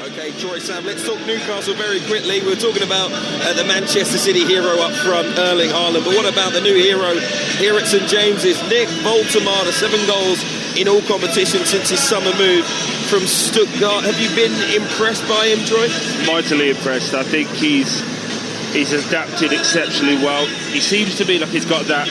OK, Troy, Sam, let's talk Newcastle very quickly. We were talking about the Manchester City hero up front, Erling Haaland, but what about the new hero here at St James's? Nick Voltemade, 7 goals in all competitions since his summer move from Stuttgart. Have you been impressed by him, Troy? Mightily impressed. I think he's adapted exceptionally well. He seems to be like he's got that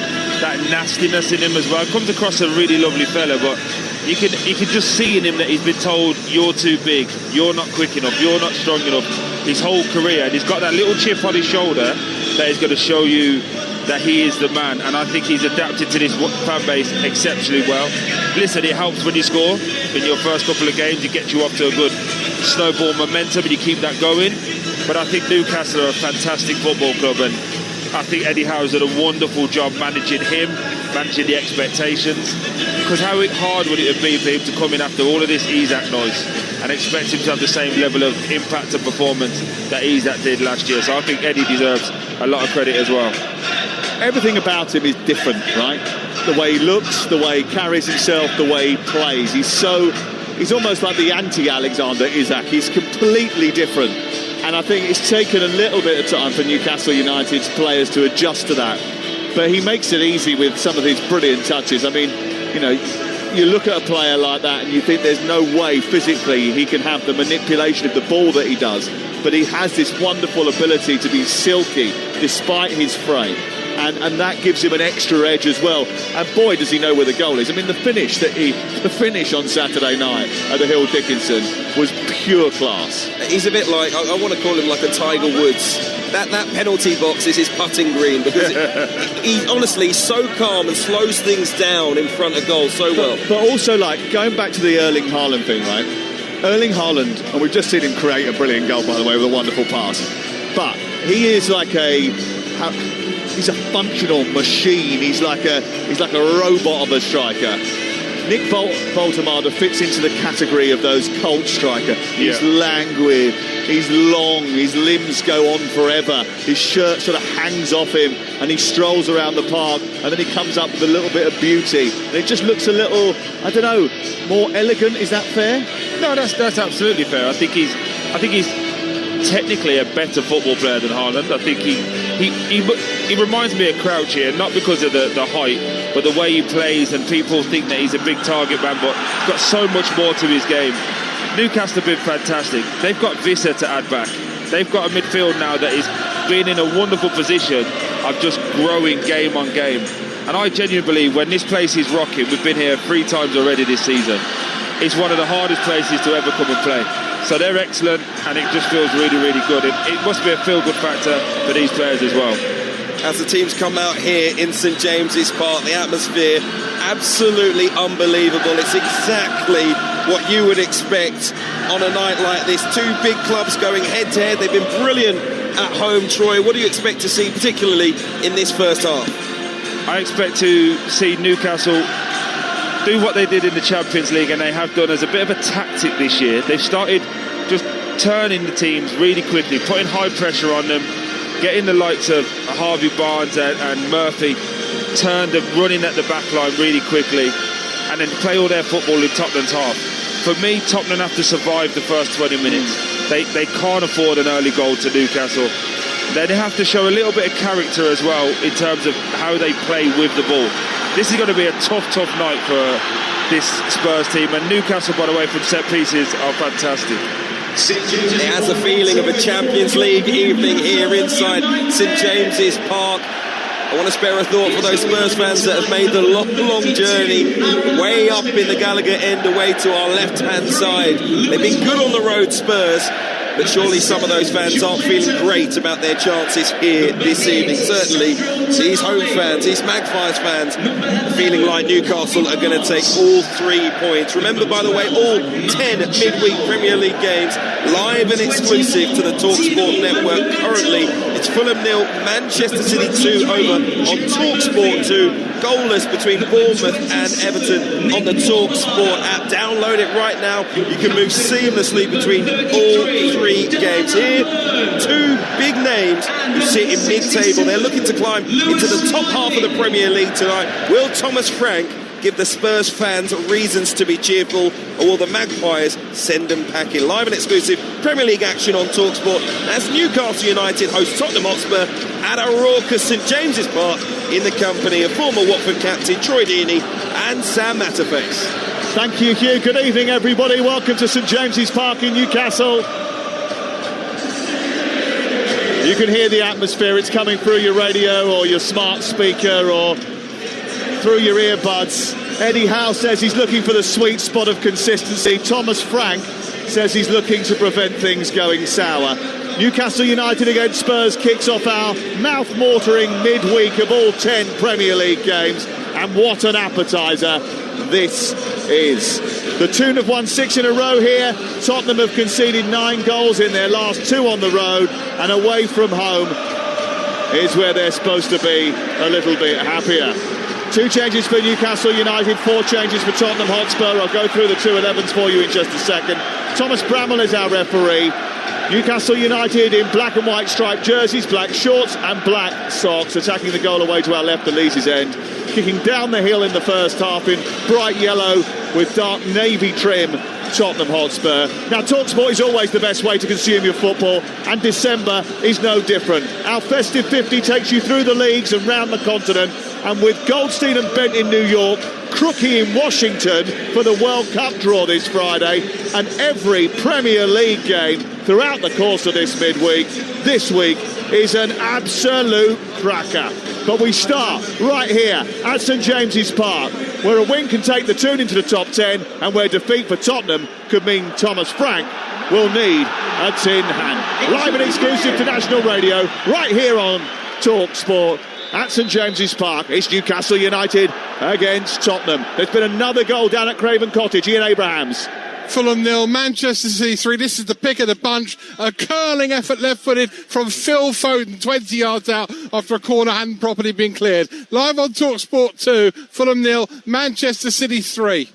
nastiness in him as well. Comes across a really lovely fella, but you can just see in him that he's been told, you're too big, you're not quick enough, you're not strong enough his whole career, and he's got that little chip on his shoulder that is going to show you that he is the man. And I think he's adapted to this fan base exceptionally well. Listen, it helps when you score in your first couple of games. It gets you off to a good snowball momentum and you keep that going. But I think Newcastle are a fantastic football club, and I think Eddie Howe's done a wonderful job managing him, managing the expectations. Because how hard would it have been for him to come in after all of this Isak noise and expect him to have the same level of impact and performance that Isak did last year? So I think Eddie deserves a lot of credit as well. Everything about him is different, right? The way he looks, the way he carries himself, the way he plays. He's almost like the anti-Alexander Isak. He's completely different. And I think it's taken a little bit of time for Newcastle United's players to adjust to that. But he makes it easy with some of his brilliant touches. I mean, you know, you look at a player like that and you think there's no way physically he can have the manipulation of the ball that he does. But he has this wonderful ability to be silky despite his frame. And that gives him an extra edge as well. And boy, does he know where the goal is. I mean, the finish on Saturday night at the Hill Dickinson was pure class. He's a bit like, I want to call him like a Tiger Woods. That penalty box is his putting green, because he's honestly so calm and slows things down in front of goal so well. But also, like, going back to the Erling Haaland thing, right? Erling Haaland, and we've just seen him create a brilliant goal, by the way, with a wonderful pass. But he is like he's a functional machine. He's like a robot of a striker. Nick Voltemade fits into the category of those cult striker. He's languid, he's long, his limbs go on forever, his shirt sort of hangs off him, and he strolls around the park, and then he comes up with a little bit of beauty, and it just looks a little, I don't know, more elegant. Is that fair? No, that's absolutely fair. I think he's technically a better football player than Haaland. I think he reminds me of Crouch here, not because of the height, but the way he plays, and people think that he's a big target man, but he's got so much more to his game. Newcastle have been fantastic. They've got Visser to add back. They've got a midfield now that is being in a wonderful position of just growing game on game. And I genuinely believe when this place is rocking, we've been here 3 times already this season, it's one of the hardest places to ever come and play. So they're excellent, and it just feels really, really good. It must be a feel-good factor for these players as well. As the teams come out here in St James's Park, the atmosphere absolutely unbelievable. It's exactly what you would expect on a night like this. 2 big clubs going head-to-head. They've been brilliant at home. Troy, what do you expect to see, particularly in this first half? I expect to see Newcastle do what they did in the Champions League, and they have done as a bit of a tactic this year. They've started just turning the teams really quickly, putting high pressure on them, getting the likes of Harvey Barnes and Murphy turned and running at the back line really quickly, and then play all their football in Tottenham's half. For me, Tottenham have to survive the first 20 minutes. They can't afford an early goal to Newcastle. They have to show a little bit of character as well in terms of how they play with the ball. This is going to be a tough night for this Spurs team, and Newcastle, by the way, from set pieces are fantastic. It has a feeling of a Champions League evening here inside St James's Park. I want to spare a thought for those Spurs fans that have made the long journey way up in the Gallagher end away to our left-hand side. They've been good on the road, Spurs, but surely some of those fans aren't feeling great about their chances here this evening. Certainly these home fans, these Magpies fans, feeling like Newcastle are going to take all 3 points. Remember, by the way, all 10 midweek Premier League games live and exclusive to the Talksport network. Currently it's Fulham 0, Manchester City 2 over on Talksport 2. Goalless between Bournemouth and Everton on the Talksport app. Download it right now. You can move seamlessly between all 3 games. Here, 2 big names who sit in mid-table. They're looking to climb into the top half of the Premier League tonight. Will Thomas Frank give the Spurs fans reasons to be cheerful, or will the Magpies send them packing. Live and exclusive Premier League action on Talksport as Newcastle United host Tottenham Hotspur at a raucous St James's Park in the company of former Watford captain Troy Deeney and Sam Matterface. Thank you, Hugh. Good evening, everybody. Welcome to St James's Park in Newcastle. You can hear the atmosphere. It's coming through your radio or your smart speaker or through your earbuds. Eddie Howe says he's looking for the sweet spot of consistency. Thomas Frank says he's looking to prevent things going sour. Newcastle United against Spurs kicks off our mouth-watering midweek of all 10 Premier League games. And what an appetiser this is. The tune have won 6 in a row here. Tottenham have conceded 9 goals in their last 2 on the road, and away from home is where they're supposed to be a little bit happier. 2 changes for Newcastle United, 4 changes for Tottenham Hotspur. I'll go through the 2 11s for you in just a second. Thomas Bramall is our referee. Newcastle United in black and white striped jerseys, black shorts and black socks, attacking the goal away to our left, Elise's end. Kicking down the hill in the first half in bright yellow with dark navy trim, Tottenham Hotspur. Now, Talksport is always the best way to consume your football, and December is no different. Our festive 50 takes you through the leagues and round the continent, and with Goldstein and Bent in New York, Crookie in Washington for the World Cup draw this Friday, and every Premier League game throughout the course of this midweek, this week is an absolute cracker. But we start right here at St James's Park, where a win can take the tune into the top 10 and where defeat for Tottenham could mean Thomas Frank will need a tin hand. Live and exclusive to national radio, right here on Talksport at St James's Park. It's Newcastle United against Tottenham. There's been another goal down at Craven Cottage. Ian Abrahams. Fulham 0, Manchester City 3. This is the pick of the bunch. A curling effort left-footed from Phil Foden, 20 yards out after a corner hadn't properly been cleared. Live on Talksport 2, Fulham 0, Manchester City 3.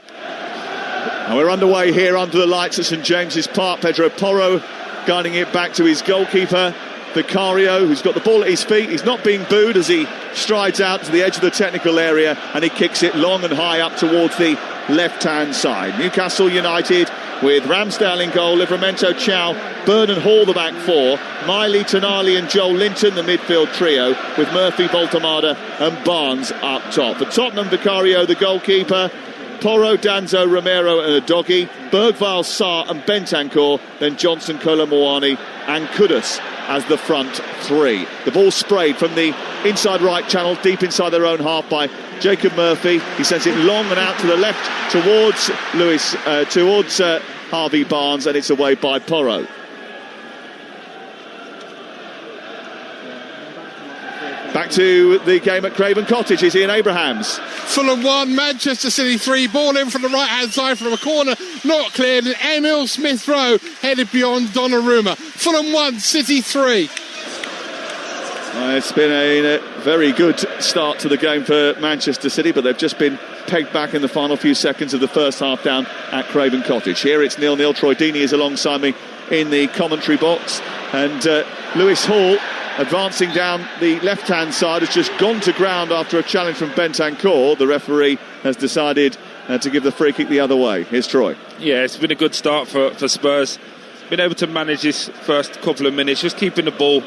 And we're underway here under the lights at St James's Park. Pedro Porro guiding it back to his goalkeeper, Vicario, who's got the ball at his feet. He's not being booed as he strides out to the edge of the technical area and he kicks it long and high up towards the left-hand side. Newcastle United with Ramsdale in goal, Livramento, Chow, Byrne and Hall the back 4, Miley, Tonali and Joel Linton the midfield trio, with Murphy, Voltamada and Barnes up top. For Tottenham, Vicario the goalkeeper, Porro, Danzo, Romero and Udogie, Bergvall, Sarr and Bentancur, then Johnson, Kolomoani and Kudus as the front 3. The ball sprayed from the inside right channel, deep inside their own half by Jacob Murphy. He sends it long and out to the left towards Harvey Barnes, and it's away by Porro. Back to the game at Craven Cottage is Ian Abrahams. Fulham 1, Manchester City 3. Ball in from the right-hand side from a corner, not cleared. And Emil Smith-Rowe headed beyond Donnarumma. Fulham 1, City 3. It's been a very good start to the game for Manchester City, but they've just been pegged back in the final few seconds of the first half down at Craven Cottage. Here it's 0-0. Troy Deeney is alongside me in the commentary box, and Lewis Hall, advancing down the left-hand side, has just gone to ground after a challenge from Bentancur. The referee has decided to give the free kick the other way. Here's Troy. Yeah, it's been a good start for Spurs. Been able to manage this first couple of minutes, just keeping the ball.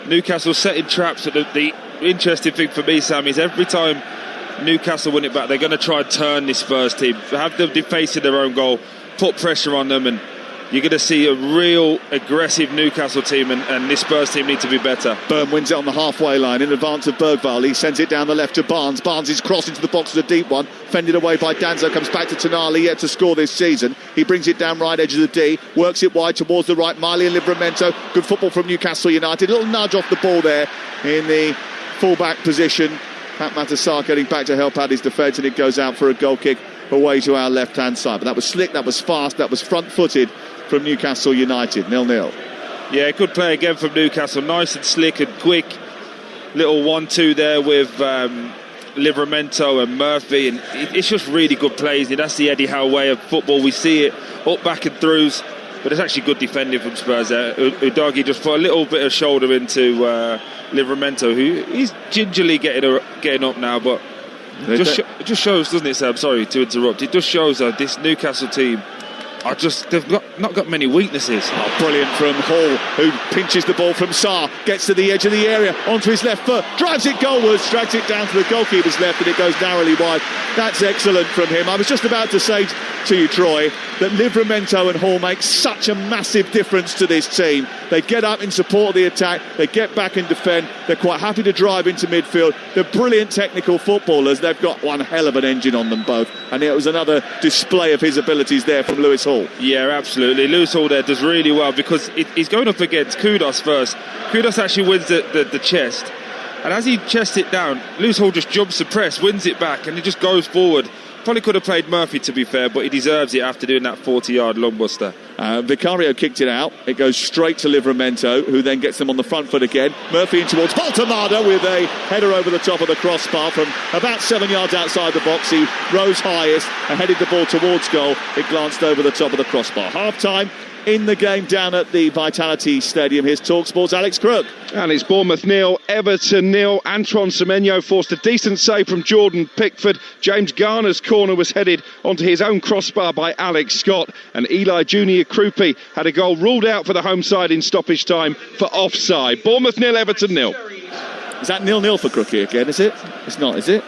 Newcastle setting traps. The interesting thing for me, Sam, is every time Newcastle win it back, they're going to try and turn this Spurs team, have them defacing their own goal, put pressure on them, and you're going to see a real aggressive Newcastle team, and this Spurs team need to be better. Byrne wins it on the halfway line in advance of Bergvall. He sends it down the left to Barnes. Barnes is crossed into the box with a deep one, fended away by Danzo, comes back to Tonali, yet to score this season. He brings it down right edge of the D, works it wide towards the right. Miley and Livramento. Good football from Newcastle United. A little nudge off the ball there in the full-back position. Pat Matasar getting back to help out his defence, and it goes out for a goal kick away to our left-hand side. But that was slick, that was fast, that was front-footed from Newcastle United. 0-0. Yeah, good play again from Newcastle. Nice and slick and quick. Little 1-2 there with Livramento and Murphy, and it's just really good plays. That's the Eddie Howe way of football. We see it up, back and throughs, but it's actually good defending from Spurs there. Udogie just put a little bit of shoulder into Livramento, who he's gingerly getting up now, but it just shows, doesn't it, Sam? Sorry to interrupt. It just shows that this Newcastle team they've not got many weaknesses. Oh, brilliant from Hall, who pinches the ball from Sarr, gets to the edge of the area, onto his left foot, drives it goalwards, drags it down to the goalkeeper's left, and it goes narrowly wide. That's excellent from him. I was just about to say to you, Troy, that Livramento and Hall make such a massive difference to this team. They get up in support of the attack, they get back and defend, they're quite happy to drive into midfield. They're brilliant technical footballers. They've got one hell of an engine on them both, and it was another display of his abilities there from Lewis Hall. Yeah, absolutely. Lewis Hall there does really well, because he's going up against Kudus first. Kudus actually wins the chest, and as he chests it down, Lewis Hall just jumps the press, wins it back, and he just goes forward. Probably could have played Murphy, to be fair, but he deserves it after doing that 40-yard long buster. Vicario kicked it out. It goes straight to Livramento, who then gets them on the front foot again. Murphy in towards Baltamada with a header over the top of the crossbar from about 7 yards outside the box. He rose highest and headed the ball towards goal. It glanced over the top of the crossbar. Half-time in the game down at the Vitality Stadium. Here's Talksport's Alex Crook. And it's Bournemouth 0, Everton 0. Antoine Semenyo forced a decent save from Jordan Pickford. James Garner's corner was headed onto his own crossbar by Alex Scott. And Eli Junior Krupi had a goal ruled out for the home side in stoppage time for offside. Bournemouth 0, Everton 0. Is that 0-0 for Crookie again, is it? It's not, is it?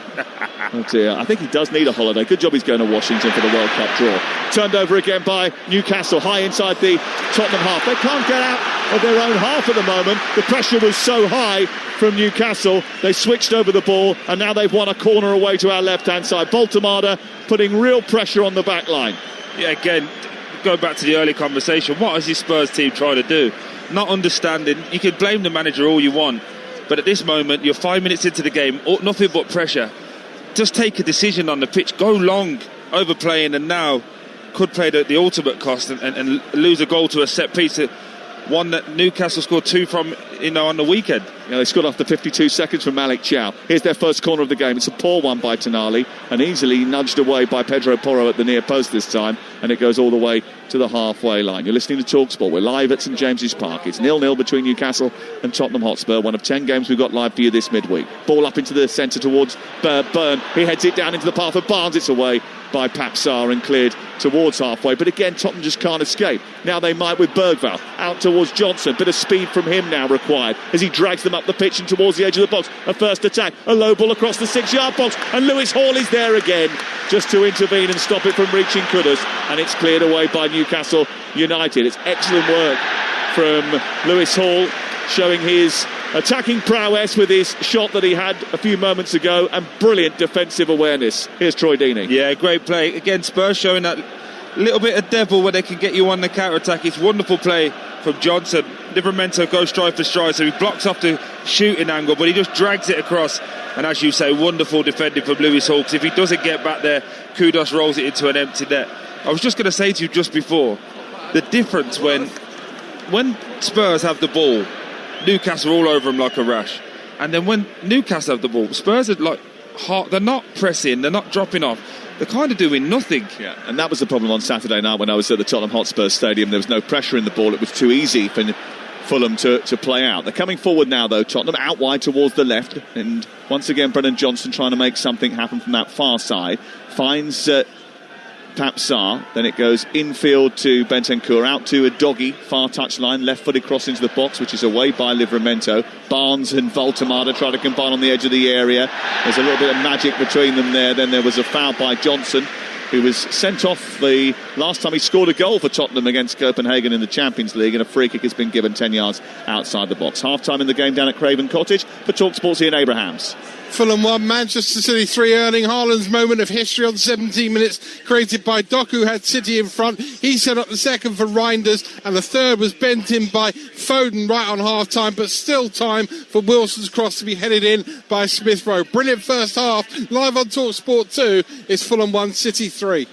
Oh dear, I think he does need a holiday. Good job he's going to Washington for the World Cup draw. Turned over again by Newcastle, high inside the Tottenham half. They can't get out of their own half at the moment. The pressure was so high from Newcastle. They switched over the ball, and now they've won a corner away to our left-hand side. Baltamada putting real pressure on the back line. Yeah, again, going back to the early conversation, what is this Spurs team trying to do? Not understanding. You can blame the manager all you want, but at this moment, you're 5 minutes into the game, nothing but pressure. Just take a decision on the pitch, go long, overplaying, and now could play the ultimate cost and lose a goal to a set piece. One that Newcastle scored 2 from, on the weekend. Yeah, they scored after 52 seconds from Malik Chow. Here's their first corner of the game. It's a poor one by Tonali, and easily nudged away by Pedro Porro at the near post this time, and it goes all the way to the halfway line. You're listening to TalkSport. We're live at St James's Park. It's 0-0 between Newcastle and Tottenham Hotspur. One of 10 games we've got live for you this midweek. Ball up into the centre towards Byrne. He heads it down into the path of Barnes. It's away by Papsar and cleared towards halfway. But again, Tottenham just can't escape. Now they might with Bergvall. Out towards Johnson. Bit of speed from him now required as he drags them up the pitch and towards the edge of the box. A first attack. A low ball across the 6-yard box. And Lewis Hall is there again just to intervene and stop it from reaching Kudus. And it's cleared away by Newcastle United. It's excellent work from Lewis Hall, showing his attacking prowess with his shot that he had a few moments ago, and brilliant defensive awareness. Here's Troy Deeney. Yeah, great play. Again, Spurs showing that little bit of devil where they can get you on the counter-attack. It's wonderful play from Johnson. Livramento goes stride for stride, so he blocks off the shooting angle, but he just drags it across. And as you say, wonderful defending from Lewis Hall, because if he doesn't get back there, Kudus rolls it into an empty net. I was just going to say to you just before, the difference when Spurs have the ball, Newcastle all over them like a rash. And then when Newcastle have the ball, Spurs are like hard. They're not pressing, they're not dropping off. They're kind of doing nothing. Yeah, and that was the problem on Saturday night when I was at the Tottenham Hotspur Stadium. There was no pressure in the ball. It was too easy for Fulham to play out. They're coming forward now, though. Tottenham out wide towards the left. And once again, Brennan Johnson trying to make something happen from that far side. Finds Papsar, then it goes infield to Bentancur, out to a doggy, far touchline, left-footed cross into the box, which is away by Livramento. Barnes and Baltamada try to combine on the edge of the area. There's a little bit of magic between them there. Then there was a foul by Johnson, who was sent off the last time he scored a goal for Tottenham against Copenhagen in the Champions League, and a free kick has been given 10 yards outside the box. Half-time in the game down at Craven Cottage. For TalkSport's Ian Abrahams. Fulham 1, Manchester City 3. Erling Haaland's moment of history on 17 minutes created by Doku had City in front. He set up the second for Reinders, and the third was bent in by Foden right on half-time, but still time for Wilson's cross to be headed in by Smith Rowe. Brilliant first half. Live on TalkSport 2 is Fulham 1, City 3.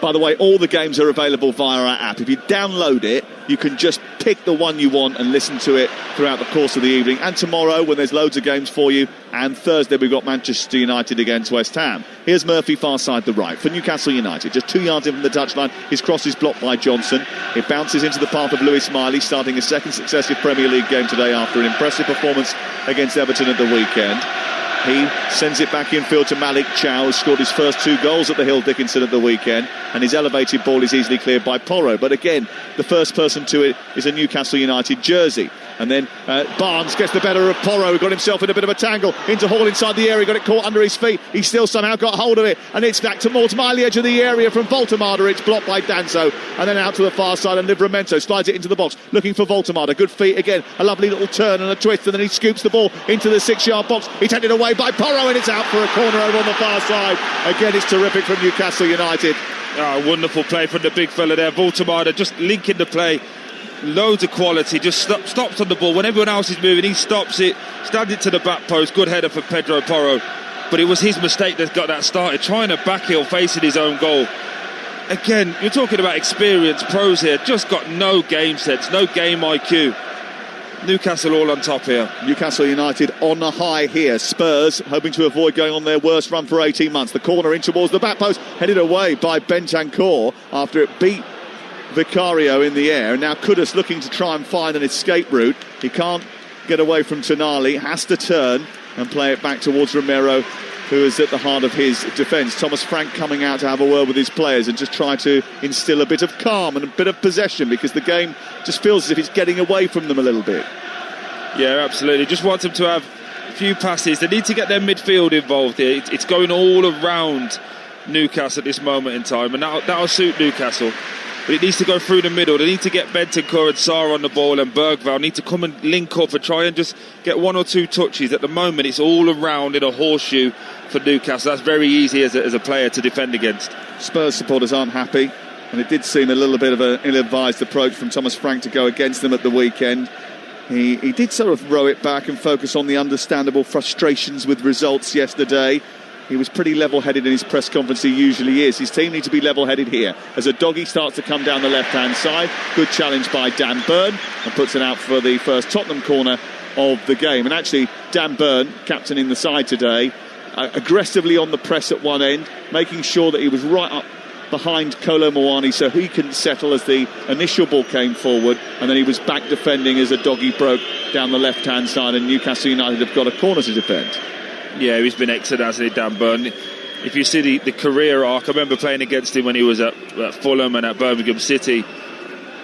By the way, all the games are available via our app. If you download it, you can just pick the one you want and listen to it throughout the course of the evening. And tomorrow, when there's loads of games for you. And Thursday, we've got Manchester United against West Ham. Here's Murphy, far side the right, for Newcastle United. Just 2 yards in from the touchline. His cross is blocked by Johnson. It bounces into the path of Lewis Miley, starting his second successive Premier League game today after an impressive performance against Everton at the weekend. He sends it back infield to Malik Chow, who scored his first 2 goals at the Hill Dickinson at the weekend, and his elevated ball is easily cleared by Porro. But again, the first person to it is a Newcastle United jersey. And then Barnes gets the better of Porro, who got himself in a bit of a tangle into Hall inside the area, got it caught under his feet. He still somehow got hold of it, and it's back towards the edge of the area from Voltemada. It's blocked by Danso, and then out to the far side, and Livramento slides it into the box, looking for Voltemada. Good feet again, a lovely little turn and a twist, and then he scoops the ball into the 6-yard box. He's handed away by Porro, and it's out for a corner over on the far side. Again, it's terrific from Newcastle United. Wonderful play from the big fella there, Voltemada, just linking the play. Loads of quality, just stops on the ball when everyone else is moving. He stops it, stands it to the back post. Good header for Pedro Porro, but it was his mistake that got that started, trying to backheel facing his own goal. Again, you're talking about experience, pros here, just got no game sense, no game IQ. Newcastle all on top here. Newcastle United on a high here. Spurs hoping to avoid going on their worst run for 18 months. The corner in towards the back post, headed away by Bentancur after it beat Vicario in the air. And now Kudus looking to try and find an escape route. He can't get away from Tonali, has to turn and play it back towards Romero, who is at the heart of his defence. Thomas Frank coming out to have a word with his players and just try to instill a bit of calm and a bit of possession, because the game just feels as if it's getting away from them a little bit. Yeah, absolutely. Just want them to have a few passes. They need to get their midfield involved here. It's going all around Newcastle at this moment in time, and that'll suit Newcastle. But it needs to go through the middle. They need to get Bentancur and Sarr on the ball, and Bergvall need to come and link up and try and just get 1 or 2 touches. At the moment, it's all around in a horseshoe for Newcastle. That's very easy as a player to defend against. Spurs supporters aren't happy, and it did seem a little bit of an ill-advised approach from Thomas Frank to go against them at the weekend. He did sort of row it back and focus on the understandable frustrations with results yesterday. He was pretty level-headed in his press conference, he usually is. His team need to be level-headed here. As a doggy starts to come down the left-hand side, good challenge by Dan Burn, and puts it out for the first Tottenham corner of the game. And actually, Dan Burn, captaining the side today, aggressively on the press at one end, making sure that he was right up behind Kolo Muani so he couldn't settle as the initial ball came forward, and then he was back defending as a doggy broke down the left-hand side, and Newcastle United have got a corner to defend. Yeah, he's been excellent, hasn't he, Dan Burn? If you see the career arc, I remember playing against him when he was at Fulham and at Birmingham City.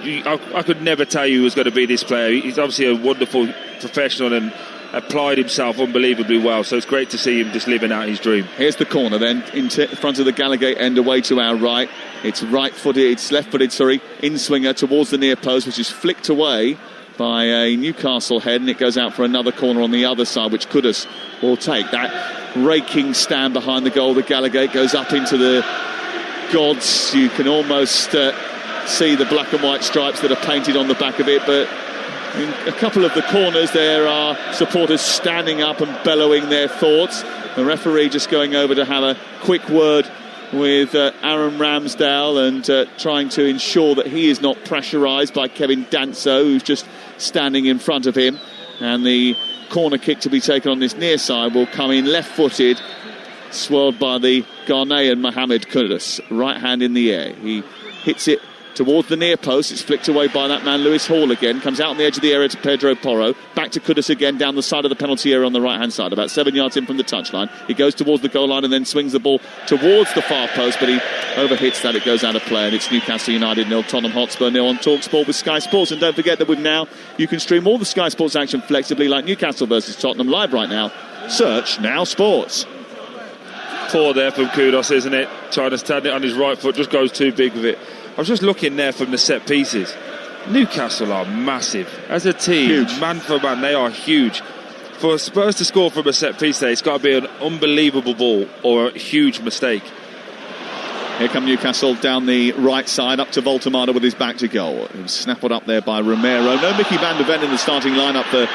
I could never tell you he was going to be this player. He's obviously a wonderful professional and applied himself unbelievably well, so it's great to see him just living out his dream. Here's the corner then, in front of the Gallagate end, away to our right. It's left-footed, in-swinger towards the near post, which is flicked away by a Newcastle head, and it goes out for another corner on the other side, which Kudus will take. That raking stand behind the goal, the Gallagate goes up into the gods. You can almost see the black and white stripes that are painted on the back of it, but in a couple of the corners there are supporters standing up and bellowing their thoughts. The referee just going over to have a quick word with Aaron Ramsdale and trying to ensure that he is not pressurised by Kevin Danso, who's just standing in front of him. And the corner kick to be taken on this near side will come in left-footed, swirled by the Ghanaian Mohamed Kudus. Right hand in the air. He hits it towards the near post. It's flicked away by that man Lewis Hall again. Comes out on the edge of the area to Pedro Porro. Back to Kudus again down the side of the penalty area on the right hand side, about 7 yards in from the touchline. He goes towards the goal line and then swings the ball towards the far post, but he overhits that. It goes out of play, and it's Newcastle United 0, Tottenham Hotspur 0 on Talksport with Sky Sports. And don't forget that you can stream all the Sky Sports action flexibly, like Newcastle versus Tottenham live right now. Search Now Sports. Poor there from Kudus, isn't it? Trying to stand it on his right foot, just goes too big with it. I was just looking there from the set pieces. Newcastle are massive. As a team, huge. Man for man, they are huge. For Spurs to score from a set piece there, it's got to be an unbelievable ball or a huge mistake. Here come Newcastle down the right side, up to Voltemada with his back to goal. He was snapped up there by Romero. No Mickey van der Ven in the starting lineup for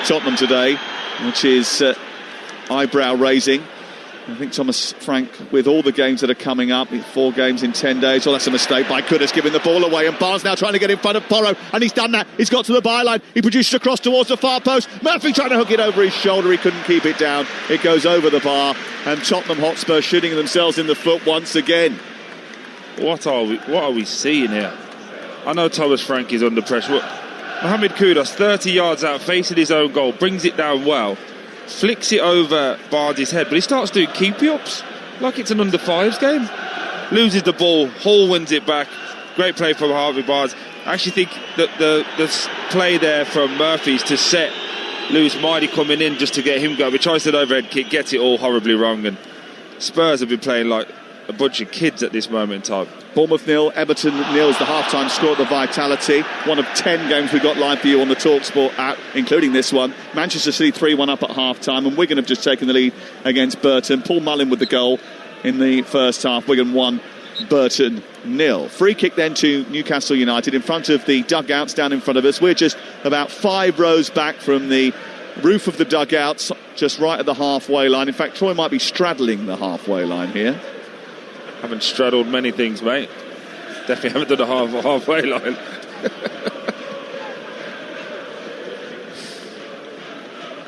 Tottenham today, which is eyebrow raising. I think Thomas Frank, with all the games that are coming up, 4 games in 10 days, well, that's a mistake by Kudus, giving the ball away, and Barnes now trying to get in front of Porro, and he's done that. He's got to the byline. He produces a cross towards the far post. Murphy trying to hook it over his shoulder. He couldn't keep it down. It goes over the bar, and Tottenham Hotspur shooting themselves in the foot once again. What are we seeing here? I know Thomas Frank is under pressure. Mohamed Kudus, 30 yards out, facing his own goal, brings it down well. flicks it over Barnes' head, but he starts doing keepy-ups like it's an under-5s game. Loses the ball, Hall wins it back. Great play from Harvey Barnes. I actually think that the play there from Murphy's to set Lewis Miley coming in just to get him going. He tries an overhead kick, gets it all horribly wrong, and Spurs have been playing like a bunch of kids at this moment in time. Bournemouth 0, Everton 0 is the half-time score at the Vitality. One of 10 games we got live for you on the Talksport app, including this one. Manchester City 3-1 up at half-time, and Wigan have just taken the lead against Burton. Paul Mullin with the goal in the first half. Wigan 1, Burton 0. Free kick then to Newcastle United in front of the dugouts down in front of us. We're just about 5 rows back from the roof of the dugouts, just right at the halfway line. In fact, Troy might be straddling the halfway line here. Haven't straddled many things, mate. Definitely haven't done a halfway line.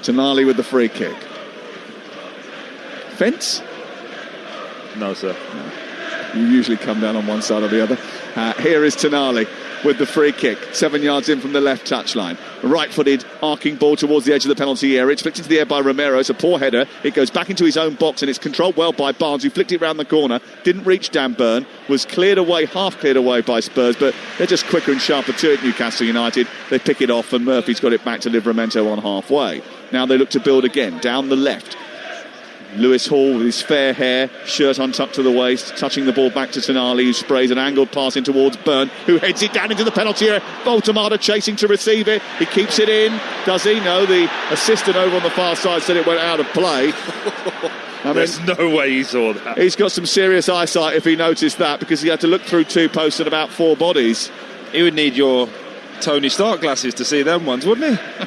Tonali with the free kick. Fence? No, sir. No. You usually come down on one side or the other. Here is Tonali with the free kick, 7 yards in from the left touchline. Right-footed, arcing ball towards the edge of the penalty area. It's flicked into the air by Romero. It's a poor header. It goes back into his own box, and it's controlled well by Barnes, who flicked it round the corner. Didn't reach Dan Burn. Was cleared away, half cleared away by Spurs, but they're just quicker and sharper to it, Newcastle United. They pick it off, and Murphy's got it back to Livramento on halfway. Now they look to build again, down the left. Lewis Hall with his fair hair, shirt untucked to the waist, touching the ball back to Tonali, who sprays an angled pass in towards Byrne, who heads it down into the penalty area. Baltamada chasing to receive it. He keeps it in. Does he? No, the assistant over on the far side said it went out of play. There's no way he saw that. He's got some serious eyesight if he noticed that, because he had to look through 2 posts and about 4 bodies. He would need your Tony Stark glasses to see them ones, wouldn't he?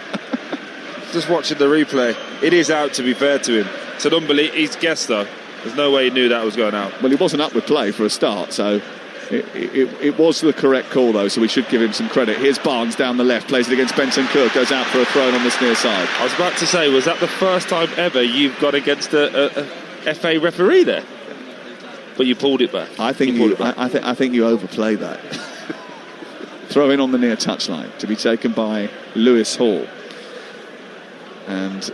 Just watching the replay. It is out, to be fair to him. It's an unbelievable. He's guessed, though. There's no way he knew that was going out. Well, he wasn't up with play for a start, so it was the correct call, though, so we should give him some credit. Here's Barnes down the left, plays it against Benson Cook, goes out for a throw on this near side. I was about to say, was that the first time ever you've got against a FA referee there? But you pulled it back. I think you overplay that. Throw in on the near touchline to be taken by Lewis Hall. And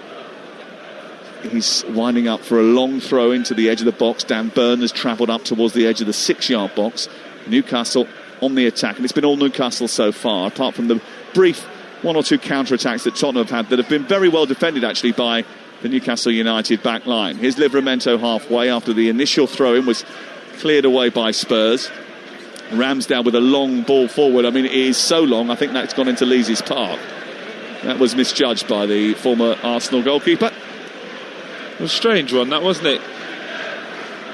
he's winding up for a long throw into the edge of the box. Dan Burn has travelled up towards the edge of the 6-yard box. Newcastle on the attack, and it's been all Newcastle so far, apart from the brief 1 or 2 counter-attacks that Tottenham have had that have been very well defended, actually, by the Newcastle United back line. Here's Livramento halfway after the initial throw-in was cleared away by Spurs. Ramsdale with a long ball forward. I mean, it is so long, I think that's gone into Lees' Park. That was misjudged by the former Arsenal goalkeeper. It was a strange one, that, wasn't it?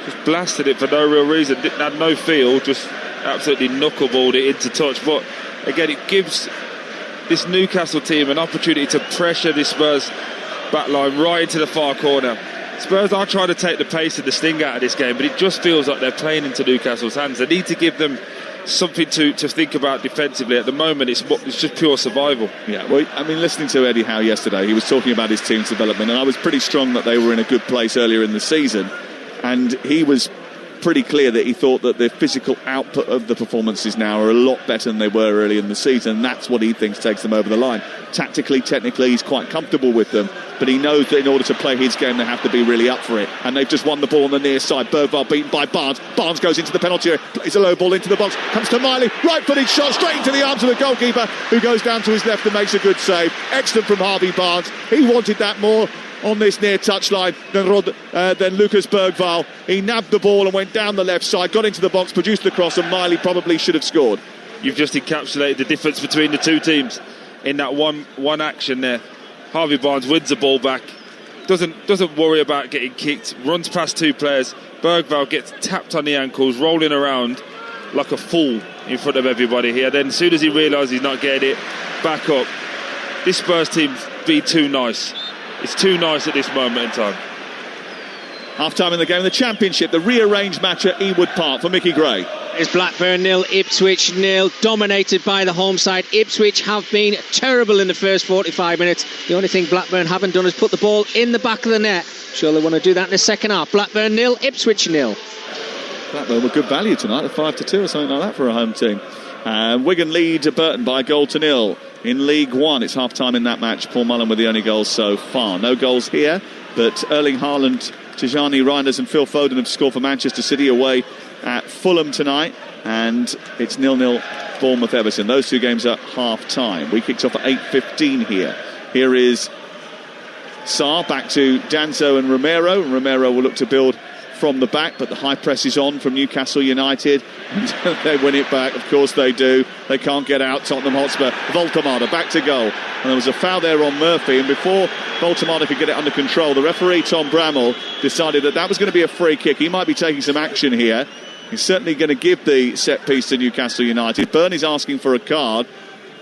Just blasted it for no real reason. Had no feel, just absolutely knuckleballed it into touch. But again, it gives this Newcastle team an opportunity to pressure this Spurs back line right into the far corner. Spurs are trying to take the pace and the sting out of this game, but it just feels like they're playing into Newcastle's hands. They need to give them something to think about defensively. At the moment, it's just pure survival. Yeah, well, I mean, listening to Eddie Howe yesterday, he was talking about his team's development, and I was pretty strong that they were in a good place earlier in the season, and he was pretty clear that he thought that the physical output of the performances now are a lot better than they were early in the season, and that's what he thinks takes them over the line. Tactically, technically, he's quite comfortable with them, but he knows that in order to play his game, they have to be really up for it. And they've just won the ball on the near side. Bergvall beaten by Barnes. Barnes goes into the penalty area, plays a low ball into the box, comes to Miley, right-footed shot straight into the arms of the goalkeeper, who goes down to his left and makes a good save. Excellent from Harvey Barnes. He wanted that more on this near touchline than Lucas Bergvall. He nabbed the ball and went down the left side, got into the box, produced the cross, and Miley probably should have scored. You've just encapsulated the difference between the two teams in that one action there. Harvey Barnes wins the ball back, doesn't worry about getting kicked, runs past 2 players. Bergvall gets tapped on the ankles, rolling around like a fool in front of everybody here. Then as soon as he realises he's not getting it, back up. This Spurs team's been too nice. It's too nice at this moment in time. Half-time in the game, the Championship, the rearranged match at Ewood Park for Mickey Gray. It's Blackburn 0, Ipswich 0, dominated by the home side. Ipswich have been terrible in the first 45 minutes. The only thing Blackburn haven't done is put the ball in the back of the net. Sure, they want to do that in the second half. Blackburn 0, Ipswich 0. Blackburn were good value tonight, at 5-2 or something like that for a home team. Wigan lead Burton by 1-0. in League One. It's half-time in that match. Paul Mullen with the only goals so far. No goals here, but Erling Haaland, Tijani Reinders and Phil Foden have scored for Manchester City away at Fulham tonight, and it's 0-0 Bournemouth-Everton. Those two games are half-time. We kicked off at 8:15 here. Here is Sarr back to Danzo and Romero. Romero will look to build from the back, but the high press is on from Newcastle United. They win it back, of course they do. They can't get out. Tottenham Hotspur. Voltemada back to goal. And there was a foul there on Murphy, and before Voltemada could get it under control, the referee, Tom Bramall, decided that was going to be a free kick. He might be taking some action here. He's certainly going to give the set piece to Newcastle United. Byrne is asking for a card,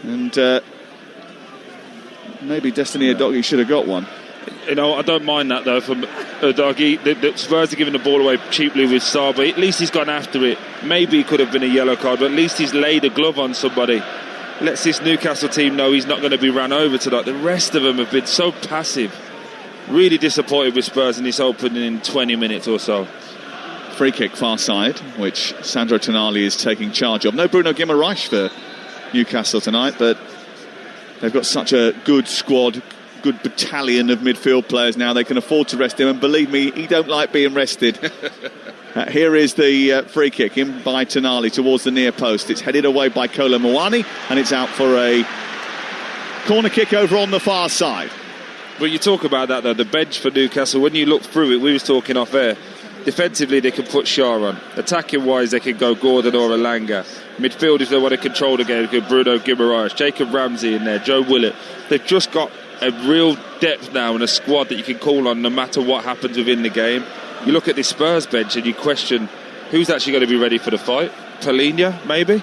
and maybe Destiny Udogie should have got one. You know, I don't mind that though from Udogie. The Spurs are giving the ball away cheaply with Sarr, but at least he's gone after it. Maybe it could have been a yellow card, but at least he's laid a glove on somebody. Lets this Newcastle team know he's not going to be ran over tonight. The rest of them have been so passive. Really disappointed with Spurs in this opening in 20 minutes or so. Free kick far side, which Sandro Tonali is taking charge of. No Bruno Guimaraes for Newcastle tonight, but they've got such a good squad, good battalion of midfield players now. They can afford to rest him, and believe me, he don't like being rested. Here is the free kick in by Tonali towards the near post. It's headed away by Kolo Muani, and it's out for a corner kick over on the far side. But you talk about that though, the bench for Newcastle, when you look through it, we was talking off air, defensively they can put Shaw on, attacking wise they can go Gordon or Elanga, midfield if they want to control the game, good Bruno Guimaraes, Jacob Ramsey in there, Joe Willett. They've just got a real depth now and a squad that you can call on no matter what happens within the game. You look at this Spurs bench and you question who's actually going to be ready for the fight. Palhinha maybe,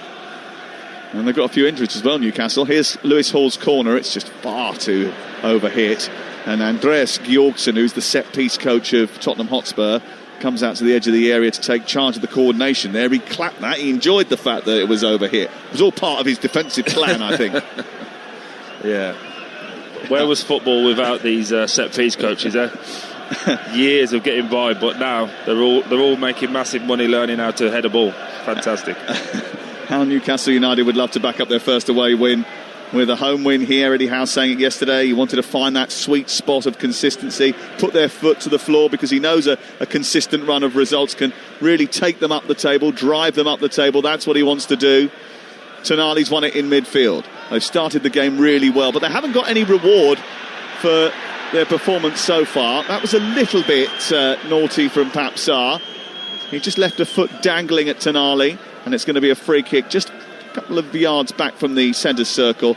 and they've got a few injuries as well, Newcastle. Here's Lewis Hall's corner. It's just far too overhit, and Andreas Georgsson, who's the set piece coach of Tottenham Hotspur, comes out to the edge of the area to take charge of the coordination there. He clapped that. He enjoyed the fact that it was overhit. It was all part of his defensive plan, I think. Yeah. Where was football without these set piece coaches? Years of getting by, but now they're all making massive money learning how to head a ball. Fantastic. How Newcastle United would love to back up their first away win with a home win here. Eddie Howe saying it yesterday. He wanted to find that sweet spot of consistency, put their foot to the floor, because he knows a consistent run of results can really take them up the table, drive them up the table. That's what he wants to do. Tonali's won it in midfield. They've started the game really well, but they haven't got any reward for their performance so far. That was a little bit naughty from Pap Sarr. He just left a foot dangling at Tonali, and it's going to be a free kick just a couple of yards back from the centre circle,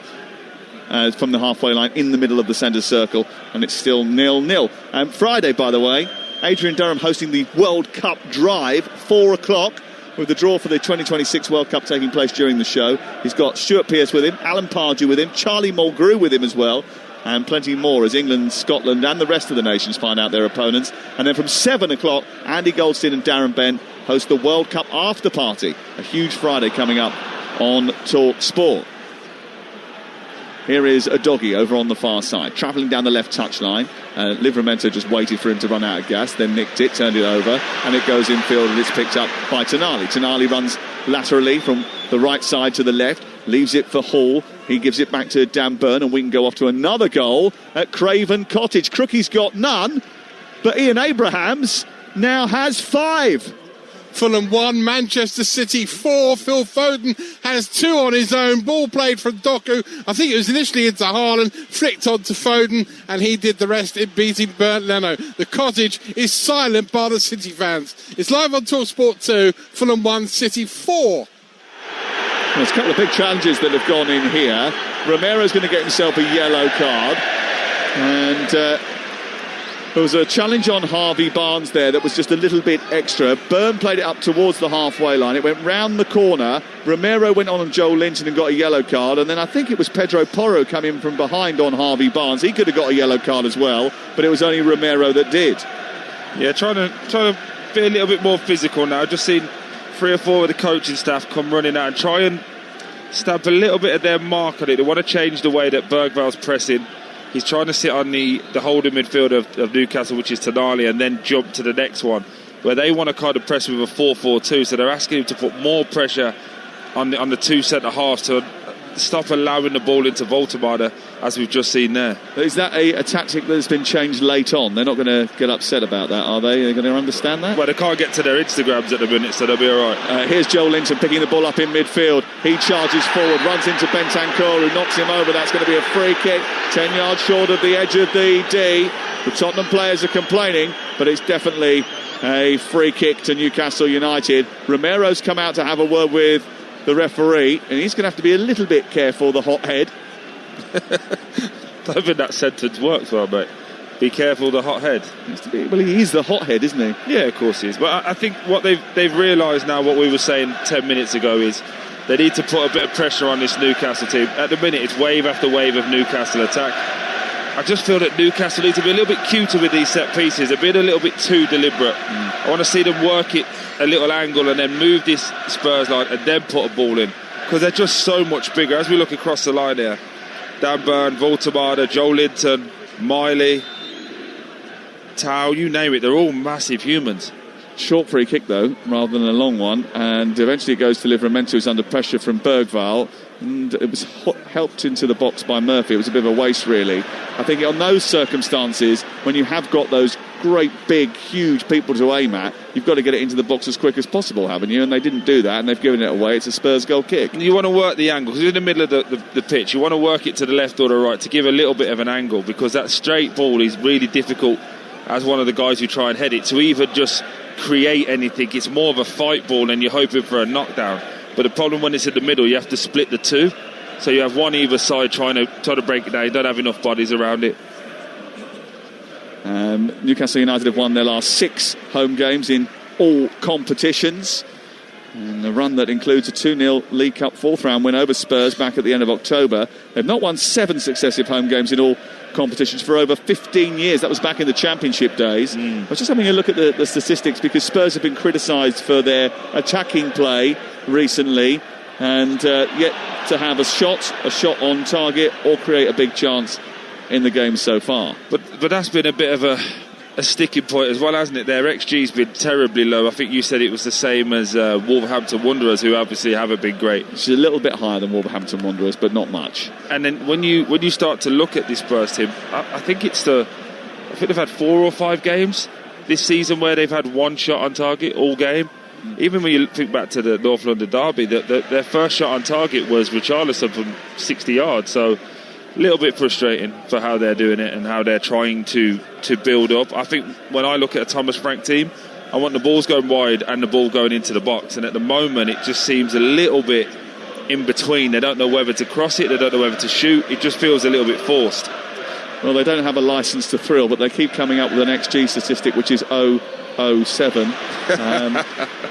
from the halfway line, in the middle of the centre circle, and it's still 0-0. Friday, by the way, Adrian Durham hosting the World Cup drive, 4 o'clock, with the draw for the 2026 World Cup taking place during the show. He's got Stuart Pearce with him, Alan Pardew with him, Charlie Mulgrew with him as well, and plenty more as England, Scotland and the rest of the nations find out their opponents. And then from 7 o'clock, Andy Goldstein and Darren Bent host the World Cup after party. A huge Friday coming up on Talksport. Here is Udogie over on the far side, travelling down the left touchline. Livramento just waited for him to run out of gas, then nicked it, turned it over, and it goes infield, and it's picked up by Tonali. Tonali runs laterally from the right side to the left, leaves it for Hall. He gives it back to Dan Burn, and we can go off to another goal at Craven Cottage. Crookie's got none, but Ian Abrahams now has 5. Fulham 1, Manchester City 4. Phil Foden has 2 on his own. Ball played from Doku. I think it was initially into Haaland, flicked on to Foden, and he did the rest in beating Bernd Leno. The Cottage is silent by the City fans. It's live on Talksport 2. Fulham 1, City 4. There's a couple of big challenges that have gone in here. Romero's going to get himself a yellow card, and there was a challenge on Harvey Barnes there that was just a little bit extra. Byrne played it up towards the halfway line. It went round the corner. Romero went on Joel Linton and got a yellow card. And then I think it was Pedro Porro coming from behind on Harvey Barnes. He could have got a yellow card as well, but it was only Romero that did. Yeah, trying to be a little bit more physical now. Just seen 3 or 4 of the coaching staff come running out and try and stamp a little bit of their mark on it. They want to change the way that Bergval's pressing. He's trying to sit on the holding midfield of Newcastle, which is Tonali, and then jump to the next one, where they want to kind of press with a 4-4-2. So they're asking him to put more pressure on the 2 centre halves to stop allowing the ball into Voltemade, as we've just seen there. Is that a tactic that's been changed late on? They're not going to get upset about that, are they? They're going to understand that? Well, they can't get to their Instagrams at the minute, so they'll be all right. Here's Joel Linton picking the ball up in midfield. He charges forward, runs into Bentancur, who knocks him over. That's going to be a free kick, 10 yards short of the edge of the D. The Tottenham players are complaining, but it's definitely a free kick to Newcastle United. Romero's come out to have a word with the referee, and he's going to have to be a little bit careful, the hothead. I don't think that sentence works well, mate. Be careful, the hothead. Well, he is the hothead, isn't he? Yeah, of course he is. But I think what they've realised now, what we were saying 10 minutes ago, is they need to put a bit of pressure on this Newcastle team. At the minute, it's wave after wave of Newcastle attack. I just feel that Newcastle need to be a little bit cuter with these set pieces. They're being a little bit too deliberate. I want to see them work it a little angle and then move this Spurs line and then put a ball in, because they're just so much bigger. As we look across the line here, Dan Burn, Voltemade, Joe Linton, Miley, Tau, you name it, they're all massive humans. Short free kick though, rather than a long one, and eventually it goes to Livramento, who's under pressure from Bergvall, and it was helped into the box by Murphy. It was a bit of a waste, really. I think on those circumstances, when you have got those great, big, huge people to aim at, you've got to get it into the box as quick as possible, haven't you? And they didn't do that, and they've given it away. It's a Spurs goal kick. You want to work the angle, because you're in the middle of the pitch. You want to work it to the left or the right to give a little bit of an angle, because that straight ball is really difficult, as one of the guys who try and head it, to even just create anything. It's more of a fight ball and you're hoping for a knockdown. But the problem when it's in the middle, you have to split the two, so you have one either side trying to break it down. You don't have enough bodies around it. Newcastle United have won their last 6 home games in all competitions, and a run that includes a 2-0 League Cup 4th round win over Spurs back at the end of October. They've not won 7 successive home games in all competitions for over 15 years. That was back in the Championship days. I was just having a look at the statistics, because Spurs have been criticised for their attacking play recently, and yet to have a shot on target or create a big chance in the game so far. But that's been a bit of a sticking point as well, hasn't it? Their XG's been terribly low. I think you said it was the same as Wolverhampton Wanderers, who obviously haven't been great. She's a little bit higher than Wolverhampton Wanderers, but not much. And then when you start to look at this Spurs team, I think they've had 4 or 5 games this season where they've had one shot on target all game. Even when you think back to the North London derby, their first shot on target was Richarlison from 60 yards. So a little bit frustrating for how they're doing it and how they're trying to build up. I think when I look at a Thomas Frank team, I want the balls going wide and the ball going into the box, and at the moment it just seems a little bit in between. They don't know whether to cross it, they don't know whether to shoot. It just feels a little bit forced. Well, they don't have a licence to thrill, but they keep coming up with an XG statistic which is 0.07.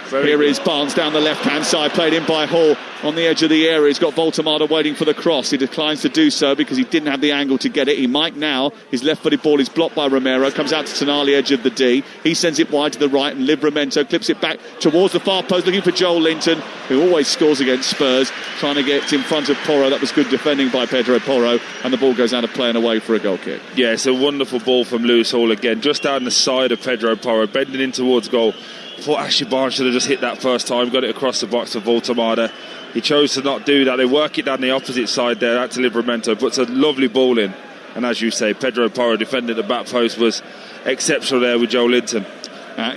Here is Barnes down the left-hand side, played in by Hall on the edge of the area. He's got Voltemade waiting for the cross. He declines to do so because he didn't have the angle to get it. He might now. His left-footed ball is blocked by Romero. Comes out to Tonali, edge of the D. He sends it wide to the right, and Livramento clips it back towards the far post, looking for Joel Linton, who always scores against Spurs, trying to get in front of Porro. That was good defending by Pedro Porro, and the ball goes out of play and away for a goal kick. Yeah, it's a wonderful ball from Lewis Hall again, just down the side of Pedro Porro, bending in towards goal. I thought Ashley Barnes should have just hit that first time, got it across the box for Voltemade. He chose to not do that. They work it down the opposite side there, out to Livramento, puts a lovely ball in. And as you say, Pedro Porro defending the back post was exceptional there with Joe Linton.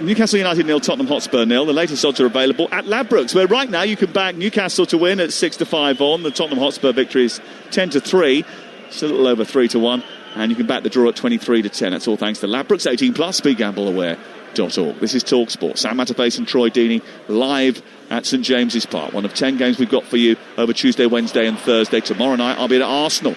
Newcastle United 0, Tottenham Hotspur 0. The latest odds are available at Ladbrokes, where right now you can back Newcastle to win at 6-5 on. The Tottenham Hotspur victory is 10-3. It's a little over 3-1. And you can back the draw at 23-10. That's all thanks to Ladbrokes 18+. BeGambleAware.org. This is Talksport. Sam Matterface and Troy Deeney live at St James's Park. One of 10 games we've got for you over Tuesday, Wednesday and Thursday. Tomorrow night I'll be at Arsenal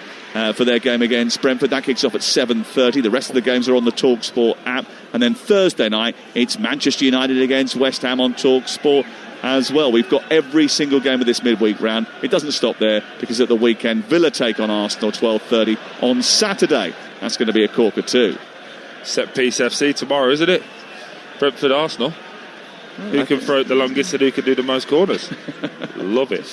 for their game against Brentford. That kicks off at 7:30. The rest of the games are on the Talksport app. And then Thursday night it's Manchester United against West Ham on Talksport as well. We've got every single game of this midweek round. It doesn't stop there, because at the weekend Villa take on Arsenal 12:30 on Saturday. That's going to be a corker too. Set piece FC tomorrow, isn't it? Brentford Arsenal. Who can throw it the longest and who can do the most corners? Love it.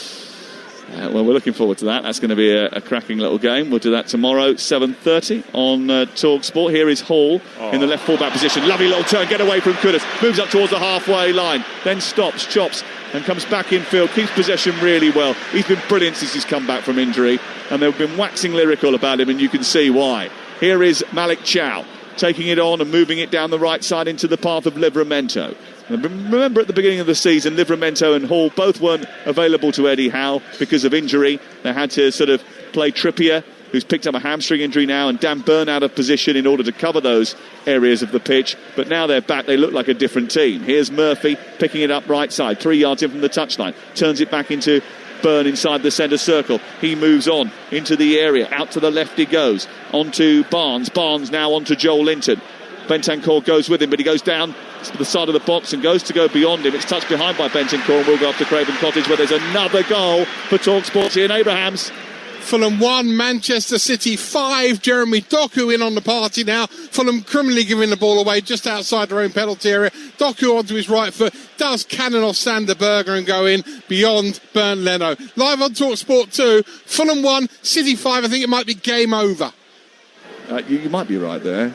Well, we're looking forward to that. That's going to be a cracking little game. We'll do that tomorrow, 7:30 on Talksport. Here is Hall in the left full-back position. Lovely little turn, get away from Kudus. Moves up towards the halfway line, then stops, chops, and comes back in field. Keeps possession really well. He's been brilliant since he's come back from injury, and they've been waxing lyrical about him, and you can see why. Here is Malik Chow, taking it on and moving it down the right side into the path of Livramento. Remember at the beginning of the season, Livramento and Hall both weren't available to Eddie Howe because of injury. They had to sort of play Trippier, who's picked up a hamstring injury now, and Dan Burn out of position in order to cover those areas of the pitch. But now they're back, they look like a different team. Here's Murphy picking it up right side, 3 yards in from the touchline, turns it back into Burn inside the centre circle. He moves on into the area, out to the left he goes, onto Barnes. Barnes now onto Joel Linton. Bentancur goes with him, but he goes down to the side of the box and goes to go beyond him. It's touched behind by Bentancur and will go up to Craven Cottage, where there's another goal for Talksport. Ian Abrahams. Fulham 1, Manchester City 5. Jeremy Doku in on the party now. Fulham criminally giving the ball away just outside their own penalty area. Doku onto his right foot, does cannon off Sander Berger and go in beyond Bernd Leno. Live on Talksport 2, Fulham 1, City 5. I think it might be game over. You might be right there.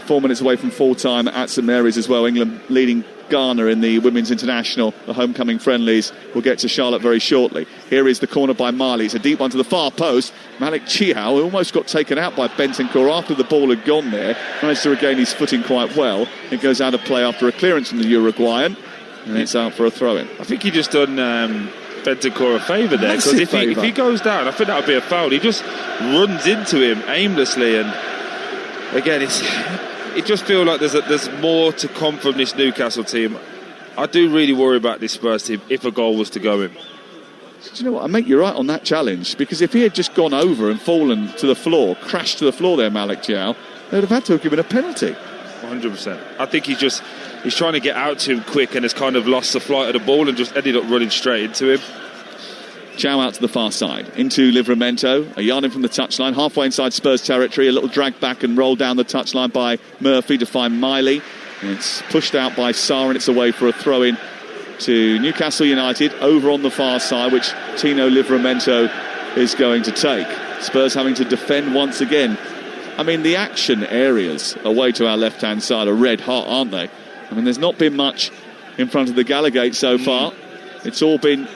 4 minutes away from full time at St Mary's as well. England leading Ghana in the Women's International, the homecoming friendlies. We'll get to Charlotte very shortly. Here is the corner by Marley. It's a deep one to the far post. Malik Chow almost got taken out by Bentancur after the ball had gone there. Managed to regain his footing quite well. It goes out of play after a clearance from the Uruguayan, and it's out for a throw-in. I think he just done Bentancur a favour there, because if he goes down, I think that would be a foul. He just runs into him aimlessly, and again, it just feels like there's more to come from this Newcastle team. I do really worry about this Spurs team if a goal was to go in. Do you know what? I think you're right on that challenge, because if he had just gone over and fallen to the floor, crashed to the floor there, Malik Chow, they would have had to have given a penalty. 100%. I think he's trying to get out to him quick and has kind of lost the flight of the ball and just ended up running straight into him. Chow out to the far side, into Livramento, a yard in from the touchline, halfway inside Spurs territory, a little drag back and roll down the touchline by Murphy to find Miley. And it's pushed out by Sarr, and it's away for a throw-in to Newcastle United, over on the far side, which Tino Livramento is going to take. Spurs having to defend once again. I mean, the action areas away to our left-hand side are red hot, aren't they? I mean, there's not been much in front of the Gallagate so far. It's all been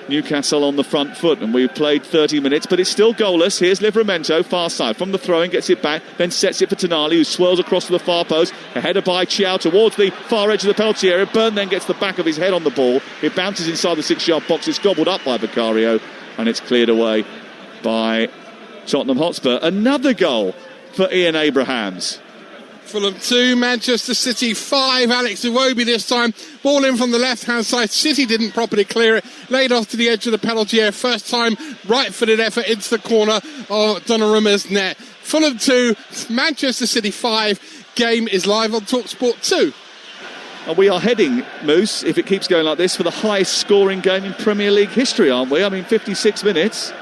Newcastle on the front foot, and we've played 30 minutes, but it's still goalless. Here's Livramento, far side, from the throw-in, gets it back, then sets it for Tonali, who swirls across to the far post, a header by Chow towards the far edge of the penalty area. Burn then gets the back of his head on the ball. It bounces inside the 6-yard box. It's gobbled up by Vicario, and it's cleared away by Tottenham Hotspur. Another goal for Ian Abrahams. Fulham 2, Manchester City 5. Alex Iwobi this time. Ball in from the left-hand side. City didn't properly clear it. Laid off to the edge of the penalty area. First time right-footed effort into the corner of Donnarumma's net. Fulham 2, Manchester City 5. Game is live on Talksport 2. And we are heading, Moose, if it keeps going like this, for the highest scoring game in Premier League history, aren't we? I mean, 56 minutes.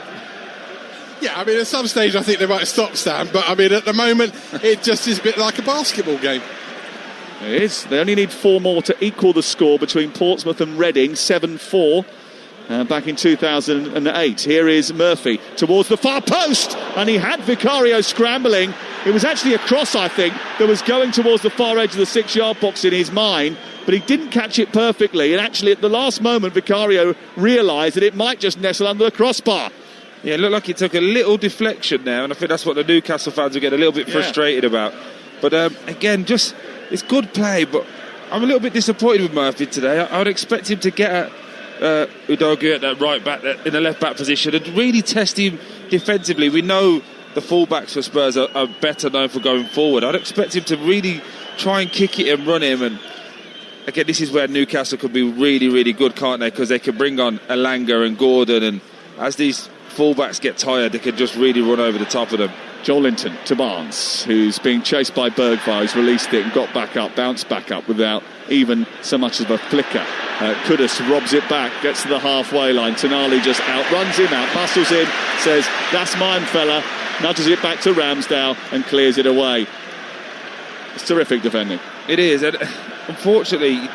Yeah, I mean, at some stage I think they might stop, Stan, but I mean, at the moment it just is a bit like a basketball game. It is. They only need 4 more to equal the score between Portsmouth and Reading, 7-4, back in 2008. Here is Murphy towards the far post, and he had Vicario scrambling. It was actually a cross, I think, that was going towards the far edge of the 6-yard box in his mind, but he didn't catch it perfectly, and actually at the last moment Vicario realised that it might just nestle under the crossbar. Yeah, it looked like he took a little deflection there, and I think that's what the Newcastle fans will get a little bit frustrated about. But again, just it's good play, but I'm a little bit disappointed with Murphy today. I would expect him to get at Udogie at that right back, in the left back position, and really test him defensively. We know the fullbacks for Spurs are better known for going forward. I'd expect him to really try and kick it and run him. And again, this is where Newcastle could be really, really good, can't they? Because they can bring on Elanga and Gordon, and as these fullbacks get tired, they can just really run over the top of them. Joel Linton to Barnes, who's being chased by Bergvall, who's released it and got back up, bounced back up without even so much as a flicker. Kudus robs it back, gets to the halfway line. Tonali just outruns him, out-muscles him, says, "That's mine, fella," nudges it back to Ramsdale and clears it away. It's terrific defending. It is, and unfortunately,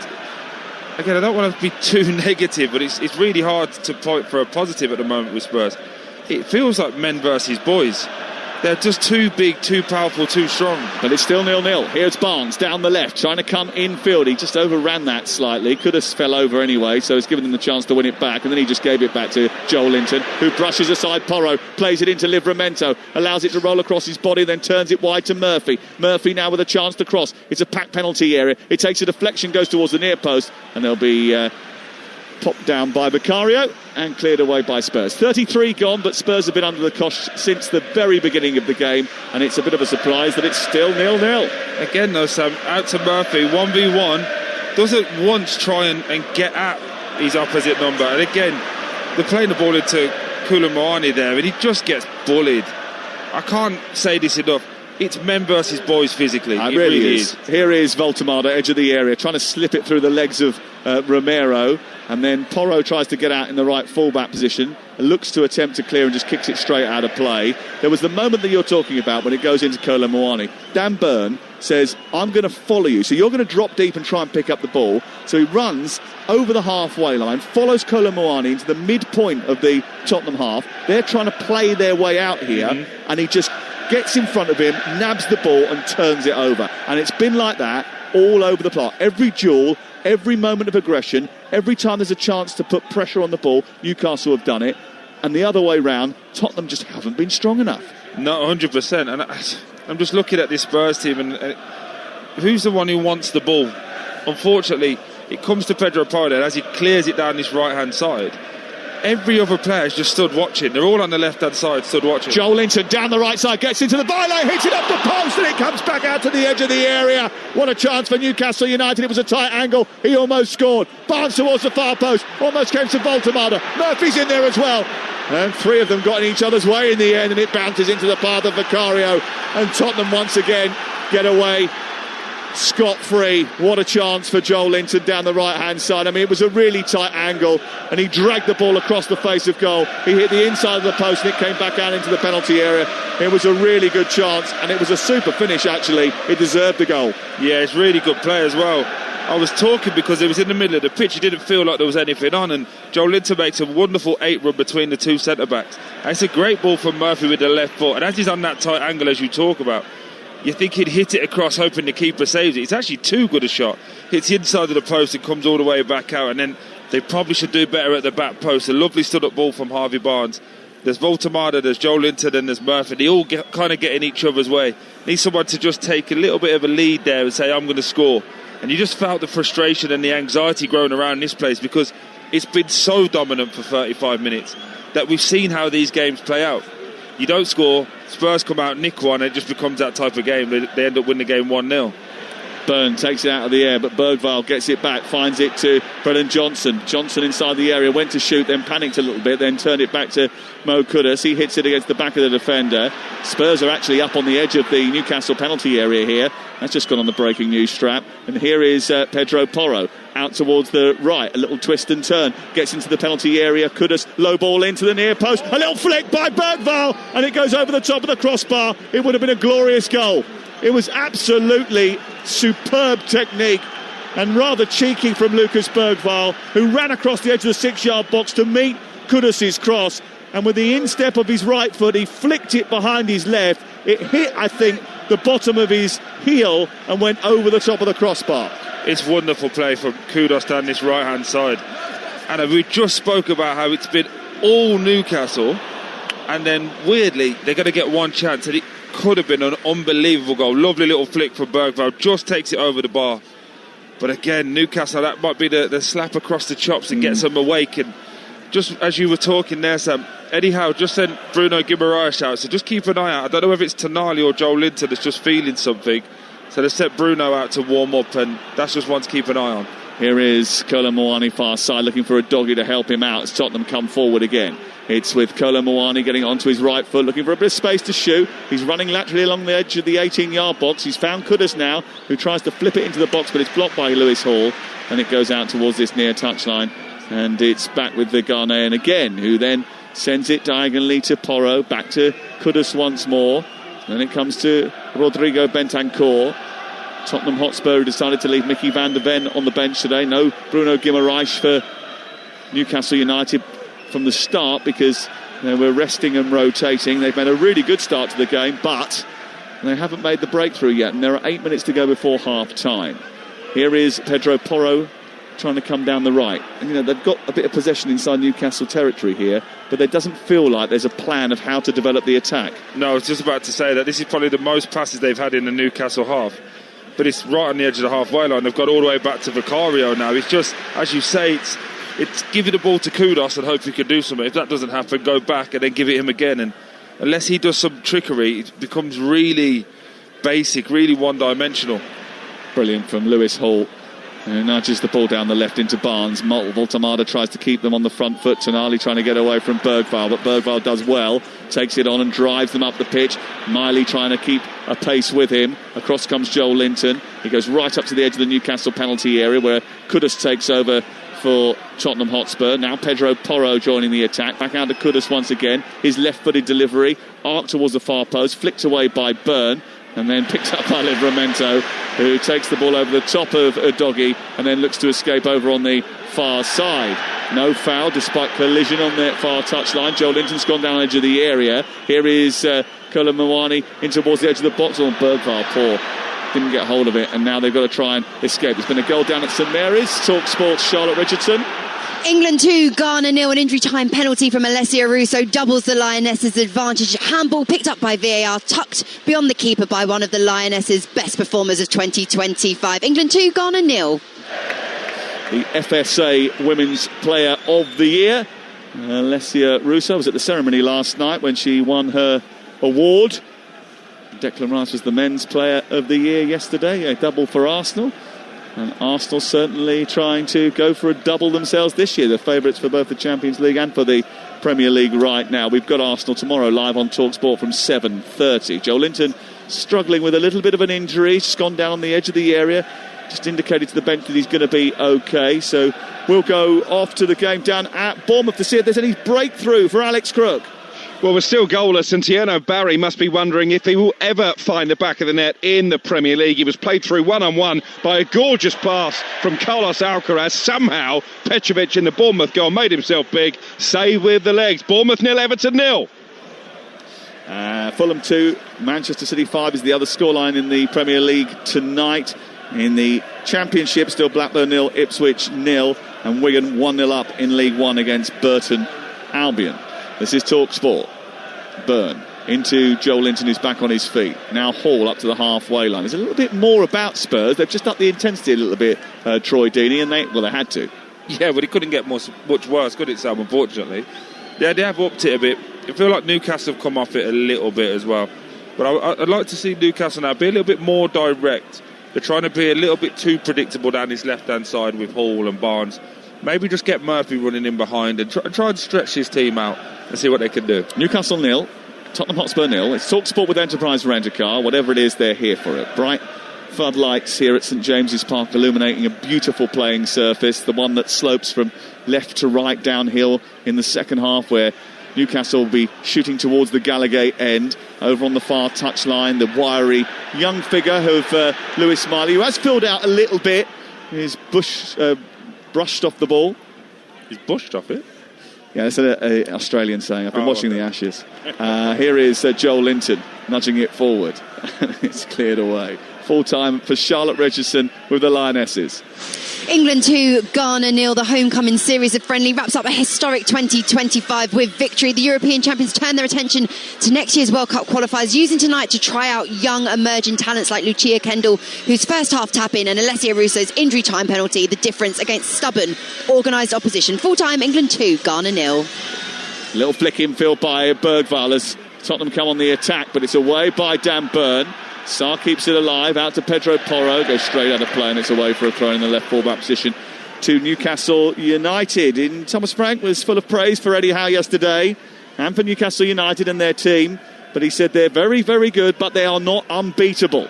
again, I don't want to be too negative, but it's really hard to point for a positive at the moment with Spurs. It feels like men versus boys. They're just too big, too powerful, too strong. But it's still 0-0. Here's Barnes down the left, trying to come infield. He just overran that slightly. Could have fell over anyway, so he's given them the chance to win it back. And then he just gave it back to Joel Linton, who brushes aside Porro, plays it into Livramento, allows it to roll across his body, then turns it wide to Murphy. Murphy now with a chance to cross. It's a packed penalty area. It takes a deflection, goes towards the near post, and there'll be popped down by Vicario and cleared away by Spurs. 33 gone, but Spurs have been under the cosh since the very beginning of the game, and it's a bit of a surprise that it's still 0-0. Again though, Sam, out to Murphy, 1v1, doesn't once try and get at his opposite number, and again they're playing the ball into Koulibaly there and he just gets bullied. I can't say this enough, it's men versus boys physically. It really is. Here is Voltemade, edge of the area, trying to slip it through the legs of Romero, and then Porro tries to get out in the right fullback position, looks to attempt to clear and just kicks it straight out of play. There was the moment that you're talking about when it goes into Kolo Muani. Dan Burn says, I'm going to follow you, so you're going to drop deep and try and pick up the ball. So he runs over the halfway line, follows Kolo Muani into the midpoint of the Tottenham half. They're trying to play their way out here, and he just gets in front of him, nabs the ball and turns it over. And it's been like that all over the plot. Every duel, every moment of aggression, every time there's a chance to put pressure on the ball, Newcastle have done it. And the other way round, Tottenham just haven't been strong enough. No, 100%. And I'm just looking at this Spurs team, and who's the one who wants the ball? Unfortunately, it comes to Pedro Porro as he clears it down this right-hand side. Every other player's just stood watching. They're all on the left-hand side, stood watching. Joel Linton down the right side, gets into the byline, hits it up the post, and it comes back out to the edge of the area. What a chance for Newcastle United. It was a tight angle. He almost scored. Barnes towards the far post. Almost came to Voltemade. Murphy's in there as well. And three of them got in each other's way in the end, and it bounces into the path of Vicario. And Tottenham once again get away scot-free. What a chance for Joel Linton down the right-hand side. I mean, it was a really tight angle, and he dragged the ball across the face of goal. He hit the inside of the post, and it came back out into the penalty area. It was a really good chance, and it was a super finish, actually. It deserved the goal. Yeah, it's really good play as well. I was talking because it was in the middle of the pitch. It didn't feel like there was anything on, and Joel Linton makes a wonderful 8-run between the two centre-backs. And it's a great ball from Murphy with the left foot, and as he's on that tight angle as you talk about, you think he'd hit it across hoping the keeper saves it. It's actually too good a shot. Hits the inside of the post and comes all the way back out, and then they probably should do better at the back post. A lovely stood-up ball from Harvey Barnes. There's Voltemade, there's Joel Linton, and there's Murphy. They all kind of get in each other's way. Need someone to just take a little bit of a lead there and say, I'm going to score. And you just felt the frustration and the anxiety growing around this place because it's been so dominant for 35 minutes that we've seen how these games play out. You don't score, Spurs come out, nick one, and it just becomes that type of game. They end up winning the game 1-0. Byrne takes it out of the air, but Bergvall gets it back, finds it to Brennan Johnson. Johnson inside the area, went to shoot, then panicked a little bit, then turned it back to Mo Kudus. He hits it against the back of the defender. Spurs are actually up on the edge of the Newcastle penalty area here. That's just gone on the breaking news strap. And here is Pedro Porro out towards the right, a little twist and turn, gets into the penalty area. Kudus, low ball into the near post, a little flick by Bergvall, and it goes over the top of the crossbar. It would have been a glorious goal. It was absolutely superb technique and rather cheeky from Lucas Bergvall, who ran across the edge of the 6-yard box to meet Kudus' cross, and with the instep of his right foot he flicked it behind his left. It hit, I think, the bottom of his heel and went over the top of the crossbar. It's wonderful play from Kudus down this right hand side, and we just spoke about how it's been all Newcastle, and then weirdly they're going to get one chance, and it could have been an unbelievable goal. Lovely little flick from Bergvall, just takes it over the bar. But again, Newcastle, that might be the slap across the chops and gets them awake. And just as you were talking there, Sam, Eddie Howe just sent Bruno Guimaraes out, so just keep an eye out. I don't know if it's Tonali or Joel Linton that's just feeling something, so they sent Bruno out to warm up, and that's just one to keep an eye on. Here is Kolo Muani far side, looking for a doggy to help him out as Tottenham come forward again. It's with Kolo Muani getting onto his right foot, looking for a bit of space to shoot. He's running laterally along the edge of the 18-yard box. He's found Kudus now, who tries to flip it into the box, but it's blocked by Lewis Hall, and it goes out towards this near touchline. And it's back with the Ghanaian again, who then sends it diagonally to Porro, back to Kudus once more. Then it comes to Rodrigo Bentancur. Tottenham Hotspur decided to leave Mickey van der Ven on the bench today. No Bruno Guimaraes for Newcastle United from the start because we're resting and rotating. They've made a really good start to the game, but they haven't made the breakthrough yet, and there are 8 minutes to go before half-time. Here is Pedro Porro trying to come down the right. And, they've got a bit of possession inside Newcastle territory here, but it doesn't feel like there's a plan of how to develop the attack. No, I was just about to say that this is probably the most passes they've had in the Newcastle half. But it's right on the edge of the halfway line. They've got all the way back to Vicario now. It's just, as you say, it's giving the ball to Kudos and hope he can do something. If that doesn't happen, go back and then give it him again. And unless he does some trickery, it becomes really basic, really one-dimensional. Brilliant from Lewis Hall, who nudges the ball down the left into Barnes. Voltamada tries to keep them on the front foot. Tonali trying to get away from Bergvall, but Bergvall does well, takes it on and drives them up the pitch. Miley trying to keep a pace with him. Across comes Joel Linton. He goes right up to the edge of the Newcastle penalty area where Kudus takes over for Tottenham Hotspur. Now Pedro Porro joining the attack. Back out to Kudus once again. His left-footed delivery, arced towards the far post, flicked away by Byrne, and then picked up by Livramento, who takes the ball over the top of Udogie and then looks to escape over on the far side. No foul despite collision on the far touchline. Joe Linton's gone down the edge of the area. Here is Kolomwani in towards the edge of the box on Bergvall. Poor. Didn't get hold of it, and now they've got to try and escape. There's been a goal down at St Mary's. Talksport's Charlotte Richardson. England 2, Ghana 0. An injury time penalty from Alessia Russo doubles the Lionesses' advantage. Handball picked up by VAR, tucked beyond the keeper by one of the Lionesses' best performers of 2025. England 2, Ghana 0. The FSA Women's Player of the Year, Alessia Russo, was at the ceremony last night when she won her award. Declan Rice was the Men's Player of the Year yesterday, a double for Arsenal. And Arsenal certainly trying to go for a double themselves this year. They're favourites for both the Champions League and for the Premier League right now. We've got Arsenal tomorrow live on Talksport from 7:30. Joe Linton struggling with a little bit of an injury. Just gone down on the edge of the area. Just indicated to the bench that he's going to be OK. So we'll go off to the game down at Bournemouth to see if there's any breakthrough for Alex Crook. Well, we're still goalless, and Tierno Barry must be wondering if he will ever find the back of the net in the Premier League. He was played through one-on-one by a gorgeous pass from Carlos Alcaraz. Somehow, Petrovic in the Bournemouth goal made himself big. Save with the legs. Bournemouth 0, Everton 0. Fulham 2, Manchester City 5 is the other scoreline in the Premier League tonight. In the Championship, still Blackburn 0, Ipswich 0, and Wigan 1-0 up in League One against Burton Albion. This is Talksport. Byrne into Joel Linton, who's back on his feet. Now Hall up to the halfway line. There's a little bit more about Spurs. They've just upped the intensity a little bit, Troy Deeney, and they had to. Yeah, but it couldn't get much worse, could it, Sam, unfortunately? Yeah, they have upped it a bit. I feel like Newcastle have come off it a little bit as well. But I'd like to see Newcastle now be a little bit more direct. They're trying to be a little bit too predictable down his left-hand side with Hall and Barnes. Maybe just get Murphy running in behind and try and stretch his team out and see what they can do. Newcastle 0, Tottenham Hotspur 0. It's Talksport with Enterprise Rent-A-Car. Whatever it is, they're here for it. Bright floodlights here at St James's Park illuminating a beautiful playing surface, the one that slopes from left to right downhill in the second half, where Newcastle will be shooting towards the Gallagate end. Over on the far touchline, the wiry young figure of Lewis Miley, who has filled out a little bit. His brushed off the ball. He's bushed off it? Yeah, that's an Australian saying. I've been watching the Ashes. Here is Joel Linton nudging it forward. It's cleared away. Full time for Charlotte Richardson with the Lionesses. England 2, Ghana 0. The homecoming series of friendly wraps up a historic 2025 with victory. The European champions turn their attention to next year's World Cup qualifiers, using tonight to try out young emerging talents like Lucia Kendall, whose first half tap-in, and Alessia Russo's injury time penalty, the difference against stubborn, organised opposition. Full-time, England 2, Ghana 0. Little flick infield by Bergvall as Tottenham come on the attack, but it's away by Dan Byrne. Sarr keeps it alive, out to Pedro Porro, goes straight out of play, and it's away for a throw in the left full-back position to Newcastle United. Thomas Frank was full of praise for Eddie Howe yesterday and for Newcastle United and their team, but he said they're very, very good, but they are not unbeatable.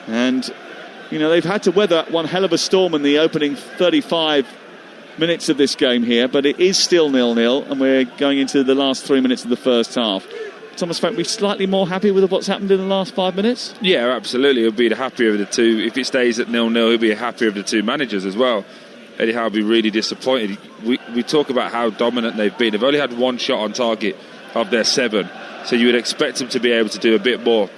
And, they've had to weather one hell of a storm in the opening 35 minutes of this game here, but it is still 0-0, and we're going into the last 3 minutes of the first half. Thomas Frank be slightly more happy with what's happened in the last 5 minutes? Yeah, absolutely. He'll be the happier of the two. If it stays at 0-0, he'll be happier of the two managers as well. Eddie Howe will be really disappointed. We talk about how dominant they've been. They've only had one shot on target of their 7, so you would expect them to be able to do a bit more.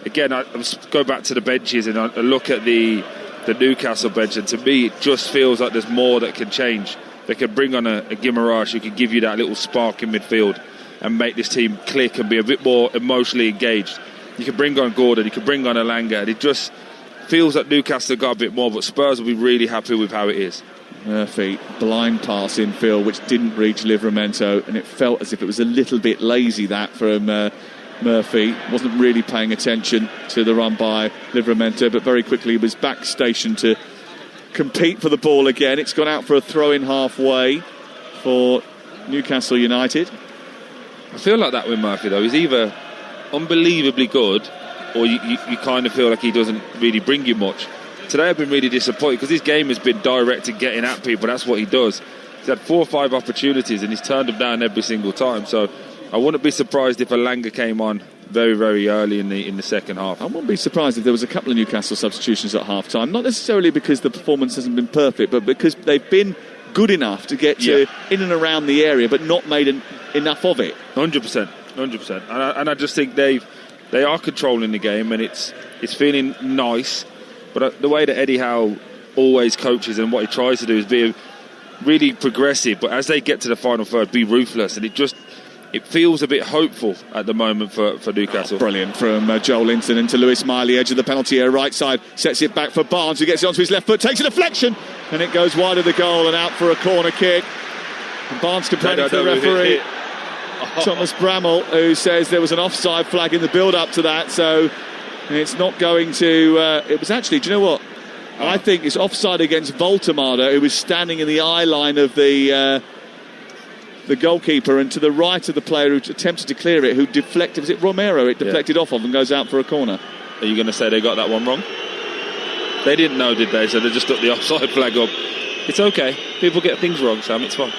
Again, I go back to the benches and I look at the Newcastle bench, and to me it just feels like there's more that can change. They can bring on a Guimaraes who can give you that little spark in midfield and make this team click and be a bit more emotionally engaged. You can bring on Gordon, you can bring on Elanga, and it just feels like Newcastle got a bit more, but Spurs will be really happy with how it is. Murphy, blind pass infield which didn't reach Livramento, and it felt as if it was a little bit lazy that from Murphy. Wasn't really paying attention to the run by Livramento, but very quickly he was back stationed to compete for the ball again. It's gone out for a throw-in halfway for Newcastle United. I feel like that with Murphy though. He's either unbelievably good or you kind of feel like he doesn't really bring you much. Today I've been really disappointed because his game has been direct and getting at people. That's what he does. He's had 4 or 5 opportunities and he's turned them down every single time. So I wouldn't be surprised if Elanga came on very, very early in the second half. I wouldn't be surprised if there was a couple of Newcastle substitutions at half-time. Not necessarily because the performance hasn't been perfect, but because they've been good enough to get to in and around the area, but not made enough of it. 100%. And I just think they are controlling the game, and it's feeling nice. But the way that Eddie Howe always coaches and what he tries to do is be really progressive, but as they get to the final third, be ruthless, and it feels a bit hopeful at the moment for Newcastle. Brilliant from Joel Linton into Lewis Miley, edge of the penalty area, right side, sets it back for Barnes, who gets it onto his left foot, takes a deflection, and it goes wide of the goal and out for a corner kick. And Barnes complaining to the referee, Thomas Bramall, who says there was an offside flag in the build-up to that, so it's not going to... it was actually, do you know what? I think it's offside against Voltemada, who was standing in the eye line of the goalkeeper, and to the right of the player who attempted to clear it, who deflected, was it Romero? It deflected off of and goes out for a corner. Are you going to say they got that one wrong? They didn't know, did they? So they just took the offside flag up. It's okay. People get things wrong, Sam. It's fine.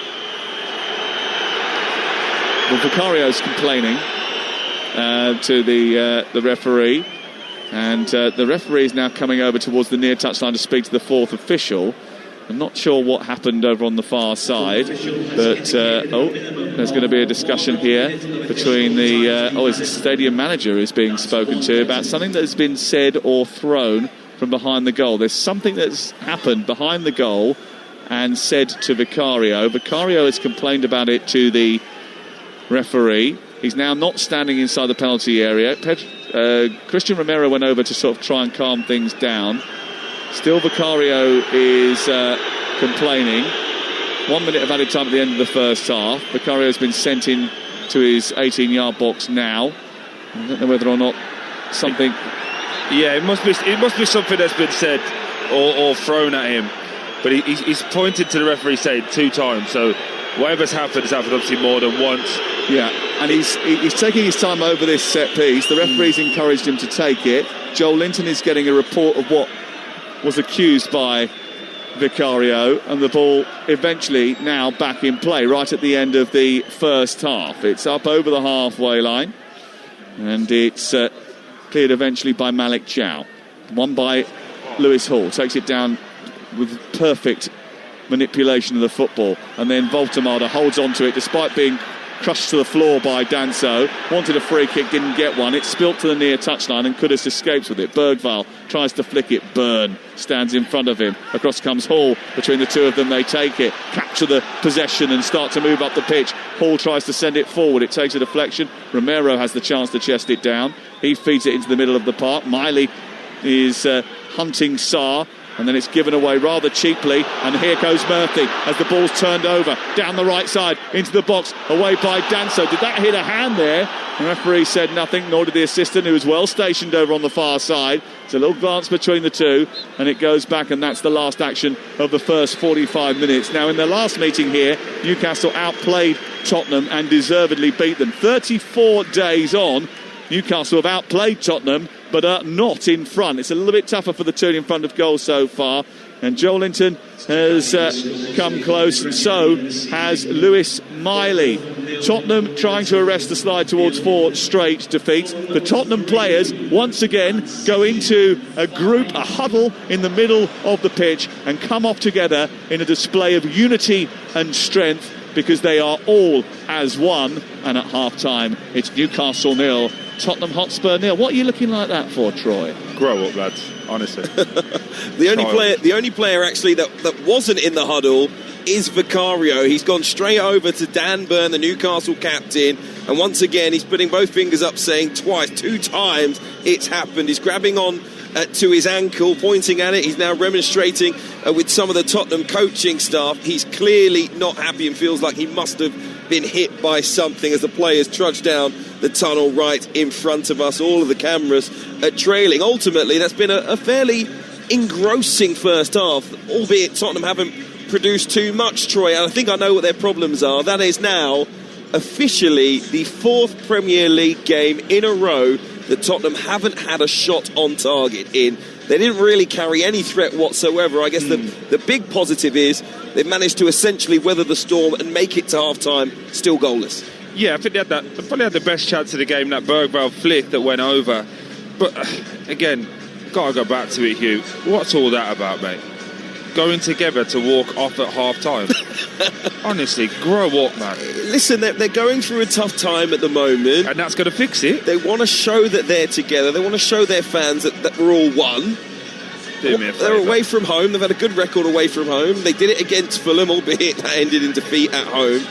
Well, Vicario's complaining to the referee, and the referee is now coming over towards the near touchline to speak to the 4th official. I'm not sure what happened over on the far side, but there's going to be a discussion here between it's the stadium manager who's being spoken to about something that has been said or thrown from behind the goal. There's something that's happened behind the goal and said to Vicario. Vicario has complained about it to the referee. He's now not standing inside the penalty area. Christian Romero went over to sort of try and calm things down. Still Vicario is complaining. 1 minute of added time at the end of the first half. Vicario's been sent in to his 18-yard box now. I don't know whether or not something... Yeah, it must be something that's been said or thrown at him. But he's pointed to the referee saying 2 times, so whatever's happened has happened obviously more than once. Yeah, and he's taking his time over this set piece. The referee's encouraged him to take it. Joel Linton is getting a report of what was accused by Vicario, and the ball eventually now back in play right at the end of the first half. It's up over the halfway line, and it's cleared eventually by Malik Chow. Won by Lewis Hall. Takes it down with perfect manipulation of the football, and then Voltemada holds on to it despite being crushed to the floor by Danso. Wanted a free kick, didn't get one. It spilt to the near touchline and Kudus escapes with it. Bergvall tries to flick it. Byrne stands in front of him. Across comes Hall. Between the two of them they take it, capture the possession and start to move up the pitch. Hall tries to send it forward. It takes a deflection. Romero has the chance to chest it down. He feeds it into the middle of the park. Miley is hunting Sarr, and then it's given away rather cheaply, and here goes Murphy as the ball's turned over down the right side into the box, away by Danso. Did that hit a hand there? The referee said nothing, nor did the assistant, who was well stationed over on the far side. It's a little glance between the two, and it goes back, and that's the last action of the first 45 minutes. Now, in their last meeting here, Newcastle outplayed Tottenham and deservedly beat them. 34 days on, Newcastle have outplayed Tottenham, but not in front. It's a little bit tougher for the two in front of goal so far, And Joelinton has come close, and so has Lewis Miley. Tottenham trying to arrest the slide towards 4 straight defeats. The Tottenham players once again go into a group, a huddle in the middle of the pitch, and come off together in a display of unity and strength, because they are all as one. And at half-time, it's Newcastle 0, Tottenham Hotspur 0. What are you looking like that for, Troy? Grow up, lads, honestly. The only player actually that wasn't in the huddle is Vicario. He's gone straight over to Dan Burn, the Newcastle captain, and once again he's putting both fingers up, saying 2 times it's happened. He's grabbing on to his ankle, pointing at it. He's now remonstrating with some of the Tottenham coaching staff. He's clearly not happy and feels like he must have been hit by something as the players trudge down the tunnel right in front of us. All of the cameras trailing. Ultimately, that's been a fairly engrossing first half, albeit Tottenham haven't produced too much, Troy. And I think I know what their problems are. That is now officially the 4th Premier League game in a row that Tottenham haven't had a shot on target in. They didn't really carry any threat whatsoever. I guess the big positive is they've managed to essentially weather the storm and make it to half-time still goalless. Yeah, I think they probably had the best chance of the game, that Bergvall flick that went over. But again, got to go back to it, Hugh. What's all that about, mate? Going together to walk off at half-time. Honestly, grow up, man. Listen, they're going through a tough time at the moment. And that's going to fix it. They want to show that they're together. They want to show their fans that we're all one. Do me a favour. They're away from home. They've had a good record away from home. They did it against Fulham, albeit that ended in defeat at home.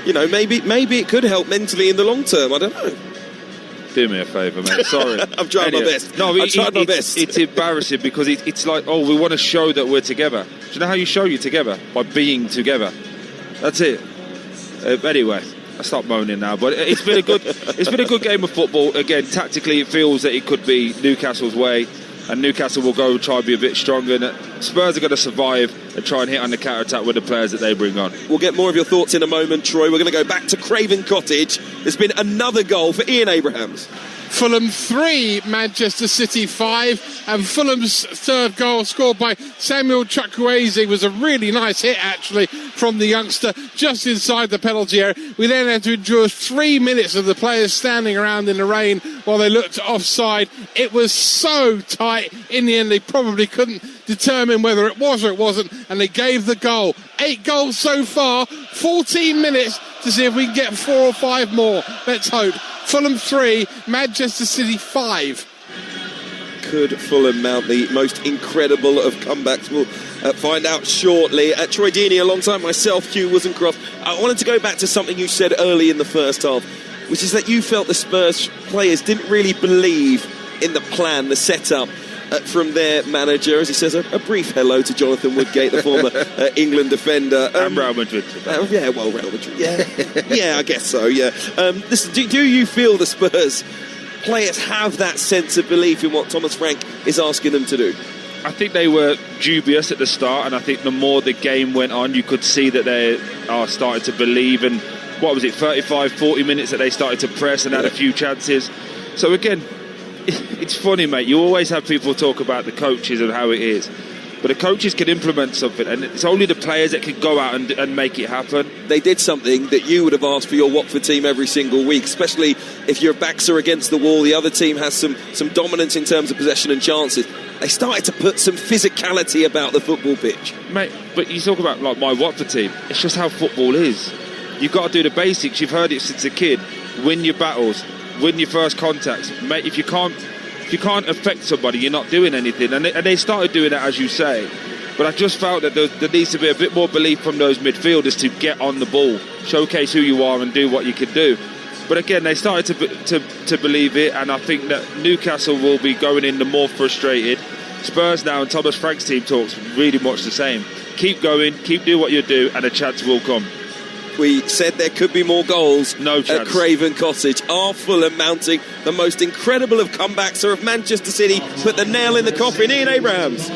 You know, maybe it could help mentally in the long term. I don't know. Do me a favour, mate. Sorry. I've tried my best. No, I've tried my best. It's embarrassing because it's like, oh, we want to show that we're together. Do you know how you show you're together? By being together. That's it. Anyway, I stop moaning now. But it's been a good game of football. Again, tactically, it feels that it could be Newcastle's way, and Newcastle will go try and be a bit stronger. And Spurs are going to survive and try and hit on the counter-attack with the players that they bring on. We'll get more of your thoughts in a moment, Troy. We're going to go back to Craven Cottage. There's been another goal for Ian Abrahams. Fulham 3, Manchester City 5, and Fulham's third goal, scored by Samuel Chukwueze, was a really nice hit actually from the youngster just inside the penalty area. We then had to endure 3 minutes of the players standing around in the rain while they looked offside. It was so tight. In the end, they probably couldn't determine whether it was or it wasn't, and they gave the goal. 8 goals so far, 14 minutes to see if we can get 4 or 5 more. Let's hope. Fulham 3, Manchester City 5. Could Fulham mount the most incredible of comebacks? We'll find out shortly. Troy Deeney alongside myself, Hugh Woozencroft. I wanted to go back to something you said early in the first half, which is that you felt the Spurs players didn't really believe in the plan, the setup from their manager. As he says, a brief hello to Jonathan Woodgate, the former England defender. And Real Madrid. Yeah, well, Real Madrid. Yeah, I guess so, yeah. Listen, do you feel the Spurs players have that sense of belief in what Thomas Frank is asking them to do? I think they were dubious at the start, and I think the more the game went on, you could see that they are starting to believe. And what was it, 35, 40 minutes that they started to press and had a few chances. So again, it's funny, mate. You always have people talk about the coaches and how it is, but the coaches can implement something, and it's only the players that can go out and make it happen. They did something that you would have asked for your Watford team every single week, especially if your backs are against the wall, the other team has some dominance in terms of possession and chances. They started to put some physicality about the football pitch. Mate, but you talk about like my Watford team, it's just how football is. You've got to do the basics. You've heard it since a kid. Win your battles, win your first contacts. Mate, if you can't affect somebody, you're not doing anything. And they started doing that, as you say. But I just felt that there needs to be a bit more belief from those midfielders to get on the ball, showcase who you are and do what you can do. But again, they started to believe it, and I think that Newcastle will be going in the more frustrated. Spurs now and Thomas Frank's team talks really much the same. Keep going, keep doing what you do, and a chance will come. We said there could be more goals no chance. At Craven Cottage. Are Fulham mounting the most incredible of comebacks, or have Manchester City put the nail in the coffin? Ian Abrahams.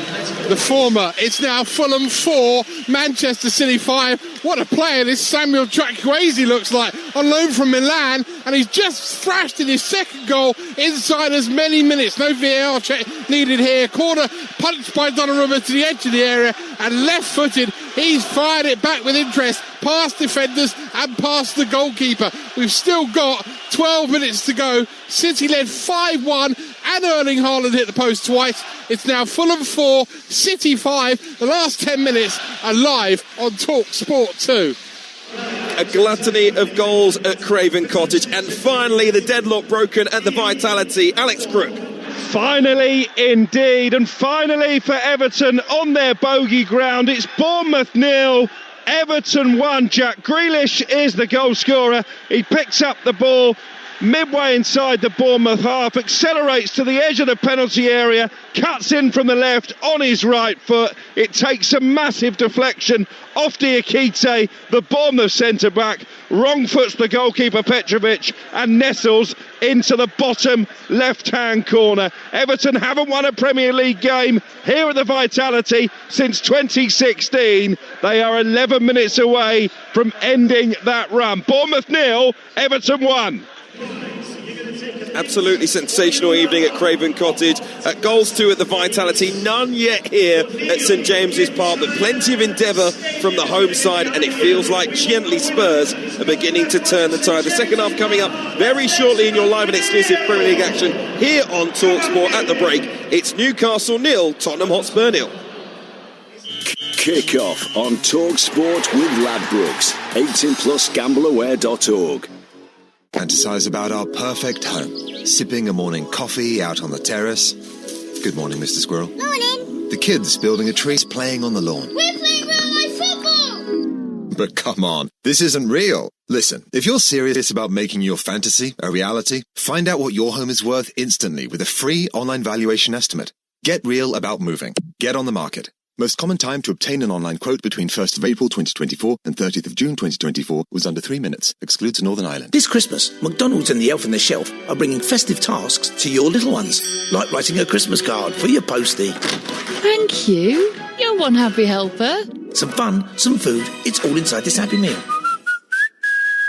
The former. It's now Fulham 4, Manchester City 5. What a player this Samuel Chukwueze looks like, on loan from Milan, and he's just thrashed in his second goal inside as many minutes. No VAR check needed here. Corner punched by Donnarumma to the edge of the area, and left-footed, he's fired it back with interest, past defenders and past the goalkeeper. We've still got 12 minutes to go. City led 5-1 and Erling Haaland hit the post twice. It's now Fulham 4, City 5. The last 10 minutes are live on Talksport 2. A gluttony of goals at Craven Cottage, and finally the deadlock broken at the Vitality. Alex Crook. Finally, indeed, and finally for Everton on their bogey ground. It's Bournemouth 0, Everton 1. Jack Grealish is the goal scorer. He picks up the ball midway inside the Bournemouth half, accelerates to the edge of the penalty area, cuts in from the left on his right foot. It takes a massive deflection off Diakite, the Bournemouth centre-back, wrong foots the goalkeeper Petrovic and nestles into the bottom left-hand corner. Everton haven't won a Premier League game here at the Vitality since 2016. They are 11 minutes away from ending that run. Bournemouth 0, Everton 1. Absolutely sensational evening at Craven Cottage. Goals 2 at the Vitality, none yet here at St James's Park, but plenty of endeavour from the home side, and it feels like gently Spurs are beginning to turn the tide. The second half coming up very shortly in your live and exclusive Premier League action here on TalkSport. At the break, it's Newcastle 0, Tottenham Hotspur 0. Kick off on TalkSport with Ladbrokes. 18+ gambleaware.org. Fantasize about our perfect home, sipping a morning coffee out on the terrace. Good morning, Mr. Squirrel. Morning. The kids building a tree, playing on the lawn. We're playing real-life football. But come on, this isn't real. Listen, if you're serious about making your fantasy a reality, find out what your home is worth instantly with a free online valuation estimate. Get real about moving. Get on the market. Most common time to obtain an online quote between 1st of April 2024 and 30th of June 2024 was under 3 minutes. Excludes Northern Ireland. This Christmas, McDonald's and the Elf on the Shelf are bringing festive tasks to your little ones, like writing a Christmas card for your postie. Thank you. You're one happy helper. Some fun, some food, it's all inside this Happy Meal.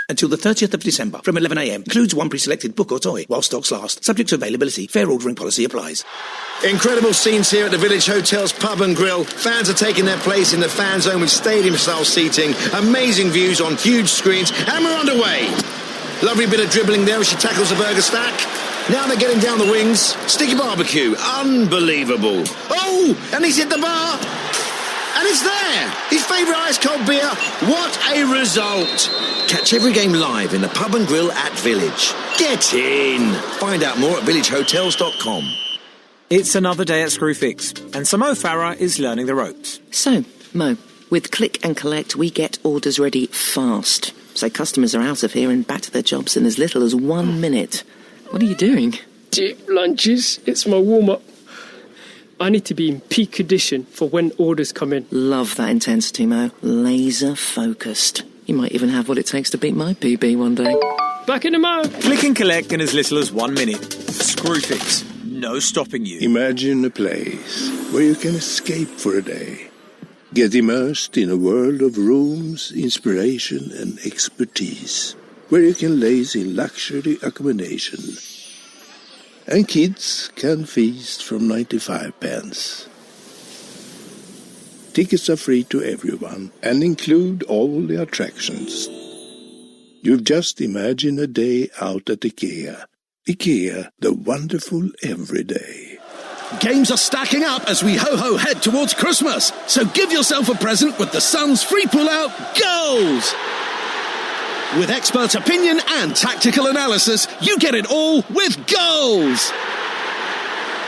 Until the 30th of December from 11 a.m. Includes one pre-selected book or toy while stocks last. Subject to availability. Fair ordering policy applies. Incredible scenes here at the Village Hotel's Pub and Grill. Fans are taking their place in the fan zone with stadium-style seating, amazing views on huge screens, and we're underway. Lovely bit of dribbling there as she tackles the burger stack. Now they're getting down the wings. Sticky barbecue. Unbelievable. Oh, and he's hit the bar. And it's there! His favourite ice-cold beer. What a result! Catch every game live in the Pub and Grill at Village. Get in! Find out more at villagehotels.com. It's another day at Screwfix, and so Mo Farah is learning the ropes. So, Mo, with Click and Collect, we get orders ready fast. So customers are out of here and back to their jobs in as little as 1 minute. What are you doing? Deep lunges. It's my warm-up. I need to be in peak condition for when orders come in. Love that intensity, Mo. Laser focused. You might even have what it takes to beat my PB one day. Back in the Mo. Click and collect in as little as 1 minute. Screwfix. No stopping you. Imagine a place where you can escape for a day. Get immersed in a world of rooms, inspiration and expertise. Where you can laze in luxury accommodation. And kids can feast from 95 pence. Tickets are free to everyone and include all the attractions. You've just imagined a day out at IKEA. IKEA, the wonderful everyday. Games are stacking up as we ho-ho head towards Christmas. So give yourself a present with the Sun's free pull-out goals. With expert opinion and tactical analysis, you get it all with goals.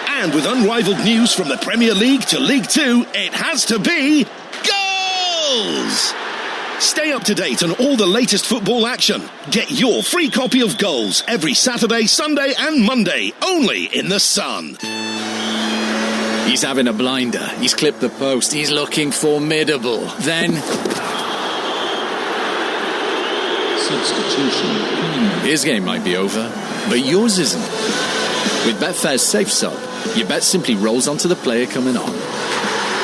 And with unrivaled news from the Premier League to League Two, it has to be goals. Stay up to date on all the latest football action. Get your free copy of Goals every Saturday, Sunday and Monday, only in the Sun. He's having a blinder. He's clipped the post. He's looking formidable. Then... substitution. His game might be over, but yours isn't. With Betfair's Safe Sub, your bet simply rolls onto the player coming on.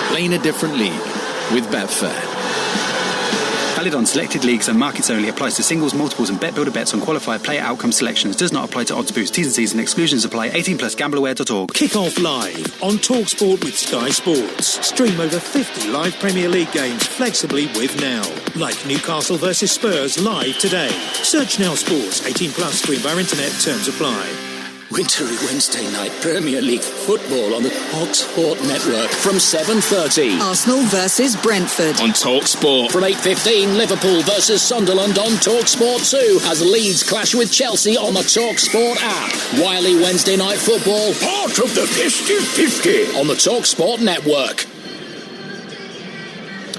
Playing a different league with Betfair. Valid on selected leagues and markets only. Applies to singles, multiples and bet builder bets on qualified player outcome selections. Does not apply to odds boosts. T's and C's and exclusions apply. 18+. Gambleaware.org. Kick off live on Talksport with Sky Sports. Stream over 50 live Premier League games flexibly with Now. Like Newcastle versus Spurs live today. Search Now Sports. 18+. Stream via internet. Terms apply. Wintry Wednesday night Premier League football on the Talksport network from 7:30. Arsenal versus Brentford On Talksport. From 8:15, Liverpool versus Sunderland on Talksport 2 as Leeds clash with Chelsea on the Talksport app. Wily Wednesday night football, part of the 50-50 on the Talksport network.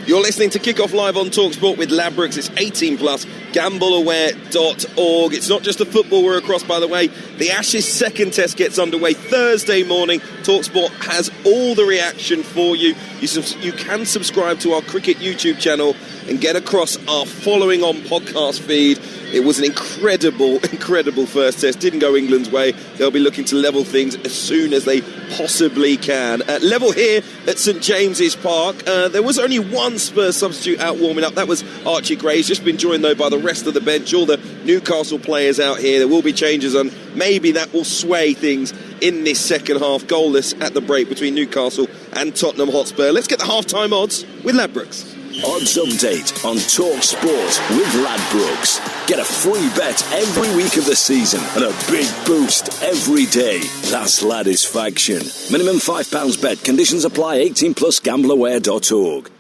You're listening to Kickoff Live on Talksport with Ladbrokes. It's 18+. Gambleaware.org. It's not just the football we're across, by the way. The Ashes second test gets underway Thursday morning. Talksport has all the reaction for you. You can subscribe to our cricket YouTube channel and get across our following on podcast feed. It was an incredible first test. Didn't go England's way. They'll be looking to level things as soon as they possibly can. Level here at St James's Park. There was only one Spurs substitute out warming up. That was Archie Gray. He's just been joined, though, by the rest of the bench. All the Newcastle players out here. There will be changes, and maybe that will sway things in this second half. Goalless at the break between Newcastle and Tottenham Hotspur. Let's get the half-time odds with Ladbrokes. Odds update on Talksport with Ladbrokes. Get a free bet every week of the season and a big boost every day. That's Ladisfaction. Minimum £5 bet. Conditions apply. 18+. Gambleaware.org.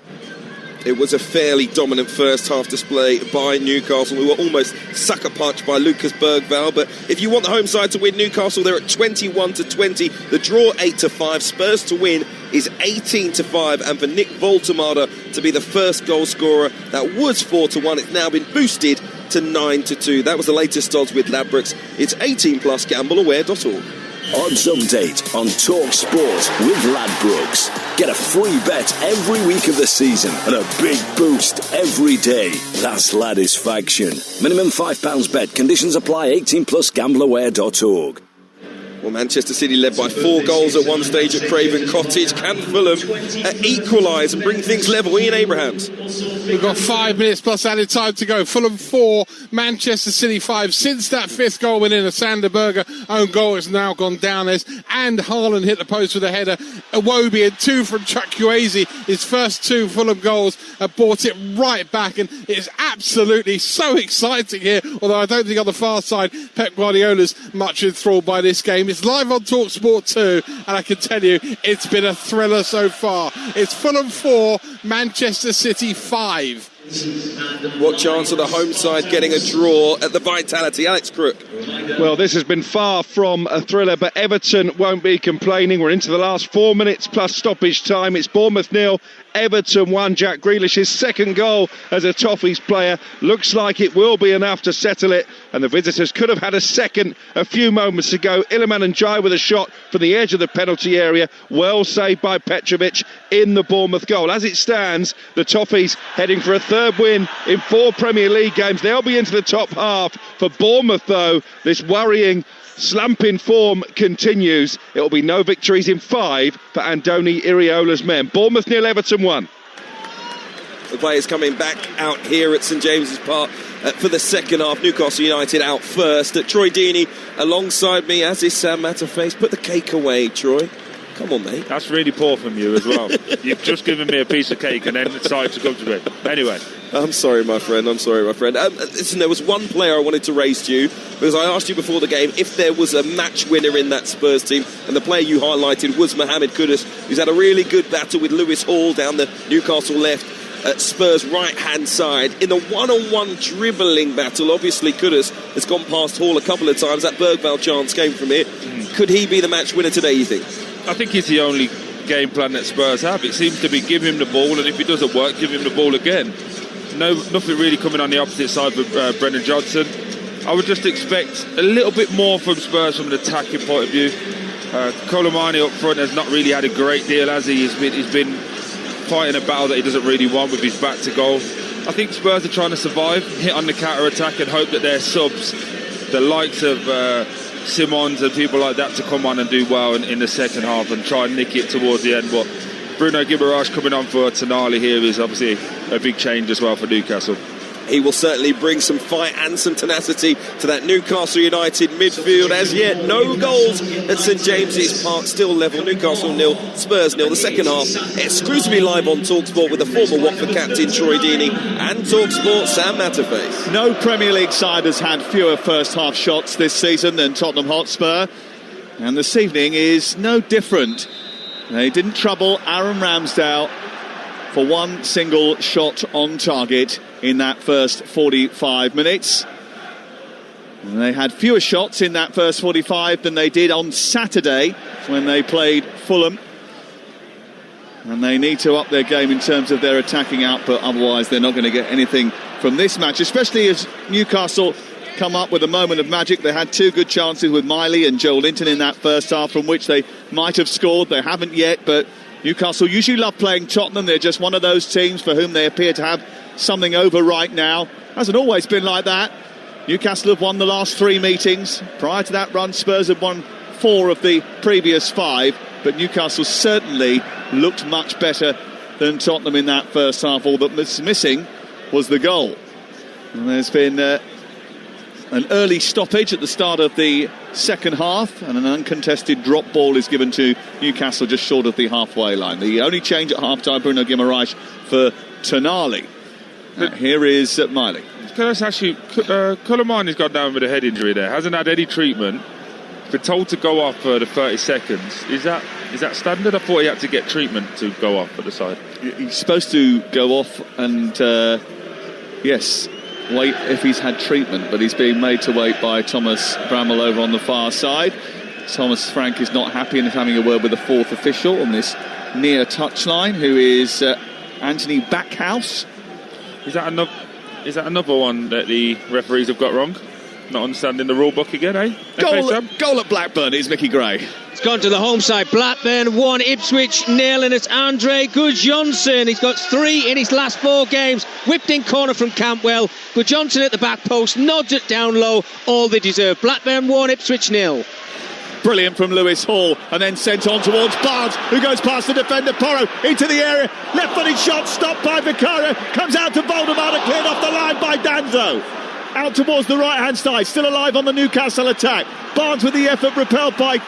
It was a fairly dominant first half display by Newcastle, who were almost sucker punched by Lucas Bergvall. But if you want the home side to win, Newcastle, they're at 21-20. The draw 8-5. Spurs to win is 18-5, and for Nick Voltemada to be the first goal scorer, that was 4-1. It's now been boosted to 9-2. That was the latest odds with Ladbrokes. It's 18+. Gambleaware.org. Odds update on Talksport with Ladbrokes. Get a free bet every week of the season and a big boost every day. That's Ladisfaction. Minimum £5 bet. Conditions apply. 18+. Gambleaware.org. Well, Manchester City led by 4 goals at one stage at Craven Cottage. Can Fulham equalise and bring things level? Ian Abrahams. We've got 5 minutes plus added time to go. Fulham 4, Manchester City 5. Since that 5th goal went in, a Sander Berger own goal has now gone down. And Haaland hit the post with a header. Iwobi and 2 from Chukwueze. His first 2 Fulham goals have brought it right back, and it's absolutely so exciting here. Although I don't think on the far side Pep Guardiola's much enthralled by this game. It's live on Talksport 2, and I can tell you it's been a thriller so far. It's Fulham 4, Manchester City 5. What chance of the home side getting a draw at the Vitality? Alex Crook. Well, this has been far from a thriller, but Everton won't be complaining. We're into the last 4 minutes plus stoppage time. It's Bournemouth 0, Everton 1. Jack Grealish's second goal as a Toffees player. Looks like it will be enough to settle it, and the visitors could have had a second a few moments ago. Iliman and Jai with a shot from the edge of the penalty area. Well saved by Petrovic in the Bournemouth goal. As it stands, the Toffees heading for a third win in 4 Premier League games. They'll be into the top half. For Bournemouth, though, this worrying slumping form continues. It'll be no victories in 5 for Andoni Iraola's men. Bournemouth 0, Everton 1. The players coming back out here at St James's Park for the second half. Newcastle United out first. Troy Deeney alongside me, as is Sam Matterface. Put the cake away, Troy. Come on, mate. That's really poor from you as well. You've just given me a piece of cake and then decided to come to me. Anyway. I'm sorry, my friend. Listen, there was one player I wanted to raise to you, because I asked you before the game if there was a match winner in that Spurs team, and the player you highlighted was Mohamed Kudus, who's had a really good battle with Lewis Hall down the Newcastle left at Spurs' right-hand side. In the one-on-one dribbling battle, obviously Kudus has gone past Hall a couple of times. That Bergvall chance came from it. Could he be the match winner today, you think? I think he's the only game plan that Spurs have. It seems to be give him the ball, and if it doesn't work, give him the ball again. Nothing really coming on the opposite side for Brennan Johnson. I would just expect a little bit more from Spurs from an attacking point of view. Colomani up front has not really had a great deal, has he? He's been fighting a battle that he doesn't really want with his back to goal. I think Spurs are trying to survive, hit on the counter-attack, and hope that their subs, the likes of Simons and people like that, to come on and do well in the second half and try and nick it towards the end. But Bruno Guimaraes coming on for Tonali here is obviously a big change as well for Newcastle. he will certainly bring some fight and some tenacity to that Newcastle United midfield. As yet, no goals at St James's Park, still level, Newcastle 0, Spurs 0. The second half, exclusively live on Talksport with the former Watford captain Troy Deeney and Talksport Sam Matterface. No Premier League side has had fewer first half shots this season than Tottenham Hotspur, and this evening is no different. They didn't trouble Aaron Ramsdale for one single shot on target in that first 45 minutes. And they had fewer shots in that first 45 than they did on Saturday when they played Fulham. And they need to up their game in terms of their attacking output, otherwise they're not going to get anything from this match, especially as Newcastle come up with a moment of magic. They had two good chances with Miley and Joel Linton in that first half from which they might have scored. They haven't yet, but Newcastle usually love playing Tottenham. They're just one of those teams for whom they appear to have something over right now. Hasn't always been like that. Newcastle have won the last 3 meetings. Prior to that run, Spurs had won 4 of the previous 5, but Newcastle certainly looked much better than Tottenham in that first half. All that was missing was the goal. And there's been an early stoppage at the start of the second half, and an uncontested drop ball is given to Newcastle just short of the halfway line. The only change at half-time, Bruno Guimaraes for Tonali. Here is Miley. Can I ask you, Colomani's gone down with a head injury there, hasn't had any treatment, been told to go off for the 30 seconds. Is that standard? I thought he had to get treatment to go off at the side. He's supposed to go off and, yes, wait if he's had treatment, but he's being made to wait by Thomas Bramall over on the far side. Thomas Frank is not happy and is having a word with the fourth official on this near touchline, who is Anthony Backhouse. Is that another one that the referees have got wrong? Not understanding the rule book again, eh? Goal at Blackburn is Mickey Gray. It's gone to the home side. Blackburn 1, Ipswich 0, and it's Andre Gudjonsson. He's got 3 in his last 4 games. Whipped in corner from Campwell. Gudjonsson at the back post, nods it down low. All they deserve. Blackburn 1, Ipswich 0. Brilliant from Lewis Hall, and then sent on towards Barnes, who goes past the defender Porro into the area. Left-footed shot stopped by Vicario. Comes out to Voldemar, cleared off the line by Danzo. Out towards the right-hand side, still alive on the Newcastle attack. Barnes with the effort, repelled by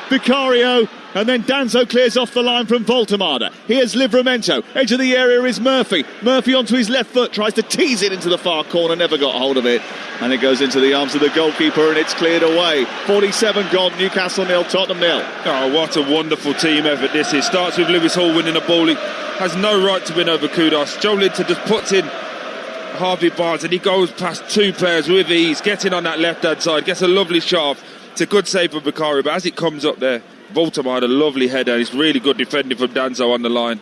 Vicario, and then Danzo clears off the line from Voltemada. Here's Livramento, edge of the area is Murphy. Murphy onto his left foot, tries to tease it into the far corner, never got hold of it, and it goes into the arms of the goalkeeper, and it's cleared away. 47 gone, Newcastle 0, Tottenham 0. Oh, what a wonderful team effort this is. Starts with Lewis Hall winning a ball. He has no right to win over Kudos. Joe Linton just puts in Harvey Barnes, and he goes past 2 players with ease, getting on that left-hand side, gets a lovely shot off. It's a good save from Vicario, but as it comes up there, Voldemar had a lovely header, and it's really good defending from Danzo on the line.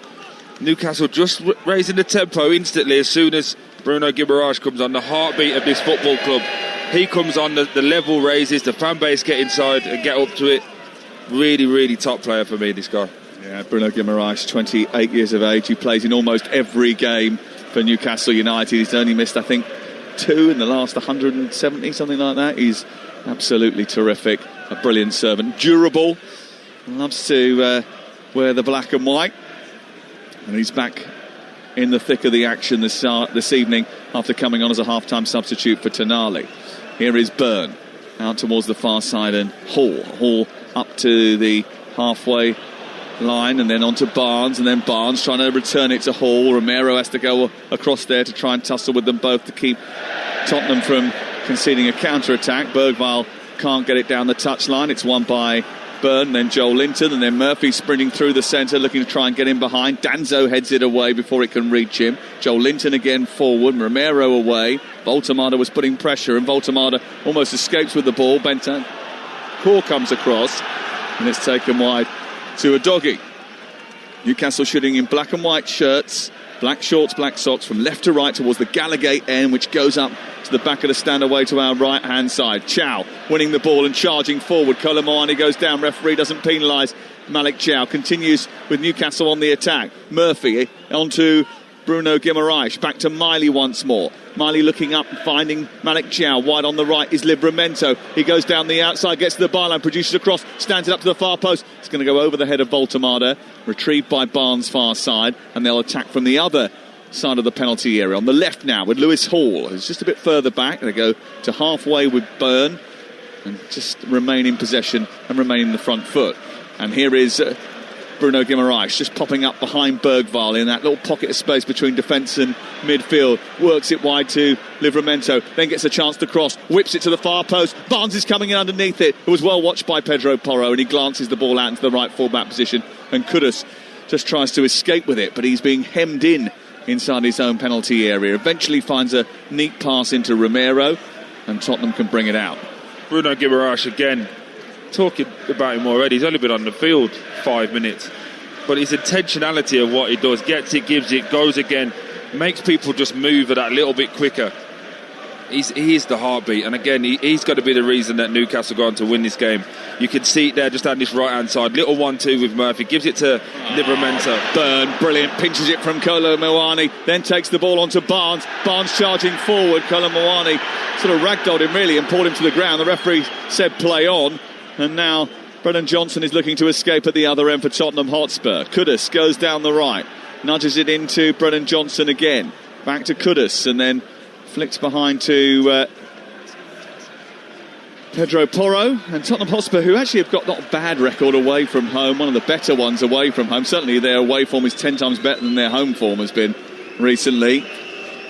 Newcastle just raising the tempo instantly as soon as Bruno Guimaraes comes on, the heartbeat of this football club. He comes on, the level raises, the fan base get inside and get up to it. Really, really top player for me, this guy. Yeah, Bruno Guimaraes, 28 years of age. He plays in almost every game for Newcastle United. He's only missed, I think, 2 in the last 170, something like that. He's absolutely terrific, a brilliant servant, durable, loves to wear the black and white, and he's back in the thick of the action this evening after coming on as a half-time substitute for Tonali. Here is Byrne out towards the far side, and Hall up to the halfway line, and then on to Barnes, and then Barnes trying to return it to Hall. Romero has to go across there to try and tussle with them both to keep Tottenham from conceding a counter-attack. Bergvall can't get it down the touchline. It's won by Byrne, then Joel Linton, and then Murphy sprinting through the centre looking to try and get in behind. Danzo heads it away before it can reach him. Joel Linton again forward, Romero away. Voltemada was putting pressure, and Voltemada almost escapes with the ball. Bentancur comes across, and it's taken wide to a doggy. Newcastle shooting in black and white shirts, black shorts, black socks, from left to right towards the Gallagate end, which goes up to the back of the stand away to our right hand side. Chow winning the ball and charging forward. Colomani goes down, referee doesn't penalise Malik Chow. Continues with Newcastle on the attack. Murphy onto Bruno Guimaraes, back to Miley once more. Miley looking up and finding Malik Chow. Wide on the right is Livramento. He goes down the outside, gets to the byline, produces a cross, stands it up to the far post. It's going to go over the head of Voltemada, retrieved by Barnes far side, and they'll attack from the other side of the penalty area. On the left now with Lewis Hall, who's just a bit further back. They go to halfway with Byrne and just remain in possession and remain in the front foot. And here is Bruno Guimaraes just popping up behind Bergvall in that little pocket of space between defence and midfield. Works it wide to Livramento, then gets a chance to cross, whips it to the far post. Barnes is coming in underneath it. It was well watched by Pedro Porro, and he glances the ball out into the right full-back position. And Kudus just tries to escape with it, but he's being hemmed in inside his own penalty area. Eventually finds a neat pass into Romero, and Tottenham can bring it out. Bruno Guimaraes again, talking about him already. He's only been on the field 5 minutes, but his intentionality of what he does, gets it, gives it, goes again, makes people just move that little bit quicker. He is the heartbeat, and again, he's got to be the reason that Newcastle go on to win this game. You can see it there just down this right-hand side. Little 1-2 with Murphy, gives it to Livramento. Byrne, brilliant, pinches it from Kolo Muani, then takes the ball onto Barnes. Barnes charging forward. Kolo Muani sort of ragdolled him really and pulled him to the ground. The referee said play on, and now Brennan Johnson is looking to escape at the other end for Tottenham Hotspur. Kudus goes down the right, nudges it into Brennan Johnson again. Back to Kudus, and then flicks behind to Pedro Porro. And Tottenham Hotspur, who actually have got not a bad record away from home, one of the better ones away from home. Certainly their away form is 10 times better than their home form has been recently.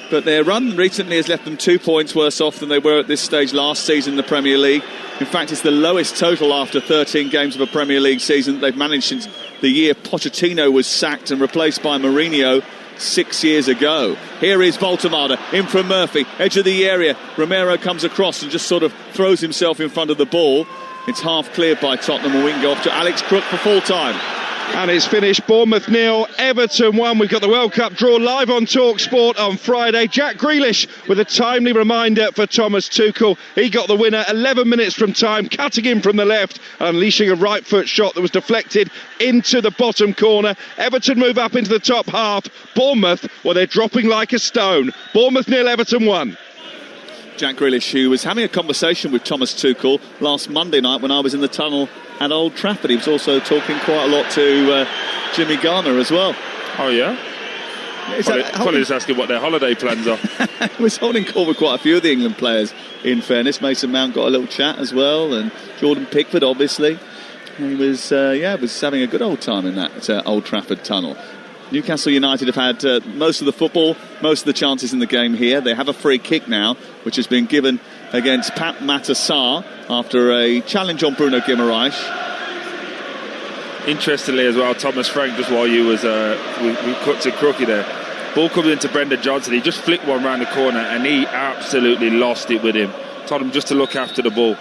But their run recently has left them 2 points worse off than they were at this stage last season in the Premier League. In fact, it's the lowest total after 13 games of a Premier League season that they've managed since the year Pochettino was sacked and replaced by Mourinho 6 years ago. Here is Voltemade in from Murphy, edge of the area. Romero comes across and just sort of throws himself in front of the ball. It's half cleared by Tottenham, and we can go off to Alex Crook for full time. And it's finished. Bournemouth 0, Everton 1. We've got the World Cup draw live on Talksport on Friday. Jack Grealish with a timely reminder for Thomas Tuchel. He got the winner 11 minutes from time, cutting in from the left, unleashing a right foot shot that was deflected into the bottom corner. Everton move up into the top half. Bournemouth, well, they're dropping like a stone. Bournemouth 0, Everton 1. Jack Grealish, who was having a conversation with Thomas Tuchel last Monday night when I was in the tunnel at Old Trafford. He was also talking quite a lot to Jimmy Garner as well. Oh, yeah? Probably just asking what their holiday plans are. He was holding court with quite a few of the England players, in fairness. Mason Mount got a little chat as well, and Jordan Pickford, obviously. He was, was having a good old time in that Old Trafford tunnel. Newcastle United have had most of the football, most of the chances in the game here. They have a free kick now, which has been given against Pat Matassar after a challenge on Bruno Guimaraes. Interestingly as well, Thomas Frank, just while you was we cut to Crookie there, ball coming into Brendan Johnson. He just flicked one round the corner and he absolutely lost it with him. Told him just to look after the ball.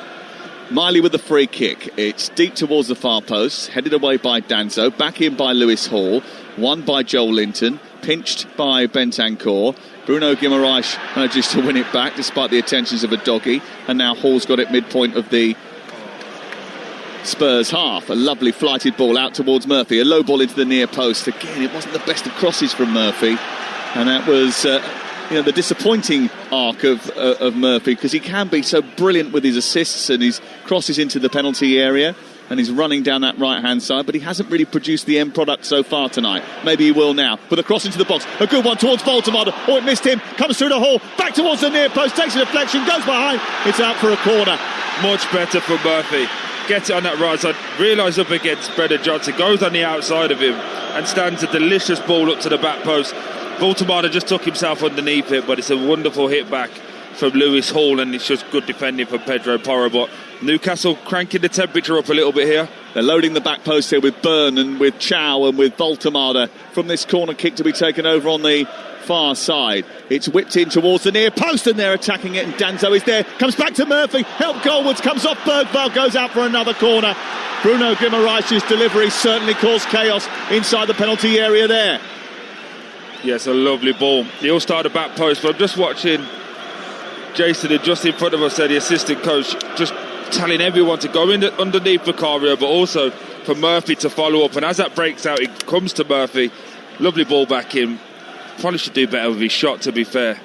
Miley with the free kick. It's deep towards the far post, headed away by Danzo, back in by Lewis Hall, won by Joel Linton, pinched by Bentancur. Bruno Guimaraes manages to win it back despite the attentions of a doggy, and now Hall's got it midpoint of the Spurs half. A lovely flighted ball out towards Murphy, a low ball into the near post. Again, it wasn't the best of crosses from Murphy, and that was the disappointing arc of Murphy, because he can be so brilliant with his assists and his crosses into the penalty area, and he's running down that right-hand side, but he hasn't really produced the end product so far tonight. Maybe he will now. With a cross into the box, a good one towards Voltemade. Oh, it missed him. Comes through the Hall, back towards the near post, takes a deflection, goes behind. It's out for a corner. Much better for Murphy. Gets it on that right side, realises up against Brendan Johnson, goes on the outside of him and stands a delicious ball up to the back post. Voltemade just took himself underneath it, but it's a wonderful hit back from Lewis Hall, and it's just good defending from Pedro Porro. But Newcastle cranking the temperature up a little bit here. They're loading the back post here with Byrne and with Chow and with Voltemade from this corner kick to be taken over on the far side. It's whipped in towards the near post, and they're attacking it, and Danzo is there, comes back to Murphy, help goalwards, comes off Bergvall, goes out for another corner. Bruno Guimaraes' delivery certainly caused chaos inside the penalty area there. Yes, a lovely ball. He'll start the back post, but I'm just watching Jason, and just in front of us there, the assistant coach, just telling everyone to go in underneath Vicario, but also for Murphy to follow up. And as that breaks out, it comes to Murphy. Lovely ball back in. Probably should do better with his shot, to be fair.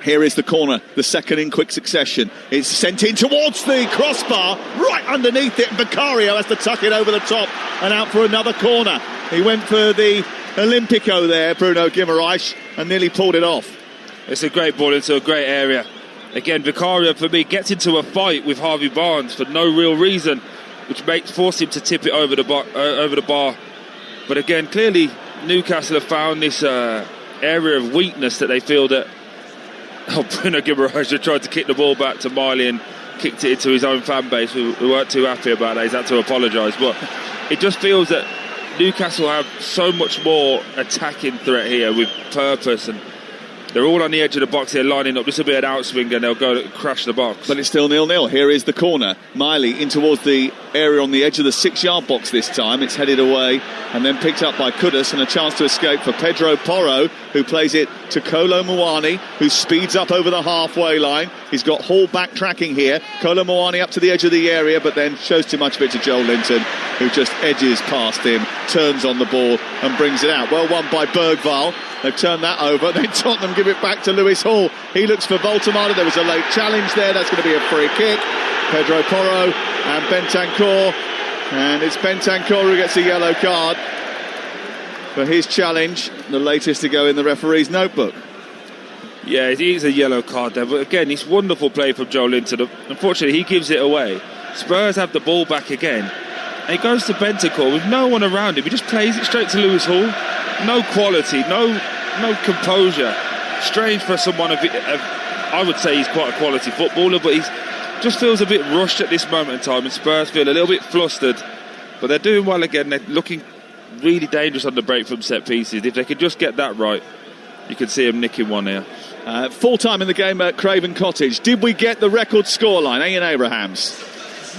Here is the corner, the second in quick succession. It's sent in towards the crossbar, right underneath it. Vicario has to tuck it over the top and out for another corner. He went for the Olympico there, Bruno Guimaraes, and nearly pulled it off. It's a great ball into a great area. Again, Vicario, for me, gets into a fight with Harvey Barnes for no real reason, which forced him to tip it over the bar. But again, clearly Newcastle have found this area of weakness that they feel that Bruno Guimaraes just tried to kick the ball back to Miley and kicked it into his own fan base, who weren't too happy about that. He's had to apologise. But it just feels that Newcastle have so much more attacking threat here with purpose, and they're all on the edge of the box here lining up. This will be an outswing and they'll go crash the box. But it's still 0-0. Here is the corner. Miley in towards the area on the edge of the 6-yard box this time. It's headed away and then picked up by Kudus, and a chance to escape for Pedro Porro, who plays it to Kolo Muani, who speeds up over the halfway line. He's got Hall backtracking here. Kolo Muani up to the edge of the area, but then shows too much of it to Joel Linton, who just edges past him, turns on the ball and brings it out. Well won by Bergvall. They've turned that over. Then Tottenham give it back to Lewis Hall. He looks for Voltemade. There was a late challenge there. That's going to be a free kick. Pedro Porro and Bentancur. And it's Bentancur who gets a yellow card for his challenge. The latest to go in the referee's notebook. Yeah, it is a yellow card there. But again, it's wonderful play from Joel Linton. Unfortunately, he gives it away. Spurs have the ball back again. And he goes to Bentancur with no one around him. He just plays it straight to Lewis Hall. No quality, no composure. Strange for someone I would say he's quite a quality footballer, but he just feels a bit rushed at this moment in time, and Spurs feel a little bit flustered. But they're doing well again. They're looking really dangerous on the break from set pieces. If they could just get that right, you could see them nicking one here. Full time in the game at Craven Cottage. Did we get the record scoreline? Ian Abrahams.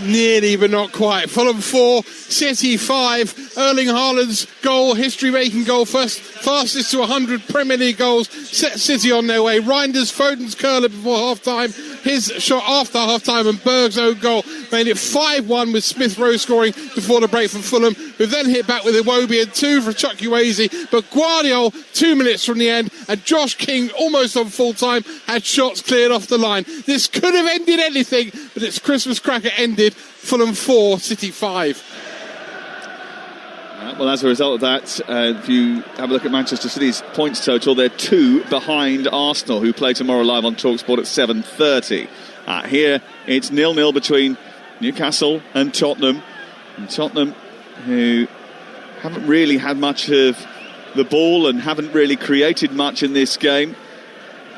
Nearly, but not quite. Fulham 4, City 5. Erling Haaland's goal, history-making goal, fastest to 100 Premier League goals, set City on their way. Reinders, Foden's curler before half-time, his shot after half-time, and Berg's own goal made it 5-1 with Smith Rowe scoring before the break from Fulham, who then hit back with Iwobi and 2 for Chukwueze. But Guardiola, 2 minutes from the end, and Josh King, almost on full-time, had shots cleared off the line. This could have ended anything, but its Christmas cracker ended. Fulham 4, City 5. Well, as a result of that, if you have a look at Manchester City's points total, they're 2 behind Arsenal, who play tomorrow live on Talksport at 7:30. Here, it's 0-0 between Newcastle and Tottenham. And Tottenham, who haven't really had much of the ball and haven't really created much in this game,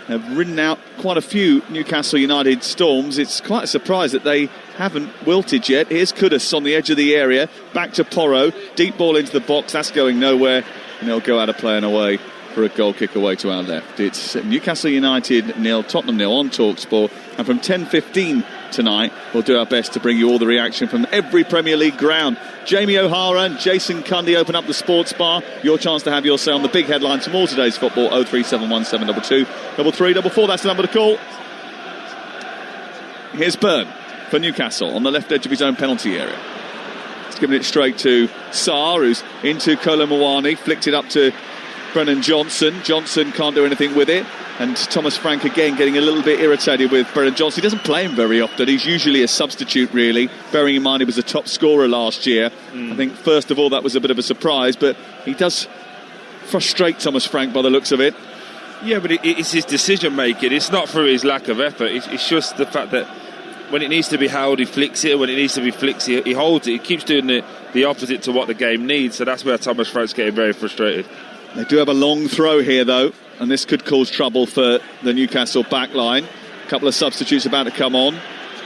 have ridden out quite a few Newcastle United storms. It's quite a surprise that they haven't wilted yet. Here's Kudus on the edge of the area, back to Porro, deep ball into the box, that's going nowhere, and they'll go out of play and away for a goal kick away to our left. It's Newcastle United 0, Tottenham 0 on Talksport, and from 10:15 tonight we'll do our best to bring you all the reaction from every Premier League ground. Jamie O'Hara and Jason Cundy open up the sports bar. Your chance to have your say on the big headlines from all today's football. 0371722 3344, that's the number to call. Here's Byrne for Newcastle on the left edge of his own penalty area. He's given it straight to Sarr, who's into Kolo Muani, flicked it up to Brennan Johnson. Johnson can't do anything with it, and Thomas Frank again getting a little bit irritated with Brennan Johnson. He doesn't play him very often. He's usually a substitute, really, bearing in mind he was a top scorer last year. I think first of all that was a bit of a surprise, but he does frustrate Thomas Frank by the looks of it. Yeah, but it's his decision making. It's not through his lack of effort. It's just the fact that when it needs to be held, he flicks it. When it needs to be flicked, he holds it. He keeps doing the opposite to what the game needs. So that's where Thomas Frank's getting very frustrated. They do have a long throw here, though, and this could cause trouble for the Newcastle back line. A couple of substitutes about to come on.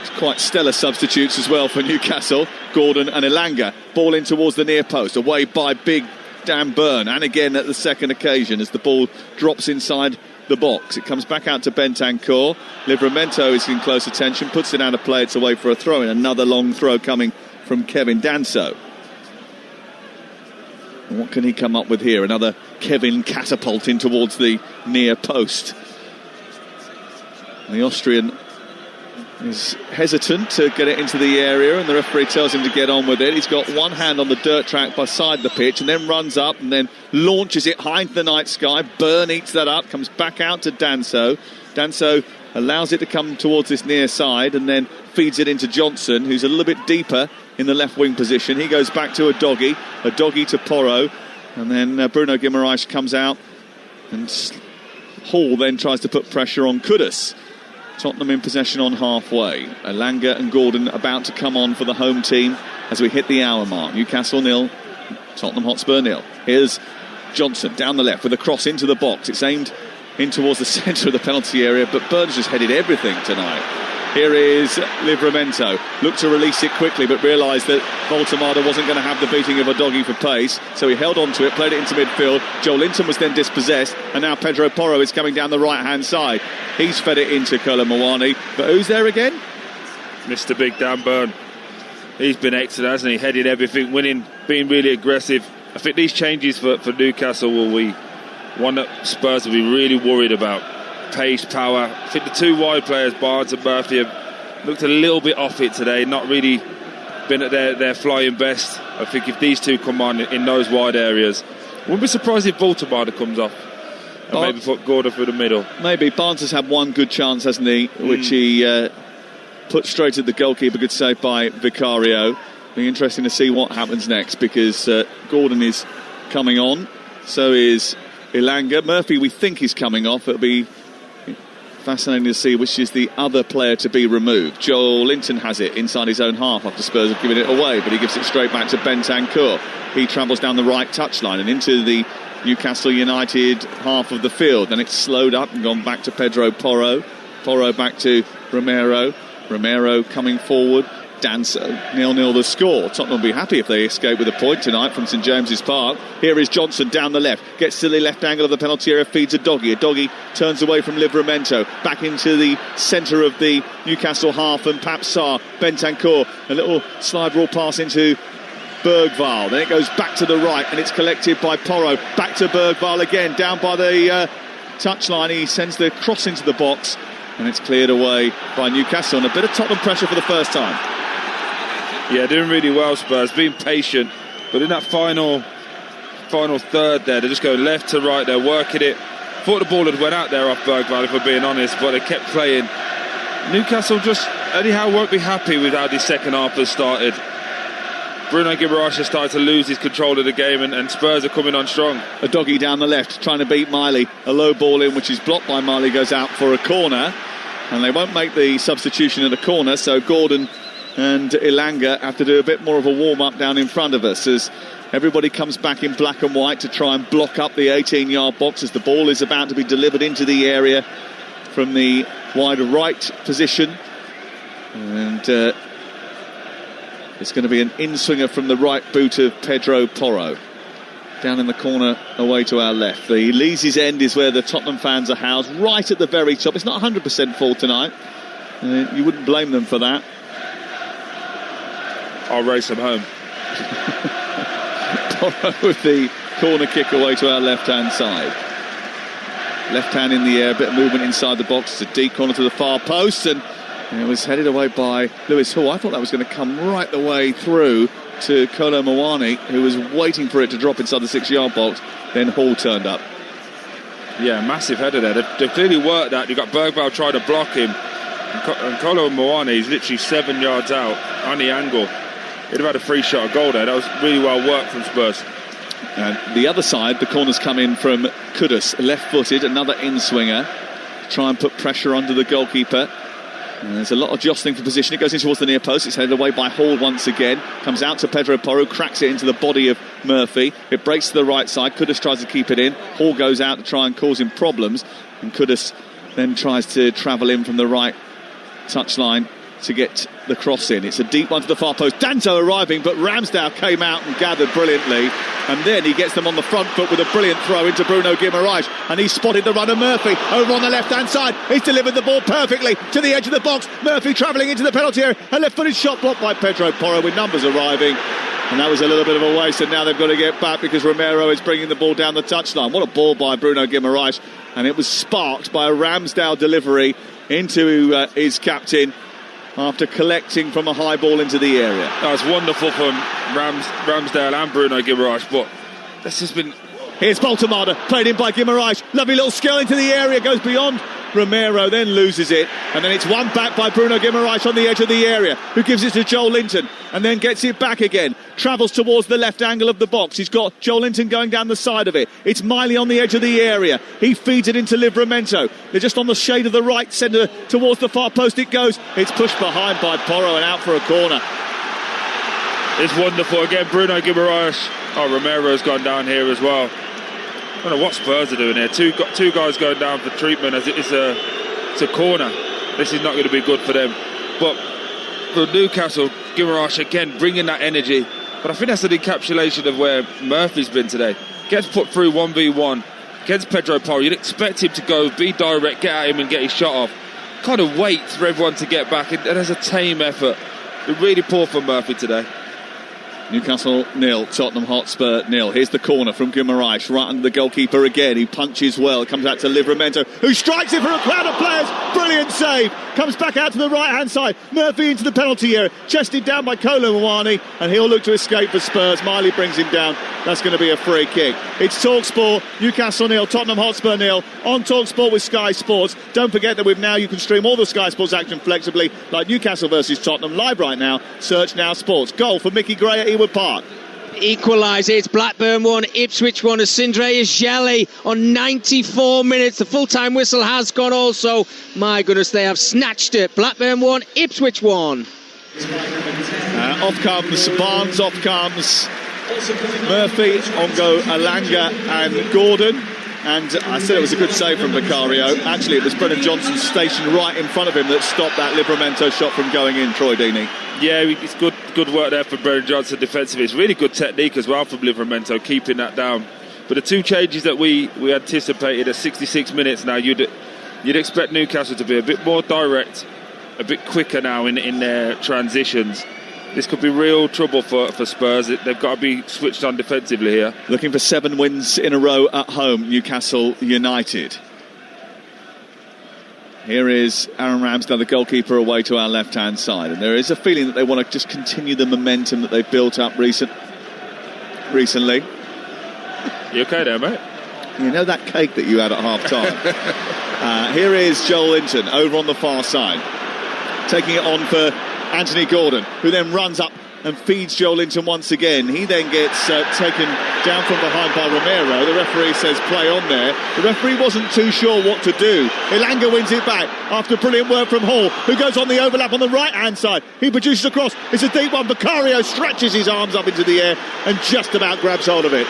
It's quite stellar substitutes as well for Newcastle. Gordon and Elanga. Ball in towards the near post. Away by big Dan Byrne. And again at the second occasion as the ball drops inside the box. It comes back out to Bentancur. Livramento is in close attention. Puts it out of play. It's away for a throw-in. Another long throw coming from Kevin Danso. And what can he come up with here? Another Kevin catapult in towards the near post. And the Austrian is hesitant to get it into the area, and the referee tells him to get on with it. He's got one hand on the dirt track beside the pitch and then runs up and then launches it high into the night sky. Byrne eats that up, comes back out to Danso. Danso allows it to come towards this near side and then feeds it into Johnson, who's a little bit deeper in the left wing position. He goes back to a doggy to Porro. And then Bruno Guimaraes comes out, and Hall then tries to put pressure on Kudus. Tottenham in possession on halfway. Elanga and Gordon about to come on for the home team as we hit the hour mark. Newcastle 0, Tottenham Hotspur 0. Here's Johnson down the left with a cross into the box. It's aimed in towards the centre of the penalty area, but Burns just headed everything tonight. Here is Livramento. Looked to release it quickly, but realised that Voltemada wasn't going to have the beating of a doggy for pace, so he held on to it, played it into midfield. Joel Linton was then dispossessed, and now Pedro Porro is coming down the right-hand side. He's fed it into Kolo Muani, but who's there again? Mr. Big Dan Burn. He's been excellent, hasn't he? Heading everything, winning, being really aggressive. I think these changes for Newcastle will be one that Spurs will be really worried about. Pace, power. I think the two wide players, Barnes and Murphy, have looked a little bit off it today, not really been at their flying best. I think if these two come on in those wide areas, wouldn't be surprised if Voltemada comes off and maybe put Gordon through the middle. Maybe. Barnes has had one good chance, hasn't he, which he put straight at the goalkeeper. Good save by Vicario. Be interesting to see what happens next, because Gordon is coming on, so is Elanga. Murphy we think is coming off. It'll be fascinating to see which is the other player to be removed. Joel Linton has it inside his own half after Spurs have given it away, but he gives it straight back to Bentancur. He travels down the right touchline and into the Newcastle United half of the field. Then it's slowed up and gone back to Pedro Porro. Porro back to Romero. Romero coming forward. Danso, 0-0 the score. Tottenham will be happy if they escape with a point tonight from St James's Park. Here is Johnson down the left, gets to the left angle of the penalty area, feeds a doggy. A doggy turns away from Livramento, back into the centre of the Newcastle half, and Papsar, Bentancur, a little slide rule pass into Bergvall. Then it goes back to the right and it's collected by Porro. Back to Bergvall again, down by the touchline. He sends the cross into the box and it's cleared away by Newcastle. And a bit of Tottenham pressure for the first time. Yeah, doing really well, Spurs, being patient, but in that final third there, they're just going left to right, they're working it. Thought the ball had went out there off Bergvall, if we're being honest, but they kept playing. Newcastle just anyhow won't be happy with how this second half has started. Bruno Guimaraes has started to lose his control of the game, and Spurs are coming on strong. A doggy down the left, trying to beat Miley. A low ball in, which is blocked by Miley, goes out for a corner, and they won't make the substitution at a corner, so Gordon and Elanga have to do a bit more of a warm-up down in front of us as everybody comes back in black and white to try and block up the 18-yard box as the ball is about to be delivered into the area from the wide right position. And it's going to be an in-swinger from the right boot of Pedro Porro. Down in the corner away to our left. The Lees' end is where the Tottenham fans are housed, right at the very top. It's not 100% full tonight. You wouldn't blame them for that. I'll race them home. Porro with the corner kick away to our left-hand side. Left hand in the air, a bit of movement inside the box. It's a deep corner to the far post, and it was headed away by Lewis Hall. I thought that was going to come right the way through to Kolo Muani, who was waiting for it to drop inside the 6-yard box. Then Hall turned up. Yeah, massive header there. They've clearly worked that. You've got Bergvall trying to block him, and Kolo Muani is literally 7 yards out on the angle. He'd have had a free shot of goal there. That was really well worked from Spurs. And the other side, the corner's come in from Kudus, left-footed, another in-swinger. Try and put pressure under the goalkeeper. And there's a lot of jostling for position. It goes in towards the near post. It's headed away by Hall once again. Comes out to Pedro Porro, cracks it into the body of Murphy. It breaks to the right side. Kudus tries to keep it in. Hall goes out to try and cause him problems. And Kudus then tries to travel in from the right touchline to get the cross in. It's a deep one to the far post. Danto arriving, but Ramsdale came out and gathered brilliantly, and then he gets them on the front foot with a brilliant throw into Bruno Guimaraes, and he spotted the runner Murphy over on the left hand side. He's delivered the ball perfectly to the edge of the box. Murphy travelling into the penalty area, a left-footed shot blocked by Pedro Porro with numbers arriving, and that was a little bit of a waste, and now they've got to get back because Romero is bringing the ball down the touchline. What a ball by Bruno Guimaraes, and it was sparked by a Ramsdale delivery into his captain after collecting from a high ball into the area. That was wonderful from Ramsdale and Bruno Guimaraes, but this has been... Here's Voltemada, played in by Guimaraes. Lovely little skill into the area, goes beyond Romero then loses it, and then it's won back by Bruno Guimaraes on the edge of the area, who gives it to Joel Linton and then gets it back again, travels towards the left angle of the box. He's got Joel Linton going down the side of it. It's Miley on the edge of the area. He feeds it into Livramento. They're just on the shade of the right centre towards the far post it goes. It's pushed behind by Porro and out for a corner. It's wonderful. Again, Bruno Guimaraes. Oh, Romero's gone down here as well. I don't know what Spurs are doing here. Two guys going down for treatment as it's a corner. This is not going to be good for them. But for Newcastle, Guimaraes again bringing that energy. But I think that's an encapsulation of where Murphy's been today. Gets put through 1v1 against Pedro Porro. You'd expect him to go, be direct, get at him and get his shot off. Kind of waits for everyone to get back. And there's a tame effort. Really poor for Murphy today. Newcastle 0, Tottenham Hotspur 0. Here's the corner from Guimaraes, right under the goalkeeper again. He punches well. It comes out to Livramento, who strikes it for a crowd of players. Brilliant save. Comes back out to the right-hand side. Murphy into the penalty area. Chested down by Kolo Muani, and he'll look to escape for Spurs. Miley brings him down. That's going to be a free kick. It's Talksport, Newcastle 0, Tottenham Hotspur 0. On Talksport with Sky Sports. Don't forget that you can stream all the Sky Sports action flexibly, like Newcastle versus Tottenham, live right now. Search Now Sports. Goal for Mickey Gray at Ewood Park. Equalise, it's Blackburn 1, Ipswich 1 as Sindre Ajeli on 94 minutes. The full-time whistle has gone also. My goodness, they have snatched it. Blackburn 1, Ipswich 1. Off comes Barnes, off comes Murphy, on go Alanga and Gordon. And I said it was a good save from Vicario. Actually, it was Brennan Johnson stationed right in front of him that stopped that Livramento shot from going in, Troy Deeney. Yeah, it's good work there from Brennan Johnson defensively. It's really good technique as well from Livramento, keeping that down. But the two changes that we anticipated at 66 minutes now, you'd expect Newcastle to be a bit more direct, a bit quicker now in their transitions. This could be real trouble for Spurs. They've got to be switched on defensively here. Looking for 7 wins in a row at home, Newcastle United. Here is Aaron Ramsdale, the goalkeeper, away to our left-hand side. And there is a feeling that they want to just continue the momentum that they've built up recently. You okay there, mate? You know that cake that you had at half-time? Here is Joel Linton over on the far side, taking it on for Anthony Gordon, who then runs up and feeds Joel Linton once again. He then gets taken down from behind by Romero. The referee says play on there. The referee wasn't too sure what to do. Elanga wins it back after brilliant work from Hall, who goes on the overlap on the right-hand side. He produces a cross. It's a deep one. Vicario stretches his arms up into the air and just about grabs hold of it.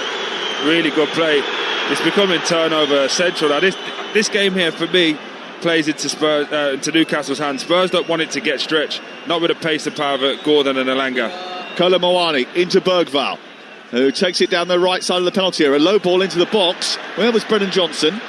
Really good play. It's becoming turnover central. Now this game here, for me, plays into Spurs, into Newcastle's hands. Spurs don't want it to get stretched, not with the pace and power of Gordon and Elanga. Kolo Muani into Bergvall, who takes it down the right side of the penalty area. A low ball into the box. Where was Brennan Johnson?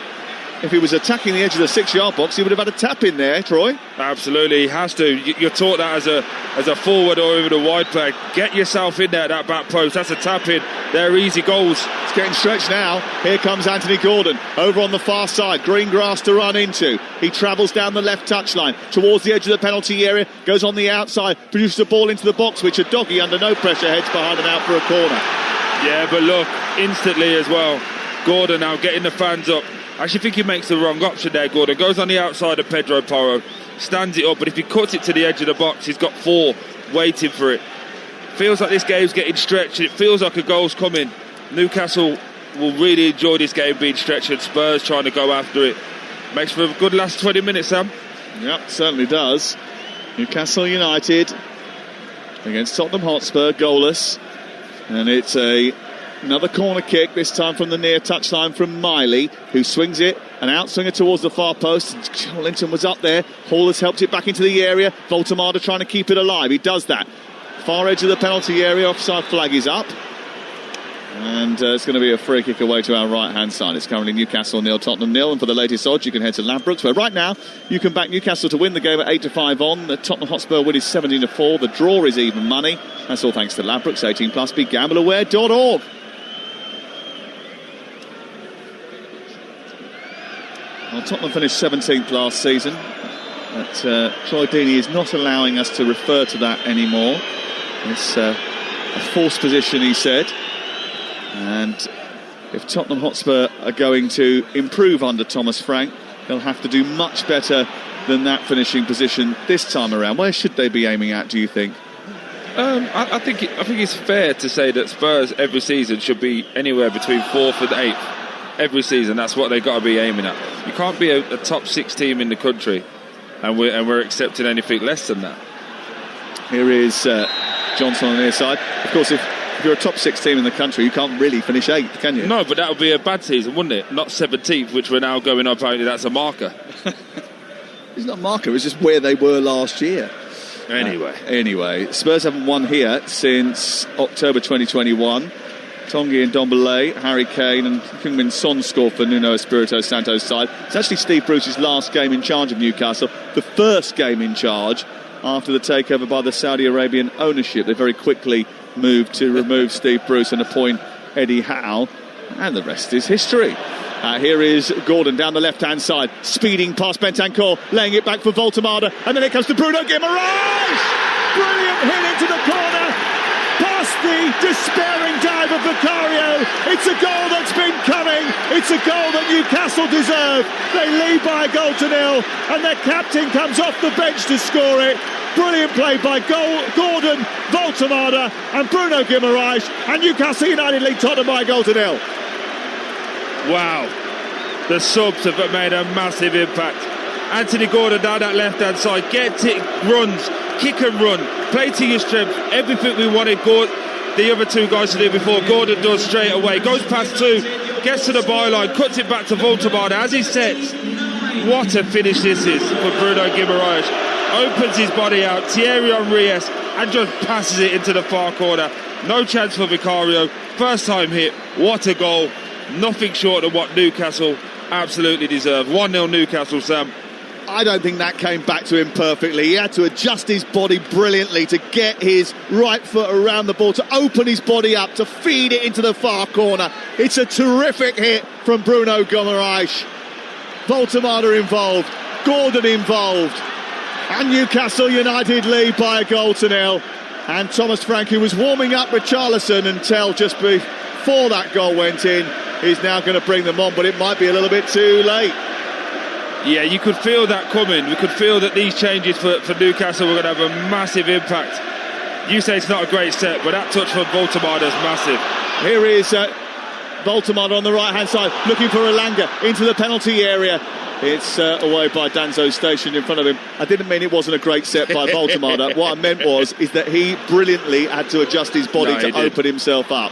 If he was attacking the edge of the 6-yard box, he would have had a tap in there, Troy. Absolutely, he has to. You're taught that as a forward or even a wide player. Get yourself in there at that back post. That's a tap in. They're easy goals. It's getting stretched now. Here comes Anthony Gordon over on the far side. Green grass to run into. He travels down the left touchline towards the edge of the penalty area. Goes on the outside. Produces a ball into the box, which a doggy under no pressure heads behind and out for a corner. Yeah, but look, instantly as well. Gordon now getting the fans up. I actually think he makes the wrong option there, Gordon. Goes on the outside of Pedro Porro, stands it up, but if he cuts it to the edge of the box, he's got 4 waiting for it. Feels like this game's getting stretched. It feels like a goal's coming. Newcastle will really enjoy this game being stretched, and Spurs trying to go after it. Makes for a good last 20 minutes, Sam. Yep, certainly does. Newcastle United against Tottenham Hotspur, goalless. And it's another corner kick, this time from the near touchline from Miley, who swings it, an outswinger towards the far post. Joel Linton was up there. Hall has helped it back into the area. Voltemada trying to keep it alive. He does that. Far edge of the penalty area, offside flag is up. And it's going to be a free kick away to our right-hand side. It's currently Newcastle 0, Tottenham 0. And for the latest odds, you can head to Ladbrokes, where right now you can back Newcastle to win the game at 8-5 on. The Tottenham Hotspur win is 17-4. The draw is even money. That's all thanks to Ladbrokes. 18+. BeGambleAware.org. Well, Tottenham finished 17th last season. But Troy Deeney is not allowing us to refer to that anymore. It's a forced position, he said. And if Tottenham Hotspur are going to improve under Thomas Frank, they'll have to do much better than that finishing position this time around. Where should they be aiming at, do you think? I think it's fair to say that Spurs every season should be anywhere between 4th and 8th. Every season, that's what they've got to be aiming at. You can't be a top 6 team in the country and we're accepting anything less than that. Here is Johnson on the near side. Of course, if you're a top 6 team in the country, you can't really finish 8th, can you? No, but that would be a bad season, wouldn't it? Not 17th, which we're now going up. Apparently, that's a marker. It's not a marker, it's just where they were last year. Anyway, Spurs haven't won here since October 2021. Tongi and Ndombele, Harry Kane and Heung-min Son scored for Nuno Espirito Santo's side. It's actually Steve Bruce's last game in charge of Newcastle, the first game in charge after the takeover by the Saudi Arabian ownership. They very quickly moved to remove Steve Bruce and appoint Eddie Howe, and the rest is history. Here is Gordon down the left-hand side, speeding past Bentancur, laying it back for Voltemade, and then it comes to Bruno Guimaraes! Brilliant hit into the corner, past the despairing dive of Vicario. It's a goal that's been coming. It's a goal that Newcastle deserve. They lead by a goal to nil, and their captain comes off the bench to score it. Brilliant play by Gordon, Voltemade and Bruno Guimaraes, and Newcastle United lead Tottenham by a goal to nil. Wow, the subs have made a massive impact. Anthony Gordon down that left-hand side, gets it, runs, kick and run, play to your strength, everything we wanted the other 2 guys to do before. Gordon does straight away, goes past 2, gets to the byline, cuts it back to Voltemade as he sets. What a finish this is for Bruno Guimaraes. Opens his body out, Thierry Henry and just passes it into the far corner. No chance for Vicario, first time hit. What a goal. Nothing short of what Newcastle absolutely deserve. 1-0 Newcastle, Sam. I don't think that came back to him perfectly. He had to adjust his body brilliantly to get his right foot around the ball, to open his body up, to feed it into the far corner. It's a terrific hit from Bruno Guimaraes. Voltemade involved, Gordon involved, and Newcastle United lead by a goal to nil. And Thomas Frank, who was warming up with Richarlison until just before that goal went in, is now going to bring them on, but it might be a little bit too late. Yeah, you could feel that coming. We could feel that these changes for Newcastle were going to have a massive impact. You say it's not a great set, but that touch from Voltemade is massive. Here is Voltemade on the right-hand side, looking for Elanga into the penalty area. It's away by Danzo stationed in front of him. I didn't mean it wasn't a great set by Voltemade. What I meant is that he brilliantly had to adjust his body to open himself up.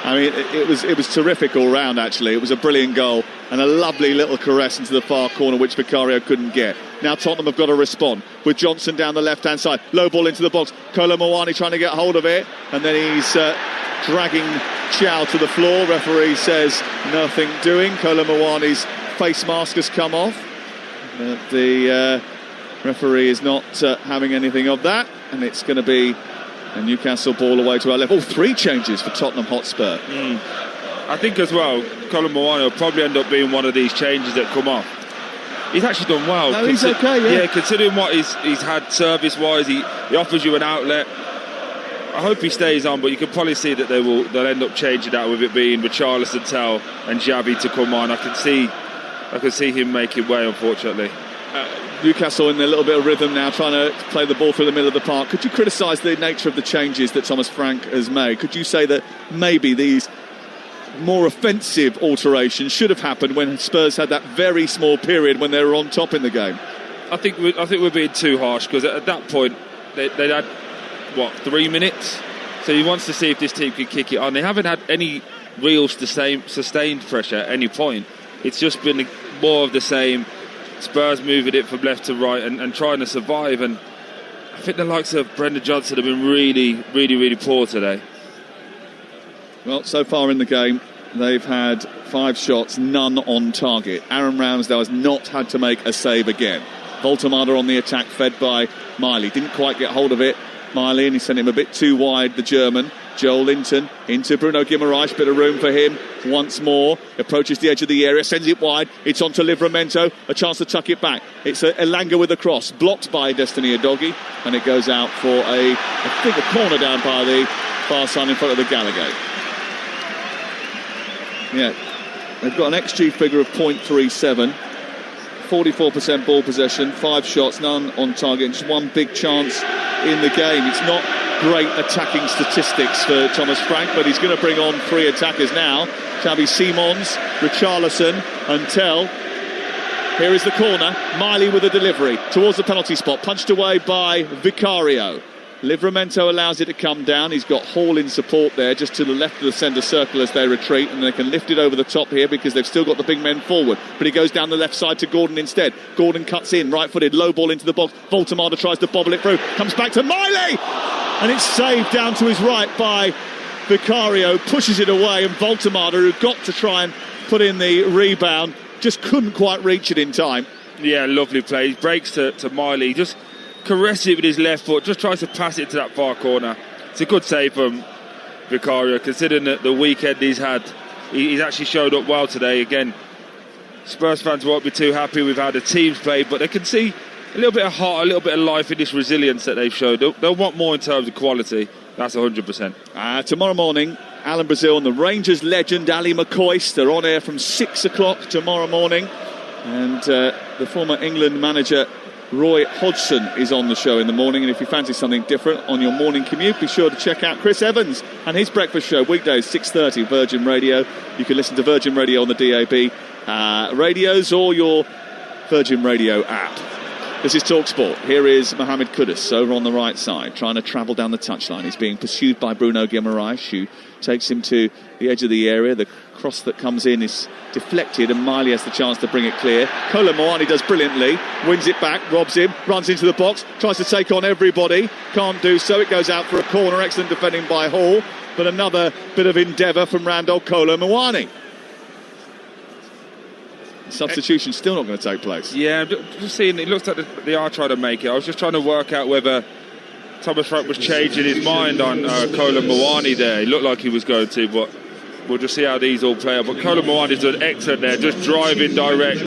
I mean, it was terrific all round, actually. It was a brilliant goal and a lovely little caress into the far corner, which Vicario couldn't get. Now Tottenham have got to respond with Johnson down the left-hand side. Low ball into the box. Kolo Muani trying to get hold of it, and then he's dragging Chow to the floor. Referee says nothing doing. Kolo Muani's face mask has come off. But the referee is not having anything of that, and it's going to be a Newcastle ball away to our left. 3 changes for Tottenham Hotspur. I think as well, Colin Moana will probably end up being one of these changes that come off. He's actually done well. No, he's okay, yeah. Considering what he's had service-wise, he offers you an outlet. I hope he stays on, but you can probably see that they'll end up changing that with it being Richarlison, Tell and Xavi to come on. I can see him making way, unfortunately. Newcastle in a little bit of rhythm now, trying to play the ball through the middle of the park. Could you criticise the nature of the changes that Thomas Frank has made? Could you say that maybe these more offensive alterations should have happened when Spurs had that very small period when they were on top in the game? I think we're being too harsh, because at that point they had 3 minutes, so he wants to see if this team can kick it on. They haven't had any real sustained pressure at any point. It's just been more of the same. Spurs moving it from left to right and trying to survive, and I think the likes of Brendan Johnson have been really, really, really poor today. Well, so far in the game, they've had 5 shots, none on target. Aaron Ramsdale has not had to make a save again. Voltemade on the attack, fed by Miley. Didn't quite get hold of it, Miley, and he sent him a bit too wide, the German. Joel Linton into Bruno Guimaraes, bit of room for him once more. Approaches the edge of the area, sends it wide. It's on to Livramento, a chance to tuck it back. It's Elanga with a cross, blocked by Destiny Udogie, and it goes out for a corner down by the far side in front of the Gallagher. Yeah, they've got an XG figure of 0.37 44% ball possession, 5 shots, none on target, and just one big chance in the game. It's not great attacking statistics for Thomas Frank, but he's going to bring on 3 attackers now. Xabi Simons, Richarlison and Tell. Here is the corner. Miley with a delivery towards the penalty spot, punched away by Vicario. Livramento allows it to come down. He's got Hall in support there, just to the left of the centre circle as they retreat, and they can lift it over the top here because they've still got the big men forward. But he goes down the left side to Gordon instead. Gordon cuts in, right-footed, low ball into the box. Voltemada tries to bobble it through, comes back to Miley, and it's saved down to his right by Vicario, pushes it away, and Voltemada, who got to try and put in the rebound, just couldn't quite reach it in time. Yeah, lovely play. He breaks to Miley, just caresses it with his left foot, just tries to pass it to that far corner. It's a good save from Vicario, considering that the weekend he's had. He's actually showed up well today. Again, Spurs fans won't be too happy with how the team's played, but they can see a little bit of heart, a little bit of life in this resilience that they've showed. They'll want more in terms of quality. That's 100%. Tomorrow morning, Alan Brazil and the Rangers legend Ali McCoist are on air from 6 o'clock tomorrow morning, and the former England manager Roy Hodgson is on the show in the morning. And if you fancy something different on your morning commute, be sure to check out Chris Evans and his breakfast show, weekdays 6:30, Virgin Radio. You can listen to Virgin Radio on the DAB radios or your Virgin Radio app. This is Talksport. Here is Mohamed Kudus over on the right side, trying to travel down the touchline. He's being pursued by Bruno Guimaraes, who takes him to the edge of the area. The cross that comes in is deflected, and Miley has the chance to bring it clear. Kolo Muani does brilliantly, wins it back, robs him, runs into the box, tries to take on everybody, can't do so. It goes out for a corner. Excellent defending by Hall, but another bit of endeavour from Randall Kolo Muani. Substitution still not going to take place. Yeah, just seeing, it looks like they are trying to make it. I was just trying to work out whether Thomas Frank was changing his mind on Kolo Muani there. It looked like he was going to, but we'll just see how these all play out. But Kolo Muani's done excellent there, just driving direct.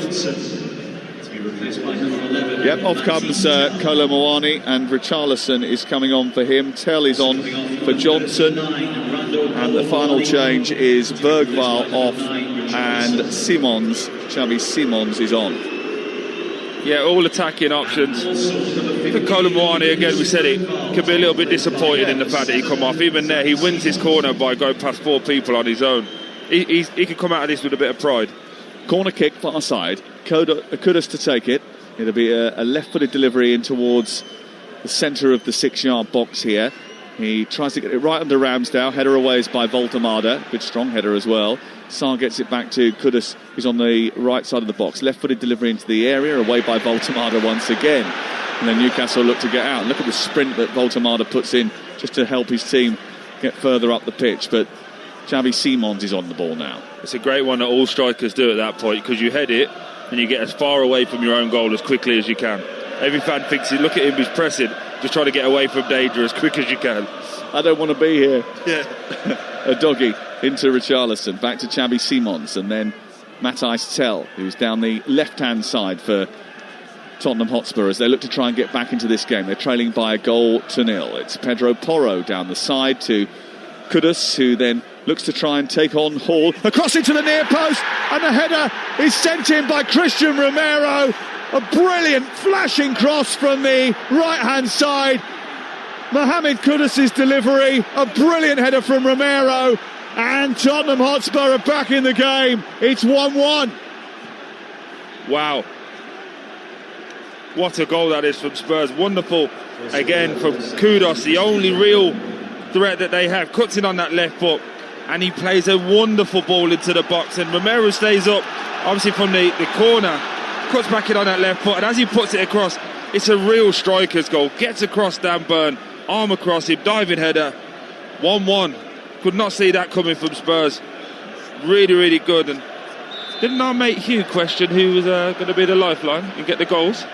Yep, off comes Kolo Muani, and Richarlison is coming on for him. Tell is on for Johnson, and the final change is Bergvall off, and Simons, Xabi Simons, is on. Yeah, all attacking options. For Kolo Muani, again, we said it, could be a little bit disappointed in the fact that he come off. Even there, he wins his corner by going past 4 people on his own. He could come out of this with a bit of pride. Corner kick, far side. Kudus to take it. It'll be a left-footed delivery in towards the centre of the 6-yard box here. He tries to get it right under Ramsdale. Header away is by Voltemada. Good strong header as well. Sarr gets it back to Kudus, who's on the right side of the box. Left-footed delivery into the area, away by Voltemada once again. And then Newcastle look to get out. Look at the sprint that Voltemada puts in just to help his team get further up the pitch. But Xabi Simons is on the ball now. It's a great one that all strikers do at that point, because you head it and you get as far away from your own goal as quickly as you can. Every fan thinks, look at him, he's pressing, just trying to get away from danger as quick as you can. I don't want to be here. Yeah. A doggy into Richarlison, back to Xabi Simons, and then Matthijs Tel, who's down the left-hand side for Tottenham Hotspur as they look to try and get back into this game. They're trailing by 1-0. It's Pedro Porro down the side to Kudus, who then looks to try and take on Hall. Across into the near post, and the header is sent in by Christian Romero. A brilliant flashing cross from the right-hand side. Mohamed Kudus' delivery, a brilliant header from Romero, and Tottenham Hotspur are back in the game. It's 1-1. Wow. What a goal that is from Spurs. Wonderful, again, from Kudus, the only real threat that they have. Cuts in on that left foot, and he plays a wonderful ball into the box, and Romero stays up, obviously from the corner, cuts back in on that left foot, and as he puts it across, it's a real striker's goal. Gets across Dan Burn, arm across him, diving header. 1-1. Could not see that coming from Spurs. Really, really good. And didn't our mate Hugh question who was going to be the lifeline and get the goals?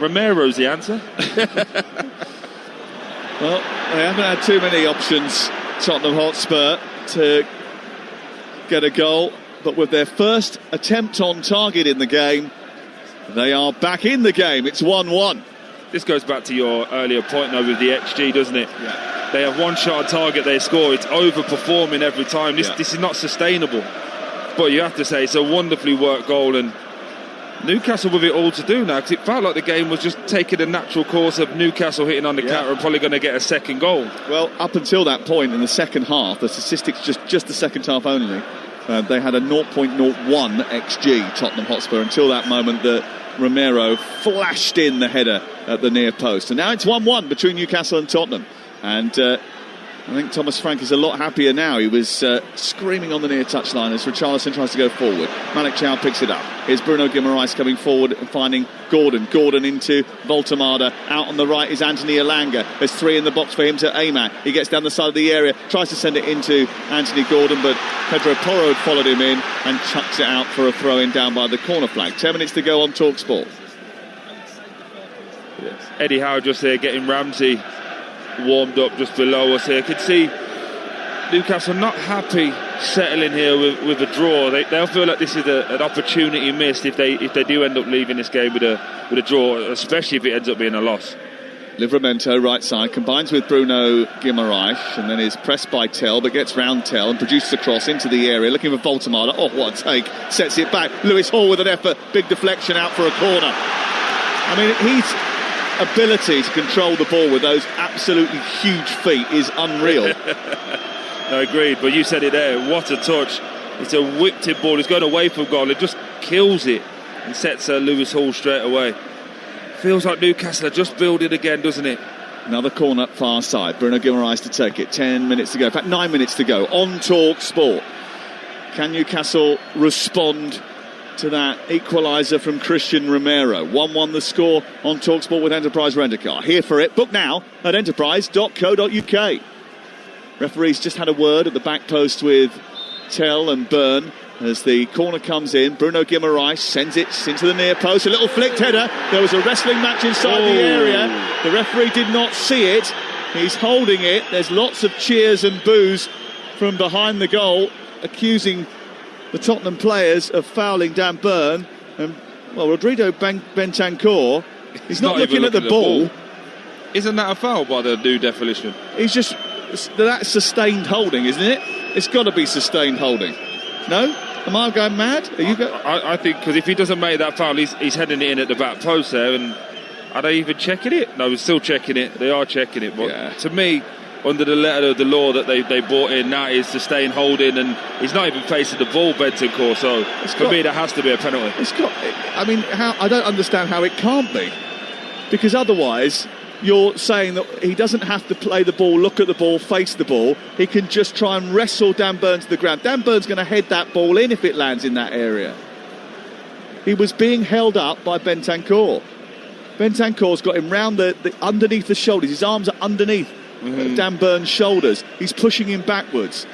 Romero's the answer. Well, they haven't had too many options, Tottenham Hotspur, to get a goal. But with their first attempt on target in the game, they are back in the game. It's 1-1. This goes back to your earlier point, though, with the XG, doesn't it? Yeah. They have one shot on target, they score. It's overperforming every time. This is not sustainable. But you have to say, it's a wonderfully worked goal, and Newcastle with it all to do now, because it felt like the game was just taking a natural course of Newcastle hitting on the counter and probably going to get a second goal. Well, up until that point in the second half, the statistics just the second half only, they had a 0.01 XG, Tottenham Hotspur, until that moment that Romero flashed in the header at the near post. And now it's 1-1 between Newcastle and Tottenham. And I think Thomas Frank is a lot happier now. He was screaming on the near touchline as Richarlison tries to go forward. Malik Chow picks it up. Here's Bruno Guimaraes coming forward and finding Gordon. Gordon into Voltemada. Out on the right is Anthony Elanga. There's 3 in the box for him to aim at. He gets down the side of the area, tries to send it into Anthony Gordon, but Pedro Porro had followed him in and chucks it out for a throw-in down by the corner flag. 10 minutes to go on Talksport. Yes. Eddie Howe just there getting Ramsey warmed up just below us here. Could see Newcastle not happy settling here with a draw. They'll feel like this is an opportunity missed if they do end up leaving this game with a draw, especially if it ends up being a loss. Livramento right side combines with Bruno Guimaraes and then is pressed by Tell, but gets round Tell and produces a cross into the area looking for Voltemada. Oh, what a take, sets it back. Lewis Hall with an effort, big deflection out for a corner. I mean, his ability to control the ball with those absolutely huge feet is unreal. No, agreed, but you said it there, what a touch. It's a whipped ball, it's going away from goal, it just kills it and sets Lewis Hall straight away. Feels like Newcastle are just building again, doesn't it? Another corner far side, Bruno Guimaraes to take it. 10 minutes to go, in fact 9 minutes to go on Talksport. Can Newcastle respond to that equaliser from Christian Romero? 1-1 the score on Talksport with Enterprise Rent-A-Car. Here for it, book now at enterprise.co.uk. Referees just had a word at the back post with Tell and Byrne as the corner comes in. Bruno Guimaraes sends it into the near post, a little flicked header. There was a wrestling match inside the area. The referee did not see it. He's holding it. There's lots of cheers and boos from behind the goal, accusing the Tottenham players of fouling Dan Byrne. And, well, Rodrigo Bentancur, he's not looking at the ball. Isn't that a foul by the new definition? He's just... That's sustained holding, isn't it? It's got to be sustained holding. No? Am I going mad? Are you I think, because if he doesn't make that foul, he's heading it in at the back post there. And are they even checking it? No, we're still checking it. They are checking it. But to me, under the letter of the law that they brought in, that is sustained holding, and he's not even facing the ball, Bentancur. So for me, that has to be a penalty. I mean, I don't understand how it can't be, because otherwise you're saying that he doesn't have to play the ball, look at the ball, face the ball. He can just try and wrestle Dan Byrne to the ground. Dan Byrne's going to head that ball in if it lands in that area. He was being held up by Bentancur. Bentancur's got him round the underneath the shoulders. His arms are underneath Dan Byrne's shoulders. He's pushing him backwards.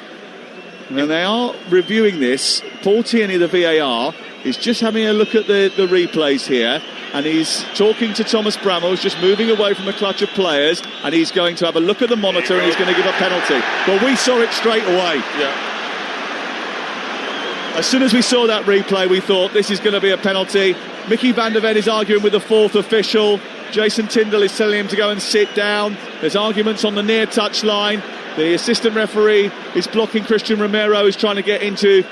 And they are reviewing this. Paul Tierney, the VAR, is just having a look at the replays here, and he's talking to Thomas Bramall, who's just moving away from a clutch of players, and he's going to have a look at the monitor and he's going to give a penalty. Well, we saw it straight away. Yeah. As soon as we saw that replay, we thought this is going to be a penalty. Mickey van der Ven is arguing with the fourth official. Jason Tyndall is telling him to go and sit down. There's arguments on the near touch line. The assistant referee is blocking Christian Romero, who's trying to get into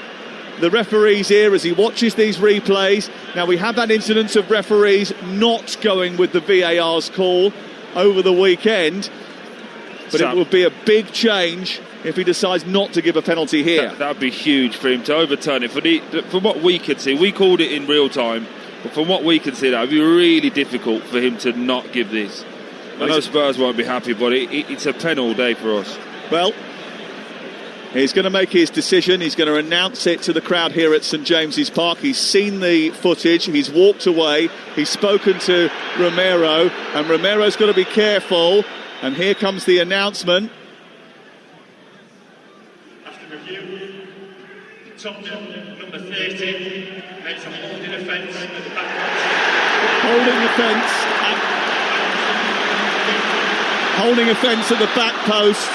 the referee's ear as he watches these replays. Now, we have that incidence of referees not going with the VAR's call over the weekend, but it would be a big change if he decides not to give a penalty here. That would be huge for him to overturn it. From what we could see, we called it in real time, but from what we can see, that would be really difficult for him to not give this. I know Spurs won't be happy, but it's a pen all day for us. Well, he's going to make his decision. He's going to announce it to the crowd here at St James's Park. He's seen the footage. He's walked away. He's spoken to Romero, and Romero's got to be careful. And here comes the announcement. After review, Tottenham number 30 makes a holding offence at the back post. Holding offence at the back post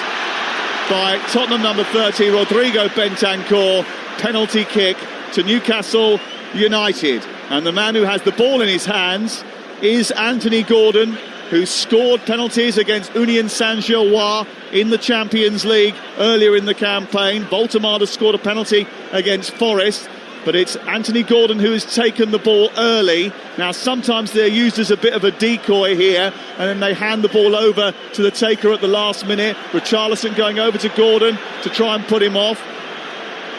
by Tottenham number 30, Rodrigo Bentancur. Penalty kick to Newcastle United. And the man who has the ball in his hands is Anthony Gordon, who scored penalties against Union Saint-Gilloise in the Champions League earlier in the campaign. Voltemada scored a penalty against Forest. but it's Anthony Gordon who has taken the ball early. Now sometimes they're used as a bit of a decoy here, and then they hand the ball over to the taker at the last minute. Richarlison going over to Gordon to try and put him off.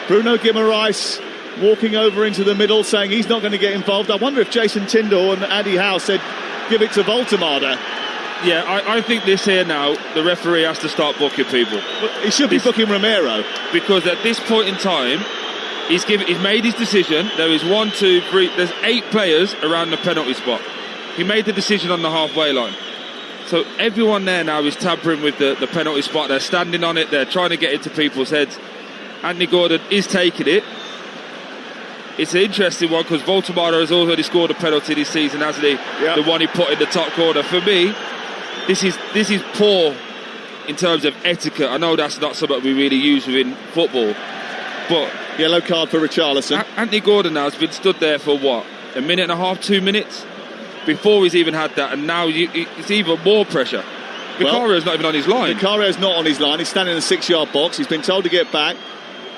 Bruno Guimaraes walking over into the middle, saying he's not going to get involved. I wonder if Jason Tyndall and Eddie Howe said give it to Voltemada. Yeah, I think this here now, the referee has to start booking people. He should be booking Romero. Because at this point in time, he's made his decision. There is 1, 2, 3, there's 8 players around the penalty spot. He made the decision on the halfway line. So everyone there now is tampering with the penalty spot. They're standing on it, they're trying to get into people's heads. Anthony Gordon is taking it. It's an interesting one because Voltemada has already scored a penalty this season, hasn't he? Yep. The one he put in the top corner. For me, this is poor in terms of etiquette. I know that's not something we really use within football, but yellow card for Richarlison. Anthony Gordon now has been stood there for what, a minute and a half, 2 minutes before he's even had that, and now it's even more pressure. Vicario's not even on his line. Vicario's not on his line. He's standing in the 6-yard box. He's been told to get back.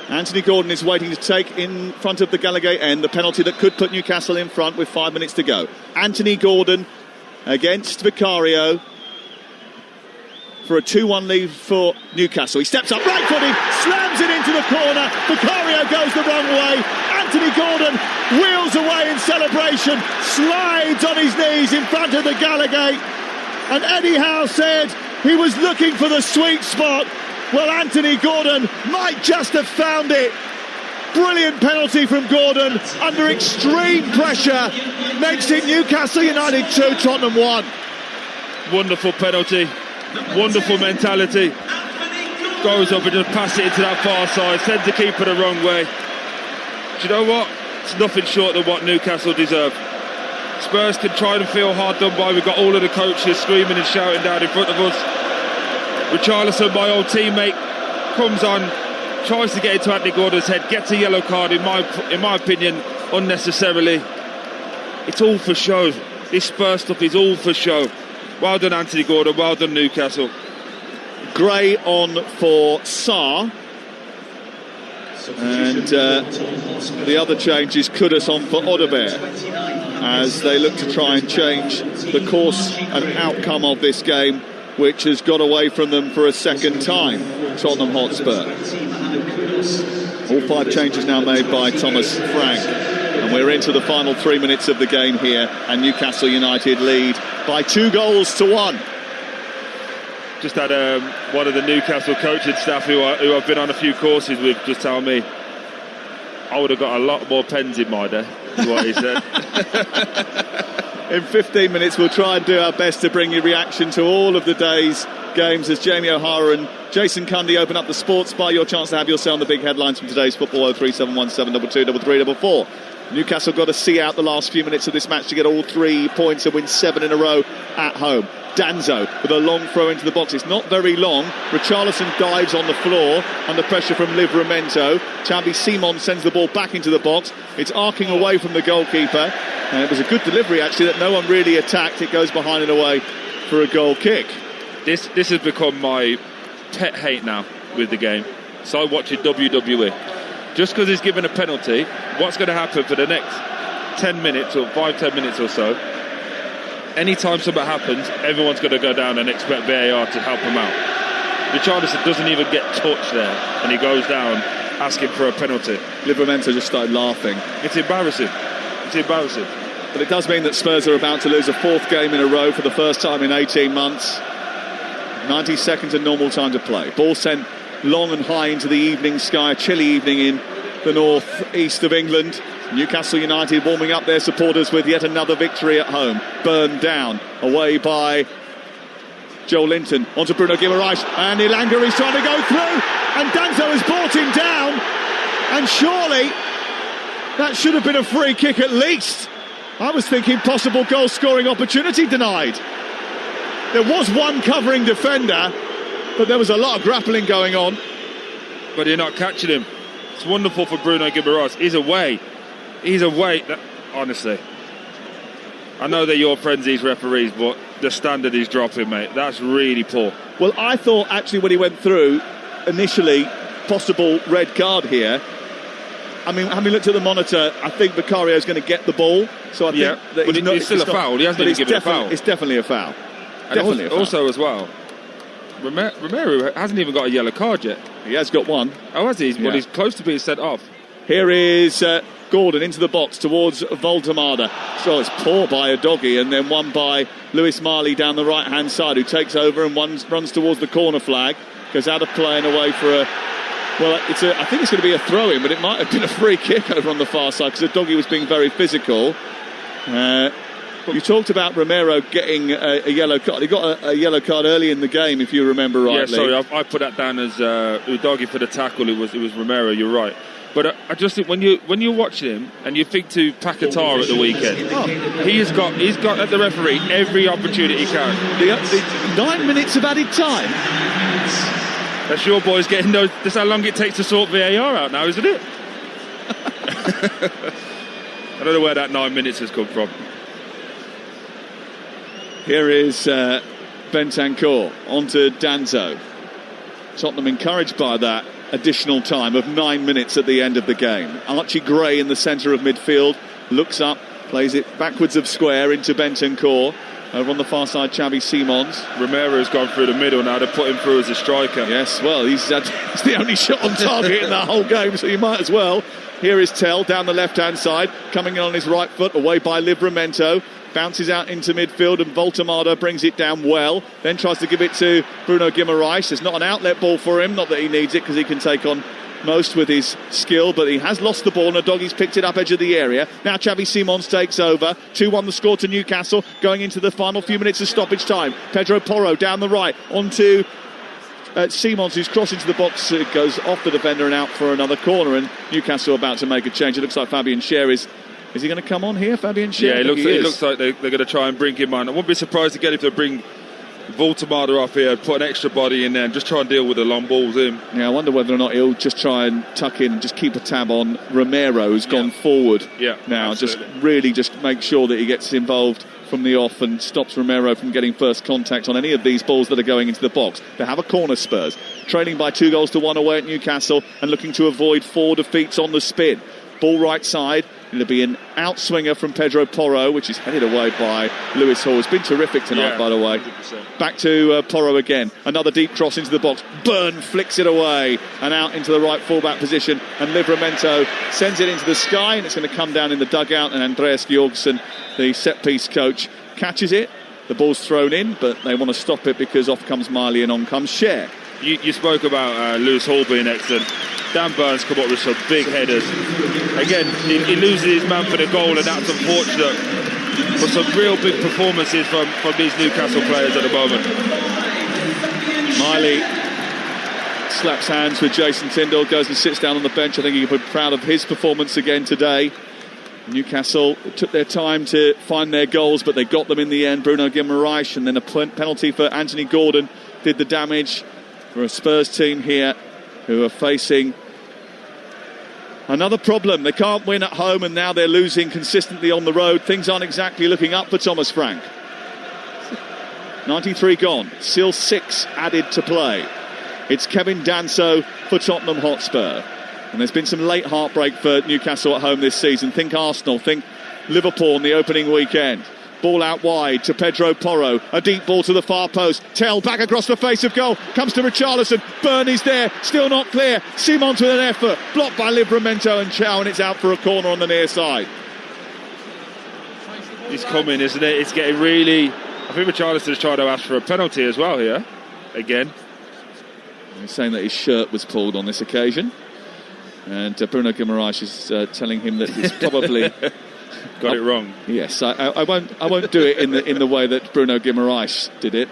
Anthony Gordon is waiting to take in front of the Gallowgate end the penalty that could put Newcastle in front with 5 minutes to go. Anthony Gordon against Vicario for a 2-1 lead for Newcastle. He steps up right-footed, slams it into the corner. Vicario goes the wrong way. Anthony Gordon wheels away in celebration, slides on his knees in front of the Gallowgate. And Eddie Howe said he was looking for the sweet spot. Well, Anthony Gordon might just have found it. Brilliant penalty from Gordon under extreme pressure. Makes it Newcastle United 2, Tottenham 1. Wonderful penalty. Wonderful mentality. Goes up and just passes it into that far side. Sends the keeper the wrong way. Do you know what? It's nothing short of what Newcastle deserve. Spurs can try and feel hard done by. We've got all of the coaches screaming and shouting down in front of us. Richarlison, my old teammate, comes on, tries to get into Anthony Gordon's head, gets a yellow card, in my opinion, unnecessarily. It's all for show. This Spurs stuff is all for show. Well done, Anthony Gordon. Well done, Newcastle. Gray on for Sarr. And the other change is Kudus on for Odobert, as they look to try and change the course and outcome of this game, which has got away from them for a second time, Tottenham Hotspur. All 5 changes now made by Thomas Frank. And we're into the final 3 minutes of the game here, and Newcastle United lead by 2-1. Just had one of the Newcastle coaching staff who I've been on a few courses with just tell me I would have got a lot more pens in my day, is what he said. In 15 minutes, we'll try and do our best to bring you reaction to all of the day's games as Jamie O'Hara and Jason Cundy open up the sports bar. Your chance to have your say on the big headlines from today's football. 03717 22 Newcastle got to see out the last few minutes of this match to get all 3 points and win 7 in a row at home. Danzo with a long throw into the box. It's not very long. Richarlison dives on the floor under pressure from Livramento. Xavi Simon sends the ball back into the box. It's arcing away from the goalkeeper. And it was a good delivery, actually, that no one really attacked. It goes behind and away for a goal kick. This has become my pet hate now with the game. So watching WWE. Just because he's given a penalty, what's going to happen for the next 10 minutes or 5-10 minutes or so? Anytime something happens, everyone's going to go down and expect VAR to help him out. Richarlison doesn't even get touched there, and he goes down asking for a penalty. Livramento just started laughing. It's embarrassing. It's embarrassing. But it does mean that Spurs are about to lose a 4th game in a row for the first time in 18 months. 90 seconds of normal time to play. Ball sent long and high into the evening sky, a chilly evening in the north-east of England. Newcastle United warming up their supporters with yet another victory at home. Burned down, away by Joel Linton, onto Bruno Guimaraes, and Ilanga is trying to go through, and Danzo has brought him down, and surely that should have been a free kick at least. I was thinking possible goal-scoring opportunity denied. There was one covering defender, but there was a lot of grappling going on. But you're not catching him. It's wonderful for Bruno Guimaraes. He's away. Honestly, I know they're your friends, these referees, but the standard is dropping, mate. That's really poor. Well, I thought actually when he went through, initially, possible red card here. I mean, having looked at the monitor, I think Vicario's going to get the ball. So I think that it's still a foul. He hasn't even given a foul. It's definitely a foul. And also as well, Romero hasn't even got a yellow card yet. He has got one. Oh, has he? Well, he's close to being sent off. Here is Gordon into the box towards Voltemada. So it's poor by Udogie, and then one by Lewis Marley down the right-hand side, who takes over and runs towards the corner flag. Goes out of play and away for a... Well, I think it's going to be a throw-in, but it might have been a free kick over on the far side because Udogie was being very physical. You talked about Romero getting a yellow card. He got a yellow card early in the game, if you remember rightly. Yeah, sorry, I put that down as Udogie for the tackle. It was Romero. You're right. But I just think when you're watching him and you think to Paquetá at the weekend, he's got at the referee every opportunity he can. The 9 minutes of added time. That's your boys getting those. That's how long it takes to sort VAR out now, isn't it? I don't know where that 9 minutes has come from. Here is Bentancur onto Danzo. Tottenham encouraged by that additional time of 9 minutes at the end of the game. Archie Gray in the centre of midfield, looks up, plays it backwards of square into Bentancur. Over on the far side, Xavi Simons. Romero's gone through the middle now. They've put him through as a striker. Yes, well, it's the only shot on target in that whole game, so you might as well. Here is Tell down the left-hand side, coming in on his right foot, away by Livramento. Bounces out into midfield, and Voltemada brings it down well. Then tries to give it to Bruno Guimaraes. There's not an outlet ball for him, not that he needs it, because he can take on most with his skill, but he has lost the ball, and Udogie's picked it up edge of the area. Now Xavi Simons takes over. 2-1 the score to Newcastle, going into the final few minutes of stoppage time. Pedro Porro down the right, onto Simons, who's crossing to the box. It goes off the defender and out for another corner, and Newcastle about to make a change. It looks like Fabian Schär is he going to come on here, Fabian Schär? Yeah, it looks like they're going to try and bring him on. I wouldn't be surprised again if they bring Voltemada up here, put an extra body in there and just try and deal with the long balls in. Yeah, I wonder whether or not he'll just try and tuck in and just keep a tab on Romero, who's gone forward now. Absolutely. Just make sure that he gets involved from the off and stops Romero from getting first contact on any of these balls that are going into the box. They have a corner, Spurs, trailing by 2-1 away at Newcastle and looking to avoid 4 defeats on the spin. Ball right side. It'll be an outswinger from Pedro Porro, which is headed away by Lewis Hall. It's been terrific tonight, by the way. 100%. Back to Porro again. Another deep cross into the box. Byrne flicks it away and out into the right fullback position. And Livramento sends it into the sky, and it's going to come down in the dugout. And Andreas Georgsson, the set-piece coach, catches it. The ball's thrown in, but they want to stop it because off comes Miley and on comes Schär. You spoke about Lewis Hall being excellent. Dan Burns come up with some big headers. Again, he loses his man for the goal, and that's unfortunate. But some real big performances from these Newcastle players at the moment. Miley slaps hands with Jason Tindall, goes and sits down on the bench. I think he can be proud of his performance again today. Newcastle took their time to find their goals, but they got them in the end. Bruno Guimaraes, and then a penalty for Anthony Gordon did the damage for a Spurs team here who are facing another problem. They can't win at home, and now they're losing consistently on the road. Things aren't exactly looking up for Thomas Frank. 93 gone, still 6 added to play. It's Kevin Danso for Tottenham Hotspur. And there's been some late heartbreak for Newcastle at home this season. Think Arsenal, think Liverpool in the opening weekend. Ball out wide to Pedro Porro. A deep ball to the far post. Tell back across the face of goal. Comes to Richarlison. Byrne is there. Still not clear. Simons with an effort. Blocked by Livramento and Chow, and it's out for a corner on the near side. It's coming, isn't it? It's getting really... I think Richarlison is trying to ask for a penalty as well here. Again. He's saying that his shirt was pulled on this occasion. And Bruno Guimaraes is telling him that it's probably... Got it wrong. Yes, I won't do it in the way that Bruno Guimaraes did it,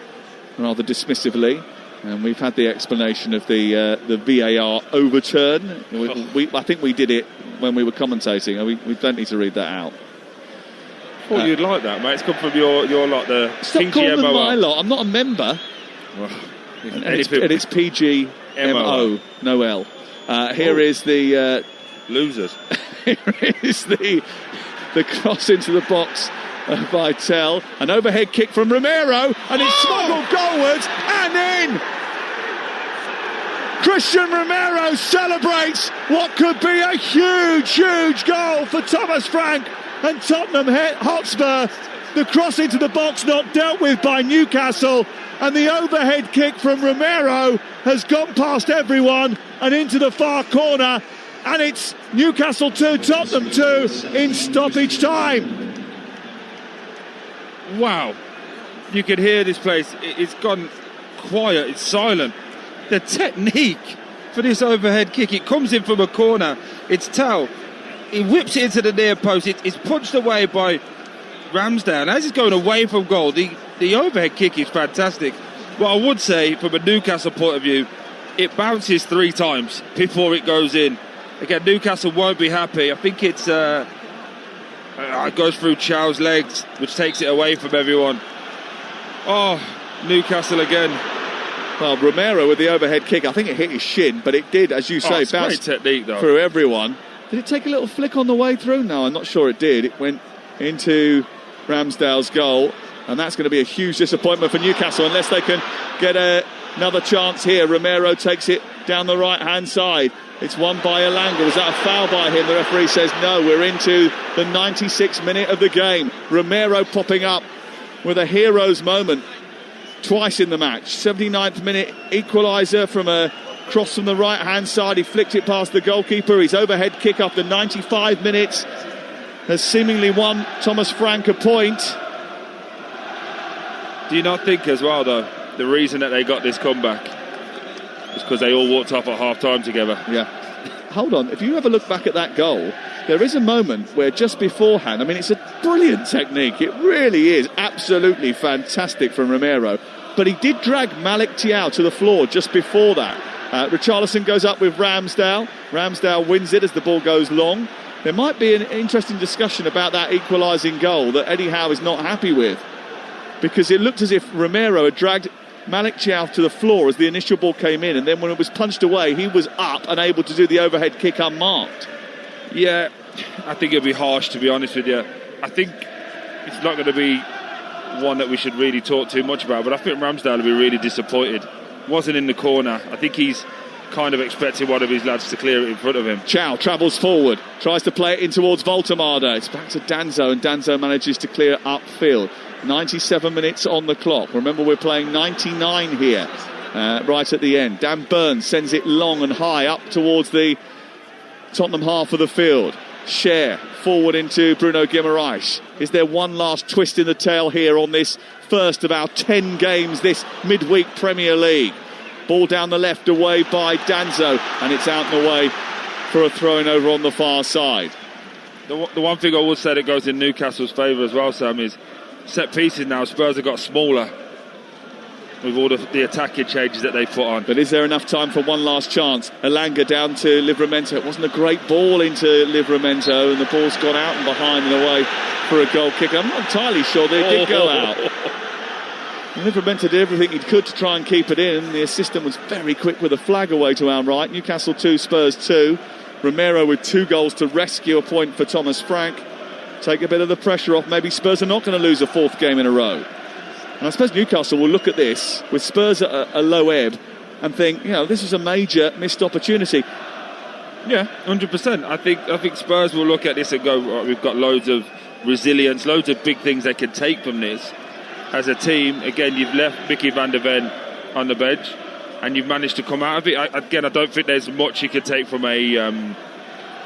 rather dismissively. And we've had the explanation of the VAR overturn. I think we did it when we were commentating. We don't need to read that out. Well, you'd like that, mate. It's come from your lot, the stop calling them my lot. I'm not a member. Well, and it's PGMO, no L. Here is the losers. Here is the cross into the box by Tell. An overhead kick from Romero, and it's smuggled goalwards and in. Christian Romero celebrates what could be a huge goal for Thomas Frank and Tottenham Hotspur. The cross into the box not dealt with by Newcastle, and the overhead kick from Romero has gone past everyone and into the far corner, and it's Newcastle 2, Tottenham 2 in stoppage time. Wow, you could hear this place. It's gone quiet, it's silent. The technique for this overhead kick, it comes in from a corner, it's Tal, he whips it into the near post, it's punched away by Ramsdale. As he's going away from goal, the overhead kick is fantastic. What I would say from a Newcastle point of view, it bounces 3 times before it goes in. Again, Newcastle won't be happy. I think it goes through Chow's legs, which takes it away from everyone. Oh, Newcastle again. Well, Romero with the overhead kick, I think it hit his shin, but it did, as you say, bounce technique, though, through everyone. Did it take a little flick on the way through? No, I'm not sure it did. It went into Ramsdale's goal, and that's going to be a huge disappointment for Newcastle unless they can get another chance here. Romero takes it down the right-hand side. It's won by Elanga. Was that a foul by him? The referee says no. We're into the 96th minute of the game. Romero popping up with a hero's moment twice in the match. 79th minute equaliser from a cross from the right-hand side. He flicked it past the goalkeeper. His overhead kick after 95 minutes has seemingly won Thomas Frank a point. Do you not think as well, though, the reason that they got this comeback is because they all walked off at half-time together? Yeah. Hold on, if you ever look back at that goal, there is a moment where just beforehand, I mean, it's a brilliant technique. It really is absolutely fantastic from Romero. But he did drag Malik Thiaw to the floor just before that. Richarlison goes up with Ramsdale. Ramsdale wins it as the ball goes long. There might be an interesting discussion about that equalising goal that Eddie Howe is not happy with, because it looked as if Romero had dragged Malik Thiaw to the floor as the initial ball came in, and then when it was punched away, he was up and able to do the overhead kick unmarked. Yeah, I think it'd be harsh, to be honest with you. I think it's not going to be one that we should really talk too much about, but I think Ramsdale will be really disappointed. Wasn't in the corner. I think he's kind of expecting one of his lads to clear it in front of him. Chow travels forward, tries to play it in towards Voltemade. It's back to Danzo, and Danzo manages to clear upfield. 97 minutes on the clock. Remember, we're playing 99 here, right at the end. Dan Burns sends it long and high up towards the Tottenham half of the field. Share forward into Bruno Guimaraes. Is there one last twist in the tail here on this first of our 10 games this midweek Premier League? Ball down the left away by Danzo, and it's out and away for a throw-in over on the far side. The one thing I would say that goes in Newcastle's favour as well, Sam, is set pieces now. Spurs have got smaller with all the attacking changes that they put on. But is there enough time for one last chance? Elanga down to Livramento. It wasn't a great ball into Livramento, and the ball's gone out and behind and away for a goal kick. I'm not entirely sure that it did go out. Livramento did everything he could to try and keep it in. The assistant was very quick with a flag away to our right. Newcastle 2, Spurs 2. Romero with 2 goals to rescue a point for Thomas Frank. Take a bit of the pressure off. Maybe Spurs are not going to lose a 4th game in a row. And I suppose Newcastle will look at this with Spurs at a low ebb and think, this is a major missed opportunity. Yeah, 100%. I think Spurs will look at this and go, right, we've got loads of resilience, loads of big things they can take from this. As a team, again, you've left Mickey van der Ven on the bench and you've managed to come out of it. I don't think there's much you can take from an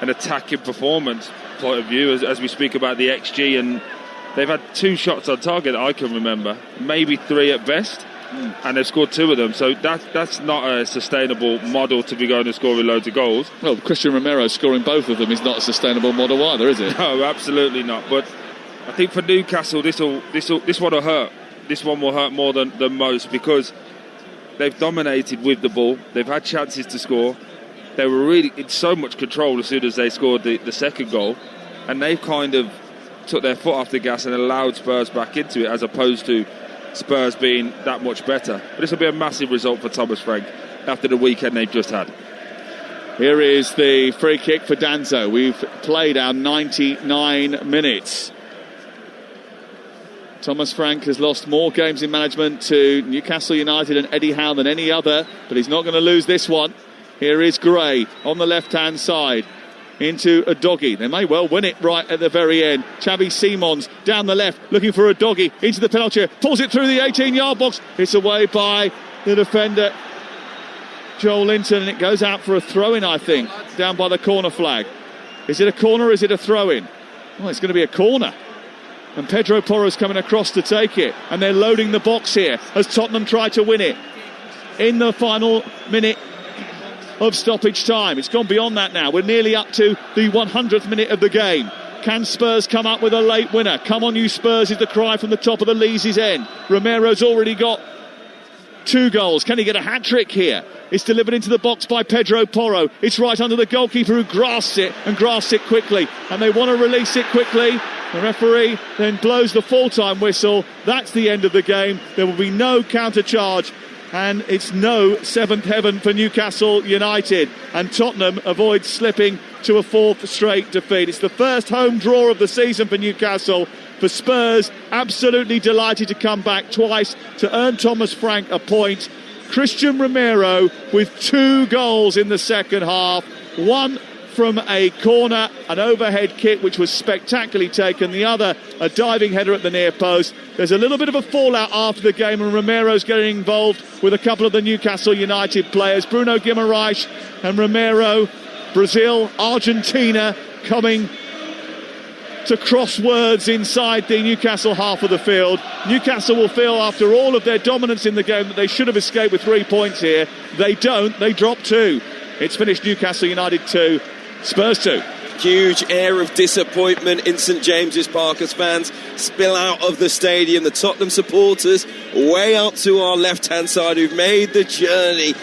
attacking performance point of view, as we speak about the XG, and they've had 2 shots on target that I can remember, maybe 3 at best, and they've scored 2 of them. So that's not a sustainable model to be going and scoring loads of goals. Well, Christian Romero scoring both of them is not a sustainable model either, is it? No, absolutely not. But I think for Newcastle, this one will hurt. This one will hurt more than most, because they've dominated with the ball. They've had chances to score. They were really in so much control as soon as they scored the second goal, and they've kind of took their foot off the gas and allowed Spurs back into it, as opposed to Spurs being that much better. But this will be a massive result for Thomas Frank after the weekend they've just had. Here is the free kick for Danzo. We've played our 99 minutes. Thomas Frank has lost more games in management to Newcastle United and Eddie Howe than any other, but he's not going to lose this one. Here is Gray on the left-hand side. Into a doggy. They may well win it right at the very end. Xavi Simons down the left, looking for a doggy into the penalty area. Pulls it through the 18-yard box. It's away by the defender, Joel Linton, and it goes out for a throw-in, I think, down by the corner flag. Is it a corner or is it a throw-in? Well, it's going to be a corner. And Pedro Porro's coming across to take it. And they're loading the box here as Tottenham try to win it in the final minute of stoppage time. It's gone beyond that now. We're nearly up to the 100th minute of the game. Can Spurs come up with a late winner? Come on, you Spurs, is the cry from the top of the Lees' end. Romero's already got 2 goals. Can he get a hat-trick here? It's delivered into the box by Pedro Porro. It's right under the goalkeeper who grasps it and grasps it quickly. And they want to release it quickly. The referee then blows the full-time whistle. That's the end of the game. There will be no counter-charge. And it's no 7th heaven for Newcastle United. And Tottenham avoids slipping to a 4th straight defeat. It's the first home draw of the season for Newcastle. For Spurs, absolutely delighted to come back twice to earn Thomas Frank a point. Christian Romero with 2 goals in the second half. One from a corner, an overhead kick which was spectacularly taken. The other, a diving header at the near post. There's a little bit of a fallout after the game, and Romero's getting involved with a couple of the Newcastle United players. Bruno Guimaraes and Romero. Brazil, Argentina coming to cross words inside the Newcastle half of the field. Newcastle will feel, after all of their dominance in the game, that they should have escaped with 3 points here. They don't. They drop 2. It's finished Newcastle United 2, Spurs 2. Huge air of disappointment in St James's Park as fans spill out of the stadium. The Tottenham supporters way up to our left-hand side, who've made the journey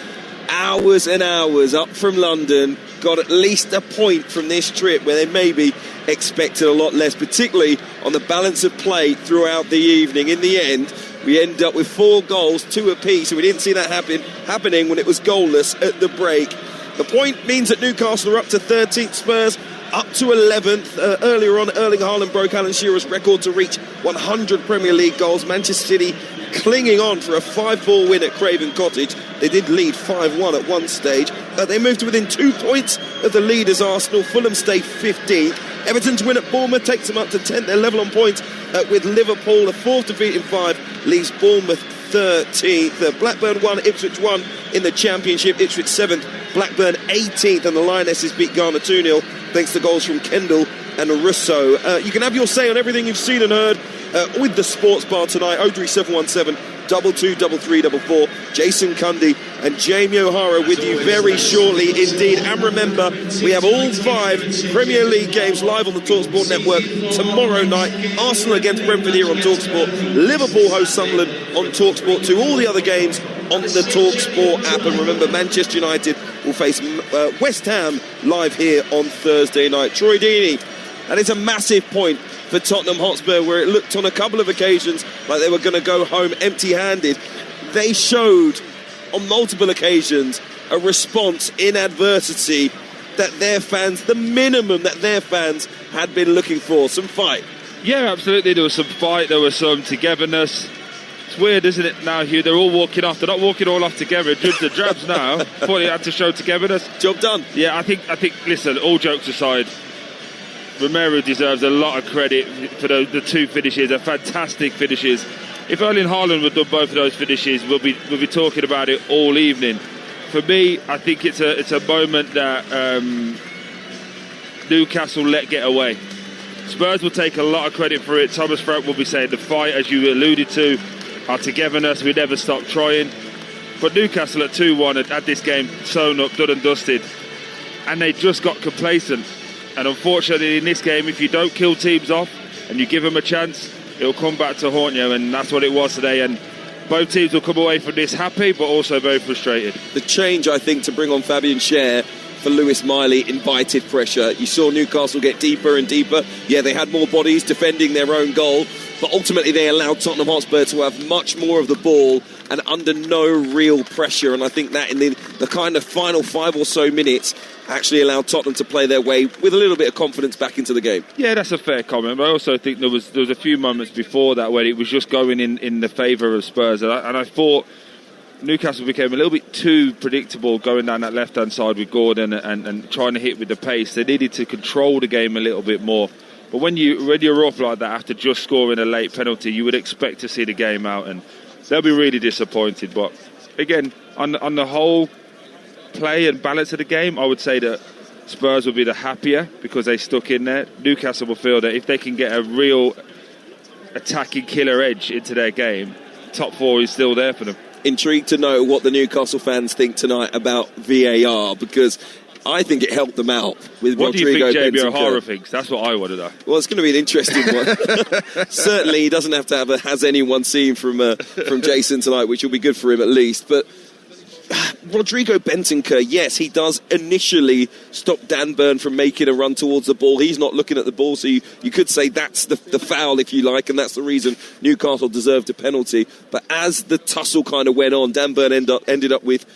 hours and hours up from London, got at least a point from this trip where they maybe expected a lot less, particularly on the balance of play throughout the evening. In the end, we end up with 4 goals, 2 apiece, and we didn't see that happening when it was goalless at the break. The point means that Newcastle are up to 13th, Spurs up to 11th. Earlier on, Erling Haaland broke Alan Shearer's record to reach 100 Premier League goals. Manchester City clinging on for a 5-4 win at Craven Cottage. They did lead 5-1 at one stage. They moved to within 2 points of the leaders Arsenal. Fulham stay 15th. Everton's win at Bournemouth takes them up to 10th. They're level on points with Liverpool. A 4th defeat in 5 leaves Bournemouth 13th. Blackburn 1, Ipswich 1 in the Championship. Ipswich 7th, Blackburn 18th, and the Lionesses beat Ghana 2-0 thanks to goals from Kendall and Russo. You can have your say on everything you've seen and heard with the Sports Bar tonight. 03717 223344. Jason Cundy and Jamie O'Hara with you very shortly indeed. And remember, we have all 5 Premier League games live on the Talksport network tomorrow night. Arsenal against Brentford here on Talksport. Liverpool host Sunderland on Talksport 2. All the other games on the Talksport app. And remember, Manchester United will face West Ham live here on Thursday night. Troy Deeney, that is a massive point for Tottenham Hotspur, where it looked on a couple of occasions like they were going to go home empty-handed. They showed on multiple occasions a response in adversity that their fans, the minimum that their fans had been looking for. Some fight. Yeah, absolutely. There was some fight, there was some togetherness. It's weird, isn't it, now, Hugh? They're all walking off. They're not walking all off together. Dribs are drabs now. Thought they had to show togetherness. Job done. Yeah, I think. Listen, all jokes aside, Romero deserves a lot of credit for the 2 finishes. They're fantastic finishes. If Erling Haaland would have done both of those finishes, we'll be talking about it all evening. For me, I think it's a moment that Newcastle let get away. Spurs will take a lot of credit for it. Thomas Frank will be saying the fight, as you alluded to, our togetherness, we never stop trying. But Newcastle at 2-1 had this game sewn up, done and dusted. And they just got complacent. And unfortunately in this game, if you don't kill teams off and you give them a chance, it'll come back to haunt you, and that's what it was today. And both teams will come away from this happy but also very frustrated. The change, I think, to bring on Fabian Schär for Lewis Miley invited pressure. You saw Newcastle get deeper and deeper. Yeah, they had more bodies defending their own goal, but ultimately they allowed Tottenham Hotspur to have much more of the ball and under no real pressure. And I think that in the kind of final 5 or so minutes actually allowed Tottenham to play their way with a little bit of confidence back into the game. Yeah, that's a fair comment. But I also think there was a few moments before that where it was just going in the favour of Spurs. And I thought Newcastle became a little bit too predictable going down that left-hand side with Gordon and trying to hit with the pace. They needed to control the game a little bit more. But when you're up like that after just scoring a late penalty, you would expect to see the game out, and they'll be really disappointed. But again, on the whole play and balance of the game, I would say that Spurs will be the happier because they stuck in there. Newcastle will feel that if they can get a real attacking killer edge into their game, top four is still there for them. Intrigued to know what the Newcastle fans think tonight about VAR, because I think it helped them out with what Rodrigo. What do you think Jamie Bentancur O'Hara thinks? That's what I want to know. Well, it's going to be an interesting one. Certainly, he doesn't have to have a has anyone seen from Jason tonight, which will be good for him at least. But Rodrigo Bentancur, yes, he does initially stop Dan Burn from making a run towards the ball. He's not looking at the ball, so you could say that's the foul, if you like, and that's the reason Newcastle deserved a penalty. But as the tussle kind of went on, Dan Burn ended up with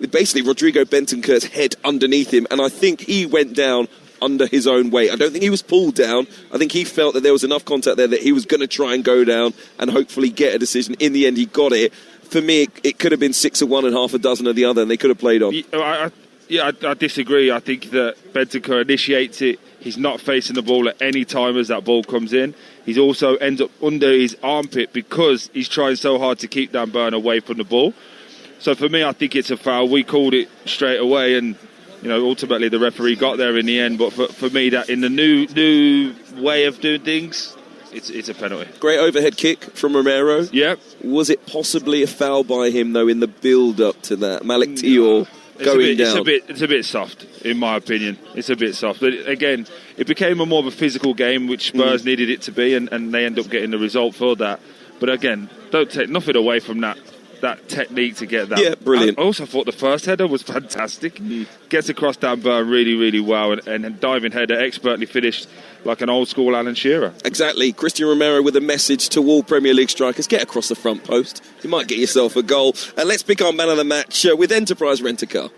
basically Rodrigo Bentancur's head underneath him, and I think he went down under his own weight. I don't think he was pulled down. I think he felt that there was enough contact there that he was going to try and go down and hopefully get a decision. In the end, he got it. For me, it could have been 6 of one and half a dozen of the other, and they could have played on. I disagree. I think that Bentancur initiates it. He's not facing the ball at any time as that ball comes in. He also ends up under his armpit because he's trying so hard to keep Dan Burn away from the ball. So for me, I think it's a foul. We called it straight away, and ultimately the referee got there in the end. But for me, that in the new way of doing things, it's a penalty. Great overhead kick from Romero. Yep. Was it possibly a foul by him, though, in the build-up to that? Malik Tior going down. It's a bit soft, in my opinion. It's a bit soft. But again, it became more of a physical game, which Spurs needed it to be, and they end up getting the result for that. But again, don't take nothing away from that technique to get that. Yeah, brilliant. I also thought the first header was fantastic. Gets across Dan Burn really, really well, and diving header, expertly finished like an old school Alan Shearer. Exactly. Christian Romero with a message to all Premier League strikers: get across the front post. You might get yourself a goal. And let's pick our man of the match with Enterprise Rent-A-Car.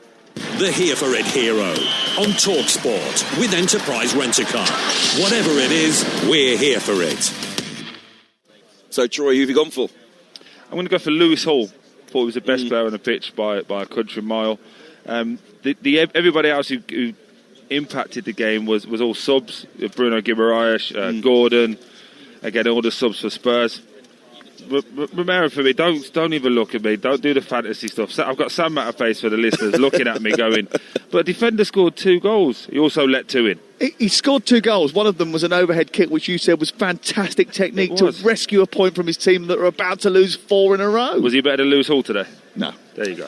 The Here For It hero on Talksport with Enterprise Rent-A-Car. Whatever it is, we're here for it. So, Troy, who have you gone for? I'm going to go for Lewis Hall. Thought he was the best player on the pitch by a country mile. Everybody else who impacted the game was all subs. Bruno Guimaraes, Gordon, again, all the subs for Spurs. Romero, for me, don't even look at me. Don't do the fantasy stuff. I've got Sam Matterface for the listeners looking at me going, but a defender scored 2 goals. He also let 2 in. He scored 2 goals. One of them was an overhead kick, which you said was fantastic technique to rescue a point from his team that were about to lose 4 in a row. Was he better than Lewis Hall today? No. There you go.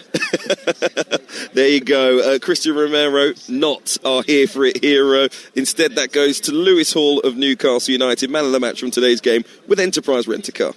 There you go. Christian Romero, not our Here For It hero. Instead, that goes to Lewis Hall of Newcastle United, man of the match from today's game with Enterprise Rent-A-Car.